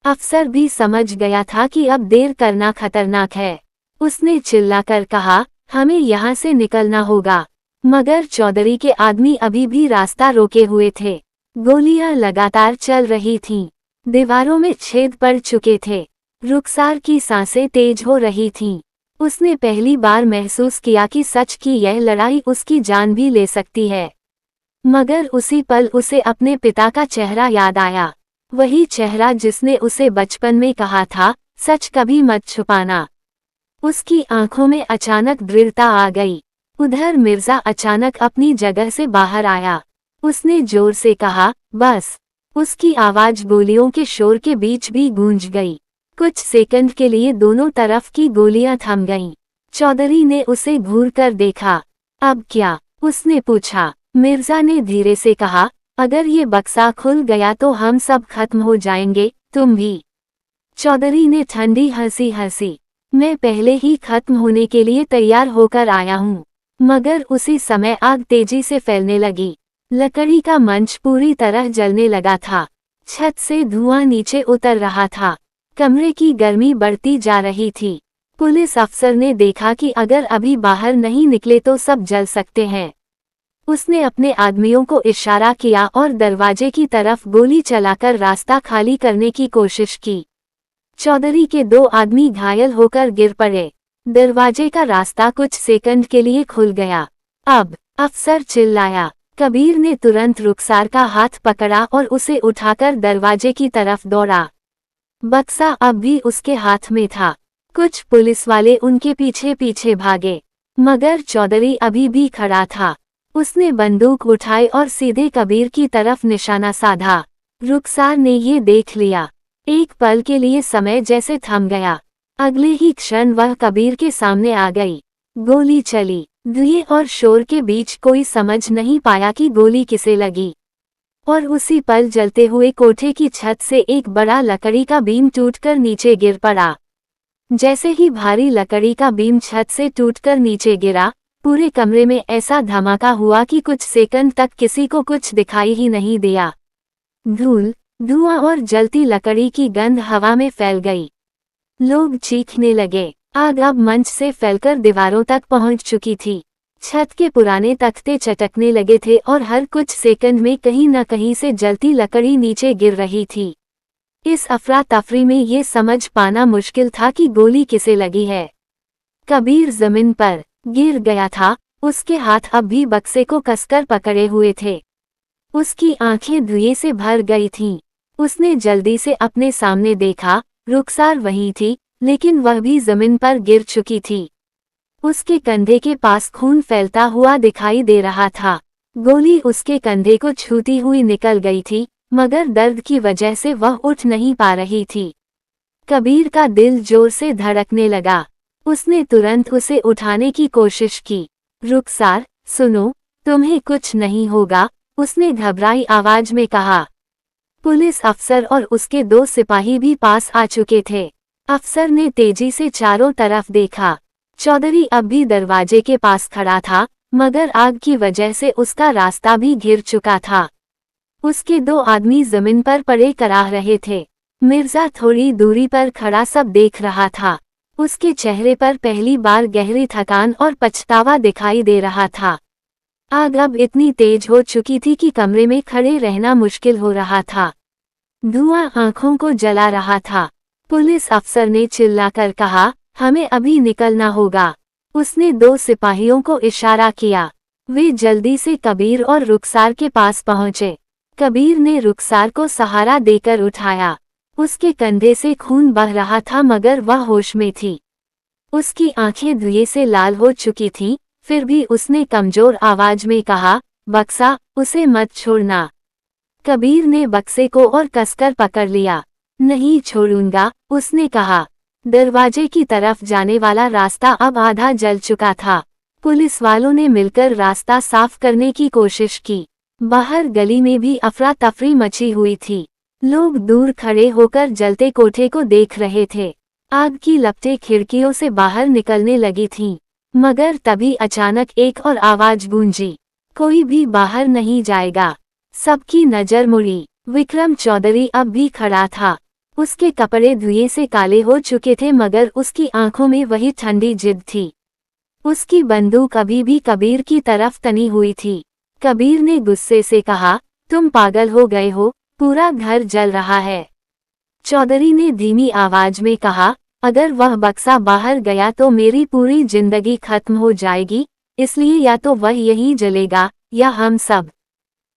अफसर भी समझ गया था कि अब देर करना खतरनाक है। उसने चिल्लाकर कहा, हमें यहाँ से निकलना होगा। मगर चौधरी के आदमी अभी भी रास्ता रोके हुए थे। गोलियां लगातार चल रही थीं। दीवारों में छेद पड़ चुके थे। रुखसार की सांसें तेज हो रही थीं। उसने पहली बार महसूस किया कि सच की यह लड़ाई उसकी जान भी ले सकती है। मगर उसी पल उसे अपने पिता का चेहरा याद आया। वही चेहरा जिसने उसे बचपन में कहा था, सच कभी मत छुपाना। उसकी आंखों में अचानक दृढ़ता आ गई। उधर मिर्जा अचानक अपनी जगह से बाहर आया। उसने जोर से कहा, बस। उसकी आवाज गोलियों के शोर के बीच भी गूंज गई। कुछ सेकंड के लिए दोनों तरफ की गोलियां थम गईं। चौधरी ने उसे घूरकर देखा। अब क्या? उसने पूछा। मिर्जा ने धीरे से कहा, अगर ये बक्सा खुल गया तो हम सब खत्म हो जाएंगे, तुम भी। चौधरी ने ठंडी हंसी हंसी। मैं पहले ही खत्म होने के लिए तैयार होकर आया हूँ। मगर उसी समय आग तेजी से फैलने लगी। लकड़ी का मंच पूरी तरह जलने लगा था। छत से धुआं नीचे उतर रहा था। कमरे की गर्मी बढ़ती जा रही थी। पुलिस अफसर ने देखा कि अगर अभी बाहर नहीं निकले तो सब जल सकते हैं। उसने अपने आदमियों को इशारा किया और दरवाजे की तरफ गोली चलाकर रास्ता खाली करने की कोशिश की। चौधरी के दो आदमी घायल होकर गिर पड़े। दरवाजे का रास्ता कुछ सेकंड के लिए खुल गया। अब, अफसर चिल्लाया। कबीर ने तुरंत रुखसार का हाथ पकड़ा और उसे उठाकर दरवाजे की तरफ दौड़ा। बक्सा अब भी उसके हाथ में था। कुछ पुलिस वाले उनके पीछे पीछे भागे, मगर चौधरी अभी भी खड़ा था। उसने बंदूक उठाई और सीधे कबीर की तरफ निशाना साधा। रुखसार ने ये देख लिया। एक पल के लिए समय जैसे थम गया। अगले ही क्षण वह कबीर के सामने आ गई। गोली चली। धुएं और शोर के बीच कोई समझ नहीं पाया कि गोली किसे लगी। और उसी पल जलते हुए कोठे की छत से एक बड़ा लकड़ी का बीम टूटकर नीचे गिर पड़ा। जैसे ही भारी लकड़ी का बीम छत से टूटकर नीचे गिरा, पूरे कमरे में ऐसा धमाका हुआ कि कुछ सेकंड तक किसी को कुछ दिखाई ही नहीं दिया। धूल, धुआं और जलती लकड़ी की गंध हवा में फैल गई। लोग चीखने लगे। आग अब मंच से फैलकर दीवारों तक पहुंच चुकी थी। छत के पुराने तख्ते चटकने लगे थे और हर कुछ सेकंड में कहीं न कहीं से जलती लकड़ी नीचे गिर रही थी। इस अफरा तफरी में ये समझ पाना मुश्किल था कि गोली किसे लगी है। कबीर जमीन पर गिर गया था, उसके हाथ अब भी बक्से को कसकर पकड़े हुए थे। उसकी आंखें धुएं से भर गई थीं। उसने जल्दी से अपने सामने देखा, रुखसार वहीं थी, लेकिन वह भी जमीन पर गिर चुकी थी। उसके कंधे के पास खून फैलता हुआ दिखाई दे रहा था। गोली उसके कंधे को छूती हुई निकल गई थी, मगर दर्द की वजह से वह उठ नहीं पा रही थी। कबीर का दिल जोर से धड़कने लगा। उसने तुरंत उसे उठाने की कोशिश की। रुखसार, सुनो, तुम्हें कुछ नहीं होगा, उसने घबराई आवाज में कहा। पुलिस अफसर और उसके 2 सिपाही भी पास आ चुके थे। अफसर ने तेजी से चारों तरफ देखा। चौधरी अब भी दरवाजे के पास खड़ा था, मगर आग की वजह से उसका रास्ता भी घिर चुका था। उसके 2 आदमी जमीन पर पड़े कराह रहे थे। मिर्जा थोड़ी दूरी पर खड़ा सब देख रहा था। उसके चेहरे पर पहली बार गहरी थकान और पछतावा दिखाई दे रहा था। आग अब इतनी तेज हो चुकी थी कि कमरे में खड़े रहना मुश्किल हो रहा था। धुआं आंखों को जला रहा था। पुलिस अफसर ने चिल्लाकर कहा, हमें अभी निकलना होगा। उसने 2 सिपाहियों को इशारा किया। वे जल्दी से कबीर और रुखसार के पास पहुंचे। कबीर ने रुखसार को सहारा देकर उठाया। उसके कंधे से खून बह रहा था मगर वह होश में थी। उसकी आंखें धुएं से लाल हो चुकी थीं, फिर भी उसने कमजोर आवाज में कहा, बक्सा, उसे मत छोड़ना। कबीर ने बक्से को और कसकर पकड़ लिया। नहीं छोड़ूंगा, उसने कहा। दरवाजे की तरफ जाने वाला रास्ता अब आधा जल चुका था। पुलिस वालों ने मिलकर रास्ता साफ करने की कोशिश की। बाहर गली में भी अफरा तफरी मची हुई थी। लोग दूर खड़े होकर जलते कोठे को देख रहे थे। आग की लपटें खिड़कियों से बाहर निकलने लगी थीं। मगर तभी अचानक एक और आवाज गूंजी, कोई भी बाहर नहीं जाएगा। सबकी नजर मुड़ी। विक्रम चौधरी अब भी खड़ा था। उसके कपड़े धुएं से काले हो चुके थे मगर उसकी आंखों में वही ठंडी जिद थी। उसकी बंदूक अभी भी कबीर की तरफ तनी हुई थी। कबीर ने गुस्से से कहा, तुम पागल हो गए हो, पूरा घर जल रहा है। चौधरी ने धीमी आवाज में कहा, अगर वह बक्सा बाहर गया तो मेरी पूरी जिंदगी खत्म हो जाएगी, इसलिए या तो वह यहीं जलेगा या हम सब।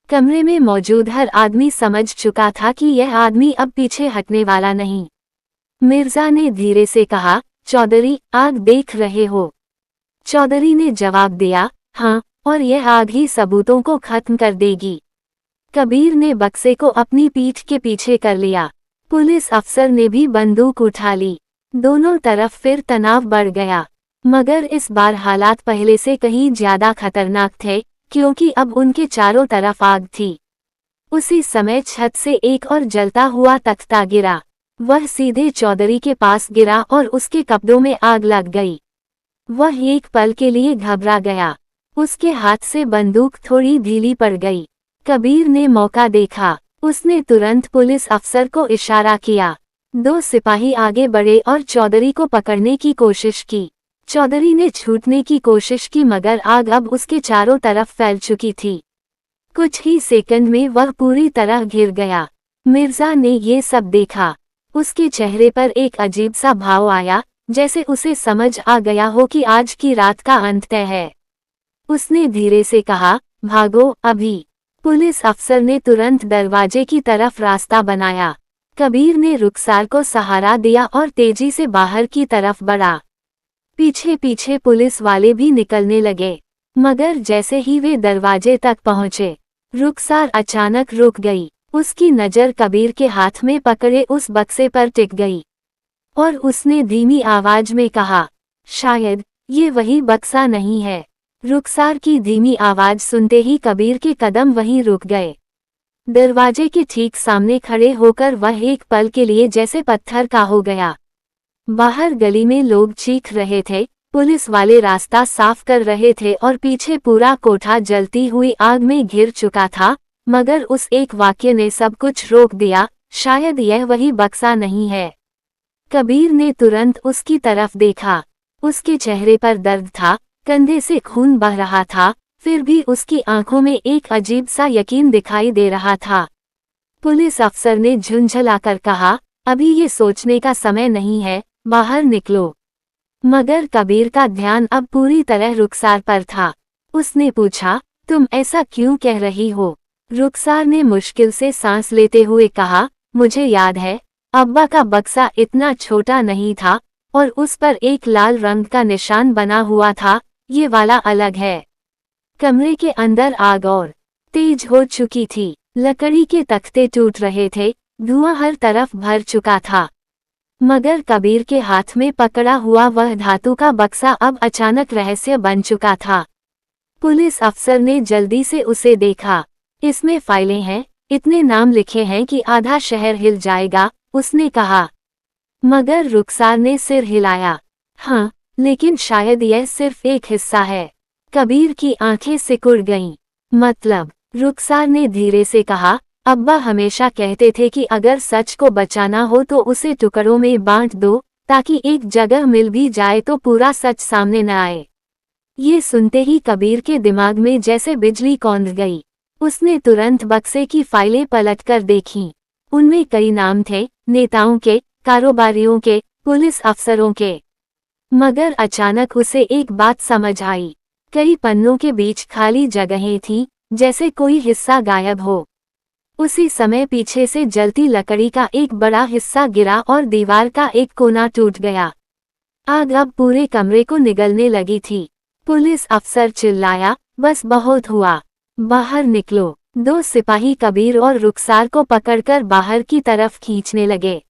कमरे में मौजूद हर आदमी समझ चुका था कि यह आदमी अब पीछे हटने वाला नहीं। मिर्जा ने धीरे से कहा, चौधरी, आग देख रहे हो? चौधरी ने जवाब दिया, हाँ, और यह आग ही सबूतों को खत्म कर देगी। कबीर ने बक्से को अपनी पीठ के पीछे कर लिया। पुलिस अफसर ने भी बंदूक उठा ली। दोनों तरफ फिर तनाव बढ़ गया, मगर इस बार हालात पहले से कहीं ज्यादा खतरनाक थे, क्योंकि अब उनके चारों तरफ आग थी। उसी समय छत से एक और जलता हुआ तख्ता गिरा। वह सीधे चौधरी के पास गिरा और उसके कपड़ों में आग लग गई। वह एक पल के लिए घबरा गया। उसके हाथ से बंदूक थोड़ी ढीली पड़ गई। कबीर ने मौका देखा। उसने तुरंत पुलिस अफसर को इशारा किया। 2 सिपाही आगे बढ़े और चौधरी को पकड़ने की कोशिश की। चौधरी ने छूटने की कोशिश की मगर आग अब उसके चारों तरफ फैल चुकी थी। कुछ ही सेकंड में वह पूरी तरह घिर गया। मिर्जा ने ये सब देखा। उसके चेहरे पर एक अजीब सा भाव आया, जैसे उसे समझ आ गया हो कि आज की रात का अंत तय है। उसने धीरे से कहा, भागो अभी। पुलिस अफसर ने तुरंत दरवाजे की तरफ रास्ता बनाया। कबीर ने रुखसार को सहारा दिया और तेजी से बाहर की तरफ बढ़ा। पीछे पीछे पुलिस वाले भी निकलने लगे, मगर जैसे ही वे दरवाजे तक पहुंचे, रुखसार अचानक रुक गई। उसकी नजर कबीर के हाथ में पकड़े उस बक्से पर टिक गई और उसने धीमी आवाज में कहा, शायद ये वही बक्सा नहीं है। रुखसार की धीमी आवाज सुनते ही कबीर के कदम वहीं रुक गए। दरवाजे के ठीक सामने खड़े होकर वह एक पल के लिए जैसे पत्थर का हो गया। बाहर गली में लोग चीख रहे थे, पुलिस वाले रास्ता साफ कर रहे थे और पीछे पूरा कोठा जलती हुई आग में घिर चुका था, मगर उस एक वाक्य ने सब कुछ रोक दिया, शायद यह वही बक्सा नहीं है। कबीर ने तुरंत उसकी तरफ देखा। उसके चेहरे पर दर्द था, कंधे से खून बह रहा था, फिर भी उसकी आंखों में एक अजीब सा यकीन दिखाई दे रहा था। पुलिस अफसर ने झुंझलाकर कहा, अभी ये सोचने का समय नहीं है, बाहर निकलो। मगर कबीर का ध्यान अब पूरी तरह रुखसार पर था। उसने पूछा, तुम ऐसा क्यों कह रही हो? रुखसार ने मुश्किल से सांस लेते हुए कहा, मुझे याद है, अब्बा का बक्सा इतना छोटा नहीं था और उस पर एक लाल रंग का निशान बना हुआ था, ये वाला अलग है। कमरे के अंदर आग और तेज हो चुकी थी। लकड़ी के तख्ते टूट रहे थे, धुआं हर तरफ भर चुका था। मगर कबीर के हाथ में पकड़ा हुआ वह धातु का बक्सा अब अचानक रहस्य बन चुका था। पुलिस अफसर ने जल्दी से उसे देखा। इसमें फाइलें हैं, इतने नाम लिखे हैं कि आधा शहर हिल जाएगा, उसने कहा। मगर रुखसार ने सिर हिलाया। हाँ, लेकिन शायद यह सिर्फ एक हिस्सा है। कबीर की आंखें सिकुड़ गईं। मतलब? रुखसार ने धीरे से कहा, अब्बा हमेशा कहते थे कि अगर सच को बचाना हो तो उसे टुकड़ों में बांट दो, ताकि एक जगह मिल भी जाए तो पूरा सच सामने न आए। ये सुनते ही कबीर के दिमाग में जैसे बिजली कौंध गई। उसने तुरंत बक्से की फाइलें पलटकर देखीं। उनमें कई नाम थे, नेताओं के, कारोबारियों के, पुलिस अफसरों के। मगर अचानक उसे एक बात समझ आई। कई पन्नों के बीच खाली जगहें थीं, जैसे कोई हिस्सा गायब हो। उसी समय पीछे से जलती लकड़ी का एक बड़ा हिस्सा गिरा और दीवार का एक कोना टूट गया। आग अब पूरे कमरे को निगलने लगी थी। पुलिस अफसर चिल्लाया, बस बहुत हुआ, बाहर निकलो। दो सिपाही कबीर और रुखसार को पकड़कर बाहर की तरफ खींचने लगे।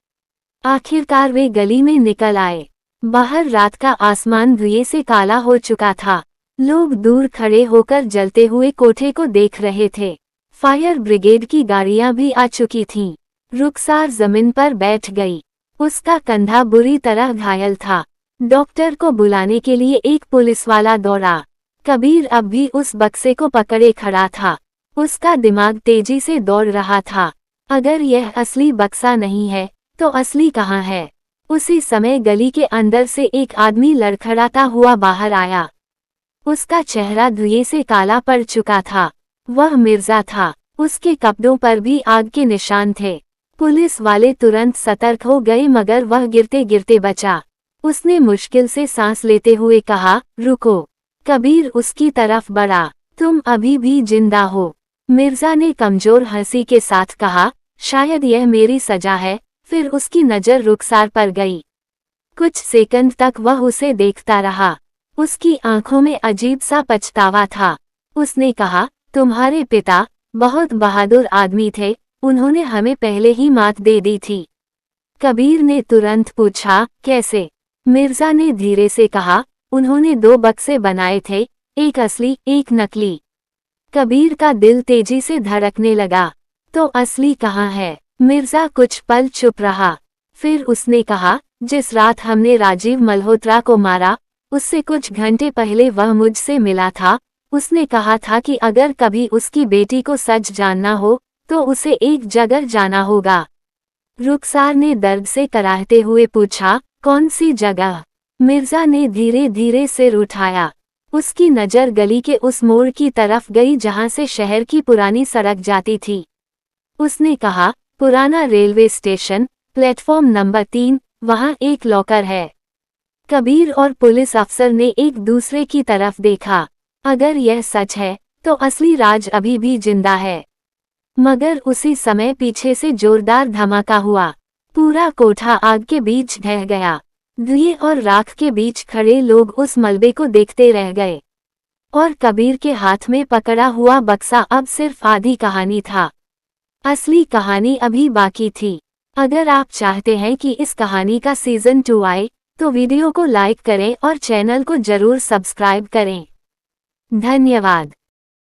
आखिरकार वे गली में निकल आए। बाहर रात का आसमान धुएं से काला हो चुका था। लोग दूर खड़े होकर जलते हुए कोठे को देख रहे थे। फायर ब्रिगेड की गाड़ियां भी आ चुकी थीं। रुखसार जमीन पर बैठ गई। उसका कंधा बुरी तरह घायल था। डॉक्टर को बुलाने के लिए एक पुलिसवाला दौड़ा। कबीर अब भी उस बक्से को पकड़े खड़ा था। उसका दिमाग तेजी से दौड़ रहा था। अगर यह असली बक्सा नहीं है, तो असली कहाँ है? उसी समय गली के अंदर से एक आदमी लड़खड़ाता हुआ बाहर आया। उसका चेहरा धुएं से काला पड़ चुका था। वह मिर्जा था। उसके कपड़ों पर भी आग के निशान थे। पुलिस वाले तुरंत सतर्क हो गए मगर वह गिरते गिरते बचा। उसने मुश्किल से सांस लेते हुए कहा, रुको। कबीर उसकी तरफ बढ़ा। तुम अभी भी जिंदा हो। मिर्जा ने कमजोर हंसी के साथ कहा, शायद यह मेरी सजा है। फिर उसकी नजर रुखसार पर गई। कुछ सेकंड तक वह उसे देखता रहा। उसकी आंखों में अजीब सा पछतावा था। उसने कहा, तुम्हारे पिता बहुत बहादुर आदमी थे, उन्होंने हमें पहले ही मात दे दी थी। कबीर ने तुरंत पूछा, कैसे? मिर्जा ने धीरे से कहा, उन्होंने दो बक्से बनाए थे, एक असली, एक नकली। कबीर का दिल तेजी से धड़कने लगा। तो असली कहाँ है? मिर्जा कुछ पल चुप रहा। फिर उसने कहा, जिस रात हमने राजीव मल्होत्रा को मारा, उससे कुछ घंटे पहले वह मुझसे मिला था। उसने कहा था कि अगर कभी उसकी बेटी को सच जानना हो, तो उसे एक जगह जाना होगा। रुखसार ने दर्द से कराहते हुए पूछा, कौन सी जगह? मिर्जा ने धीरे धीरे सिर उठाया। उसकी नज़र गली के उस मोड़ की तरफ गई जहां से शहर की पुरानी सड़क जाती थी। उसने कहा, पुराना रेलवे स्टेशन, प्लेटफॉर्म नंबर 3, वहां एक लॉकर है। कबीर और पुलिस अफसर ने एक दूसरे की तरफ देखा। अगर यह सच है, तो असली राज अभी भी जिंदा है। मगर उसी समय पीछे से जोरदार धमाका हुआ। पूरा कोठा आग के बीच ढह गया। धुएं और राख के बीच खड़े लोग उस मलबे को देखते रह गए। और कबीर के हाथ में पकड़ा हुआ बक्सा अब सिर्फ आधी कहानी था। असली कहानी अभी बाकी थी। अगर आप चाहते हैं कि इस कहानी का सीजन 2 आए, तो वीडियो को लाइक करें और चैनल को जरूर सब्सक्राइब करें। धन्यवाद।